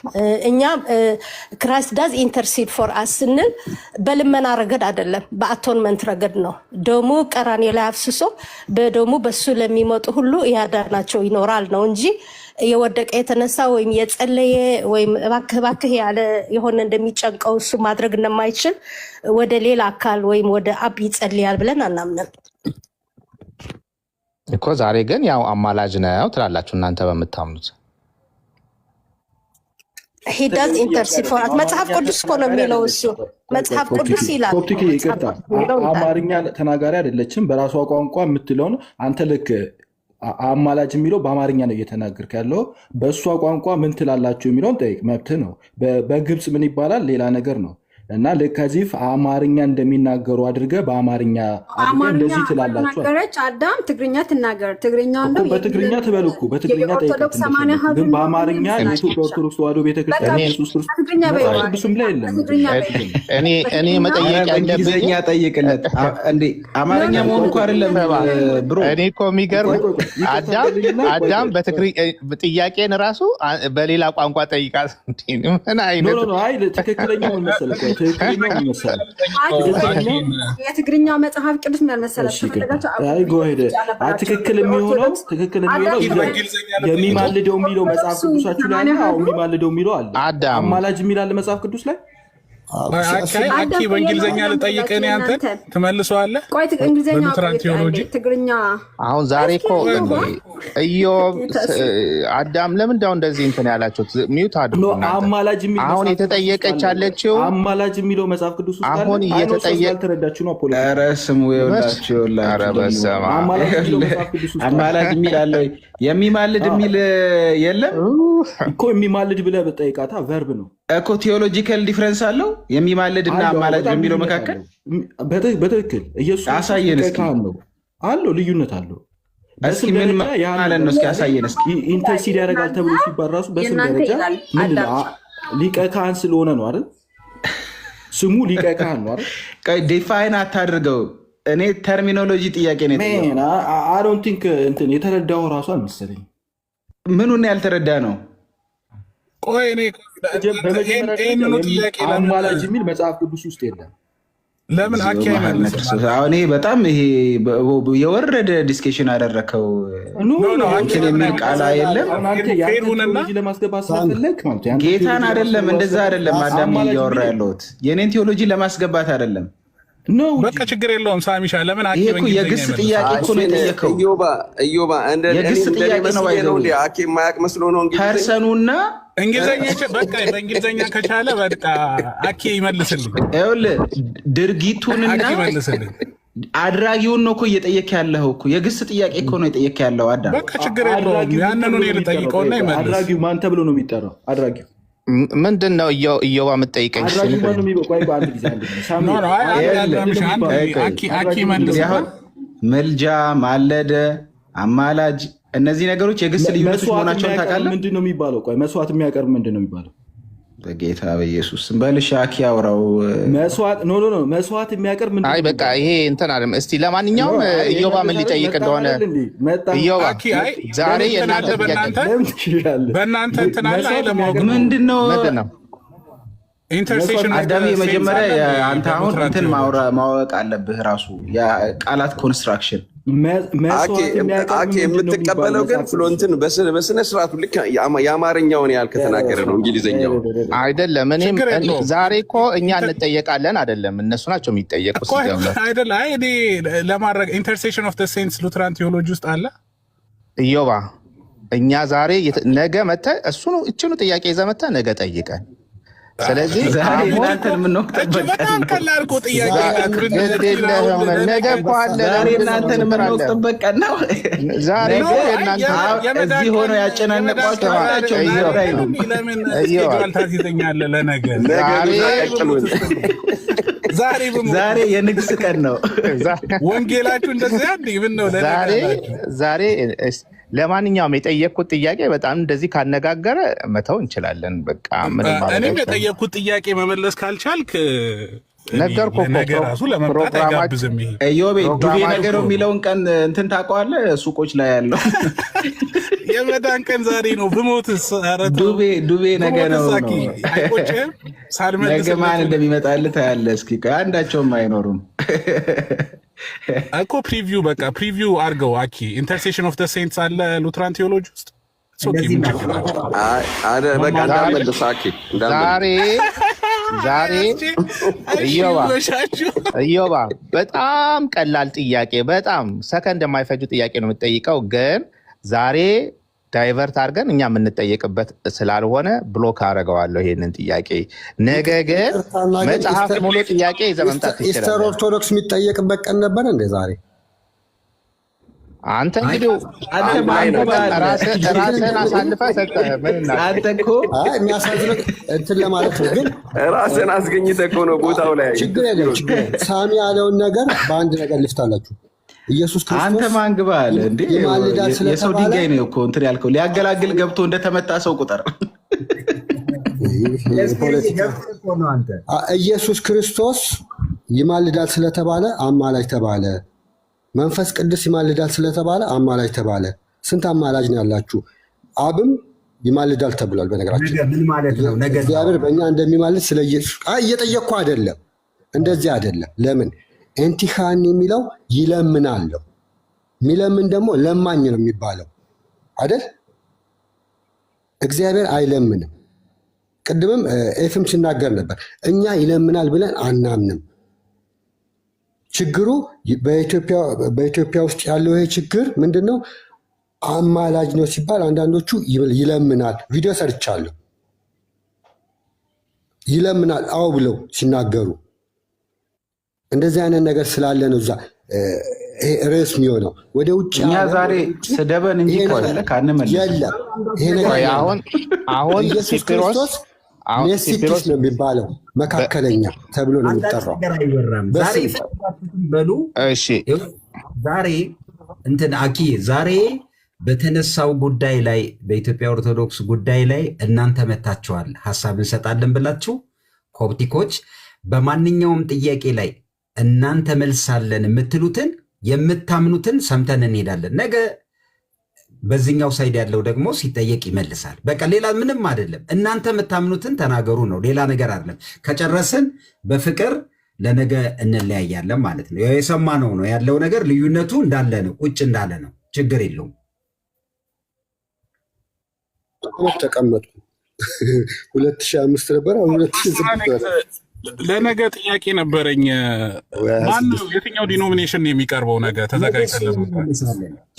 እኛ ክራይስት ዳዝ ኢንተርሲድ ፎር አስ ስንል በልመና ረገድ አይደለም፣ በአቶንመንት ረገድ ነው። ደሙ ቀራንዮ ላይ አፍስሶ በደሙ በሱ ለሚመጡ ሁሉ ያዳናቸው ይኖራል ነው እንጂ የወደቀ የተነሳ ወይም የጸለየ ወይም እባክህ እባክህ ያለ የሆነ እንደሚጨንቀው እሱ ማድረግ እንደማይችል ወደ ሌላ አካል ወይም ወደ አብ ይጸልያል ብለን አናምንም እኮ። ዛሬ ግን ያው አማላጅ ነው ትላላችሁ እናንተ በምታምኑት። he does intercede for us መጽሐፍ ቅዱስ እኮ ነው የሚለው እሱ መጽሐፍ ቅዱስ ይላል። ኮፕቲክ ይቅርታ አማርኛ ተናጋሪ አይደለችም። በራሷ ቋንቋ የምትለውን አንተ ልክ አማላጅ የሚለው በአማርኛ ነው እየተናገርክ ያለው። በእሷ ቋንቋ ምን ትላላችሁ የሚለውን ጠይቅ፣ መብት ነው። በግብፅ ምን ይባላል ሌላ ነገር ነው። እና ልክ ከዚህ አማርኛ እንደሚናገሩ አድርገህ በአማርኛ እንደዚህ ትላላችሁ። አዳም ትግርኛ ትናገር፣ ትግርኛውን ነው በትግርኛ ትበል እኮ በትግርኛ ጠይቅ። ግን በአማርኛ የኢትዮጵያ ኦርቶዶክስ ተዋሕዶ ቤተክርስቲያን ኢየሱስ ክርስቶስ ቅዱስም ላይ የለም። እኔ መጠየቅ እንግሊዝኛ ጠይቅለት እንዴ አማርኛ መሆኑ እኮ አይደለም ብሮ። እኔ እኮ የሚገርም አዳም ጥያቄን ራሱ በሌላ ቋንቋ ጠይቃት። ምን አይነት ትክክለኛውን መሰለህ የትግርኛ መጽሐፍ ቅዱስ ምን መሰላችሁ? ትክክል የሚሆነው የሚማልደው የሚለው መጽሐፍ ቅዱሳችሁ ላይ ነው። የሚማልደው የሚለው አለ። አማላጅ የሚል አለ መጽሐፍ ቅዱስ ላይ። አኪ በእንግሊዝኛ ልጠይቅህ እኔ አንተን ትመልሰዋለህ። በሉትራን ቴዎሎጂ ትግርኛ አሁን ዛሬ እኮ ኢዮብ አዳም ለምን ዳው እንደዚህ እንትን ያላችሁት ሚውት አድርጉ። አማላጅ የሚል አሁን የተጠየቀች ያለችው አማላጅ የሚለው መጽሐፍ ቅዱስ ውስጥ አሁን እየተጠየቀች ነው። ፖለቲካ ኧረ ስሙ ይኸውላችሁ አማላጅ የሚል አለ። የሚማልድ የሚል የለም እኮ። የሚማልድ ብለህ በጠይቃታ ቨርብ ነው እኮ። ቴዎሎጂካል ዲፍረንስ አለው የሚማልድ እና አማላጅ በሚለው መካከል። በትክክል ኢየሱስ አሳየን እስኪ። አለው ልዩነት አለው። እስኪ ምን ማለት ነው? እስኪ አሳየን እስኪ። ኢንተርሲድ ያደርጋል ተብሎ ሲባል ራሱ በስም ደረጃ ምንድን ነው? ሊቀ ካህን ስለሆነ ነው አይደል? ስሙ ሊቀ ካህን ነው አይደል? ዲፋይን አታድርገው። እኔ ተርሚኖሎጂ ጥያቄ ነው። አይ ዶንት ቲንክ እንትን የተረዳው ራሱ አልመሰለኝ። ምኑን ያልተረዳ ነው? ቆይ እኔ አማላጅ የሚል መጽሐፍ ቅዱስ ውስጥ የለም። ለምን አኪ አይመልስም? አሁን ይሄ በጣም ይሄ የወረደ ዲስከሽን አደረከው። እንትን የሚል ቃል የለም። ጌታን አይደለም እንደዛ አይደለም። አዳም እያወራ ያለሁት የኔን ቴዎሎጂ ለማስገባት አይደለም። በቃ ችግር የለውም ሳሚሻ። ለምን አኪ የግስ ጥያቄ እኮ ነው የጠየቀው። እዮባ የግስ ጥያቄ ነው አይደለም። አኪ የማያውቅ መስሎ ነው እንግዲህ ፐርሰኑና እንግሊዝኛ በቃ በእንግሊዝኛ ከቻለ በቃ አኪ ይመልስልኝ። ይኸውልህ ድርጊቱንና አድራጊውን ነው እኮ እየጠየቅ ያለው እኮ። የግስ ጥያቄ እኮ ነው የጠየቅ ያለው አዳም። በቃ ችግር የለውም። ያንኑ እኔ ልጠይቀውና ይመልስ። አድራጊው ማን ተብሎ ነው የሚጠራው? አድራጊው ምንድን ነው? እዮባ የምትጠይቀኝ መልጃ፣ ማለደ፣ አማላጅ እነዚህ ነገሮች የግስ ልዩነቶች መሆናቸውን ታውቃለህ? ምንድን ነው የሚባለው? ቆይ መስዋዕት የሚያቀርብ ምንድን ነው የሚባለው? በጌታ በኢየሱስ በልሻ አኪ ያውራው መስዋዕት የሚያቀርብ ምንድን ነው? አይ በቃ ይሄ እንትን አይደለም። እስቲ ለማንኛውም እዮባ ምን ሊጠይቅ እንደሆነ እዮባ ዛሬ በእናንተ እንትን አለ ለማወቅ ምንድን ነው አዳሚ መጀመሪያ አንተ አሁን እንትን ማወቅ አለብህ ራሱ የቃላት ኮንስትራክሽን የምትቀበለው ግን ፍሎንትን በስነ ስርዓቱ ልክ የአማርኛውን ያህል ከተናገረ ነው እንግሊዝኛው አይደለም። እኔም ዛሬ እኮ እኛ እንጠየቃለን አይደለም፣ እነሱ ናቸው የሚጠየቁት። አይደለ እኔ ለማድረግ ኢንተርሴሽን ኦፍ ዘ ሴንትስ ሉትራን ቴዎሎጂ ውስጥ አለ። እዮባ እኛ ዛሬ ነገ መተህ እሱኑ እችኑ ጥያቄ ይዘህ መተህ ነገ ጠይቀን። ስለዚህ እናንተን የምንወቅጥበት ቀላል እኮ ጥያቄ ነገ እኮ አለ። ዛሬ እናንተን የምንወቅጥበት ቀን ነው። ዛሬ እዚህ ሆኖ ያጨናነቋቸው ናቸው። ለምን ታስይዘኛለህ? ለነገ ዛሬ የንግስ ቀን ነው። ወንጌላችሁ እንደዚያ ምን ነው? ዛሬ ለማንኛውም የጠየቅኩት ጥያቄ በጣም እንደዚህ ካነጋገረ መተው እንችላለን። በቃ እኔም የጠየቅኩት ጥያቄ መመለስ ካልቻልክ ነገርኩህ እኮ ነገ ራሱ ለመምጣት አይጋብዝም። ይሄ ኢዮቤ ዱቤ ነገረው የሚለውን ቀን እንትን ታውቀዋለህ? ሱቆች ላይ ያለው የመዳን ቀን ዛሬ ነው። ብሞትስ? ዱቤ ነገ ነው። ነገ ማን እንደሚመጣልህ ታያለህ። እስኪ አንዳቸውም አይኖሩም እኮ ፕሪቪው በቃ ፕሪቪው አድርገው አኪ ኢንተርሴሽን ኦፍ ዘ ሴንትስ አለ ሉትራን ቴዎሎጂ ውስጥ ዛሬ እዮባ በጣም ቀላል ጥያቄ፣ በጣም ሰከንድ የማይፈጁ ጥያቄ ነው የምትጠይቀው። ግን ዛሬ ዳይቨርት አድርገን እኛ የምንጠየቅበት ስላልሆነ ብሎክ አደርገዋለሁ ይሄንን ጥያቄ። ነገ ግን መጽሐፍ ሙሉ ጥያቄ ይዘህ መምጣት ትችላለህ። ኢስተር ኦርቶዶክስ የሚጠየቅበት ቀን ነበረ እንደ ዛሬ? አንተ እንግዲህ ራስህን አሳልፈህ ሰጠህ። አንተ እኮ የሚያሳዝነው እንትን ለማለት ነው። ግን ራስህን አስገኝተህ እኮ ነው ቦታው ላይ። ችግር የለም ችግር የለም። ሳሚ ያለውን ነገር በአንድ ነገር ልፍታላችሁ። ኢየሱስ ክርስቶስ አንተ ማን ግባ አለ እንዴ? የሰው ድንጋይ ነው እኮ እንትን ያልከው። ሊያገላግል ገብቶ እንደተመታ ሰው ቁጠር። ኢየሱስ ክርስቶስ ይማልዳል ስለተባለ አማላጅ ተባለ። መንፈስ ቅዱስ ይማልዳል ስለተባለ አማላጅ ተባለ። ስንት አማላጅ ነው ያላችሁ? አብም ይማልዳል ተብሏል። በነገራችን ምን ማለት ነው? እግዚአብሔር በእኛ እንደሚማልድ ስለ ኢየሱስ እየጠየቅኩ አይደለም፣ እንደዚህ አይደለም። ለምን ኤንቲሃን የሚለው ይለምናለው፣ የሚለምን ደግሞ ለማኝ ነው የሚባለው አይደል? እግዚአብሔር አይለምንም። ቅድምም ኤፍም ሲናገር ነበር፣ እኛ ይለምናል ብለን አናምንም። ችግሩ በኢትዮጵያ ውስጥ ያለው ይሄ ችግር ምንድን ነው? አማላጅ ነው ሲባል አንዳንዶቹ ይለምናል፣ ቪዲዮ ሰርቻለሁ፣ ይለምናል አዎ ብለው ሲናገሩ እንደዚህ አይነት ነገር ስላለ ነው እዛ ርዕስ የሚሆነው። ወደ ውጭ እኛ ዛሬ ስደበን እንጂ ካንመለስ የለም ይሄ ነገር አሁን ኢየሱስ ክርስቶስ ሜሲቲስ ነው የሚባለው፣ መካከለኛ ተብሎ ነው የሚጠራው። ዛሬ እንትን አኪ ዛሬ በተነሳው ጉዳይ ላይ በኢትዮጵያ ኦርቶዶክስ ጉዳይ ላይ እናንተ መታችኋል፣ ሀሳብ እንሰጣለን ብላችሁ ኮፕቲኮች በማንኛውም ጥያቄ ላይ እናንተ መልሳለን የምትሉትን የምታምኑትን ሰምተን እንሄዳለን። ነገ በዚህኛው ሳይድ ያለው ደግሞ ሲጠየቅ ይመልሳል። በቃ ሌላ ምንም አይደለም። እናንተ የምታምኑትን ተናገሩ ነው፣ ሌላ ነገር አይደለም። ከጨረስን በፍቅር ለነገ እንለያያለን ማለት ነው። የሰማነው ነው ያለው ነገር፣ ልዩነቱ እንዳለ ነው፣ ቁጭ እንዳለ ነው። ችግር የለውም። ተቀመጥኩ 2005 ነበር፣ 2006 ለነገ ጥያቄ ነበረኝ። ማነው የትኛው ዲኖሚኔሽን የሚቀርበው ነገ? ተዘጋጅተን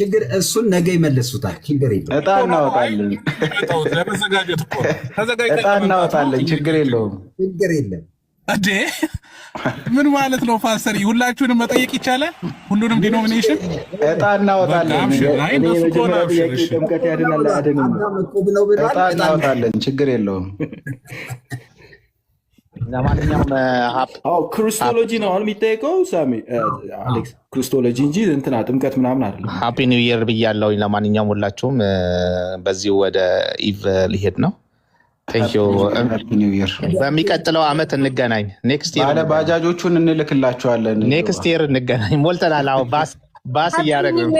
ችግር እሱን ነገ ይመልሱታል። ችግር የለውም። እጣ እናወጣለን። ለመዘጋጀት እኮ እጣ እናወጣለን። ችግር የለውም። ችግር የለም። እንዴ ምን ማለት ነው ፓስተር? ሁላችሁንም መጠየቅ ይቻላል? ሁሉንም ዲኖሚኔሽን እጣ እናወጣለን። ጥምቀት ያድናል አያድንም? እጣ እናወጣለን። ችግር የለውም። ለማንኛውም ክርስቶሎጂ ነው አሁን የሚጠየቀው ሳሚ አሌክስ፣ ክርስቶሎጂ እንጂ እንትና ጥምቀት ምናምን አይደለም። ሃፒ ኒው ይር ብያለሁ። ለማንኛውም ሁላችሁም በዚህ ወደ ኢቭ ሊሄድ ነው። በሚቀጥለው ዓመት እንገናኝ። ኔክስት ይር ባጃጆቹን እንልክላቸዋለን። ኔክስት ይር እንገናኝ። ሞልተናል። ባስ እያደረግን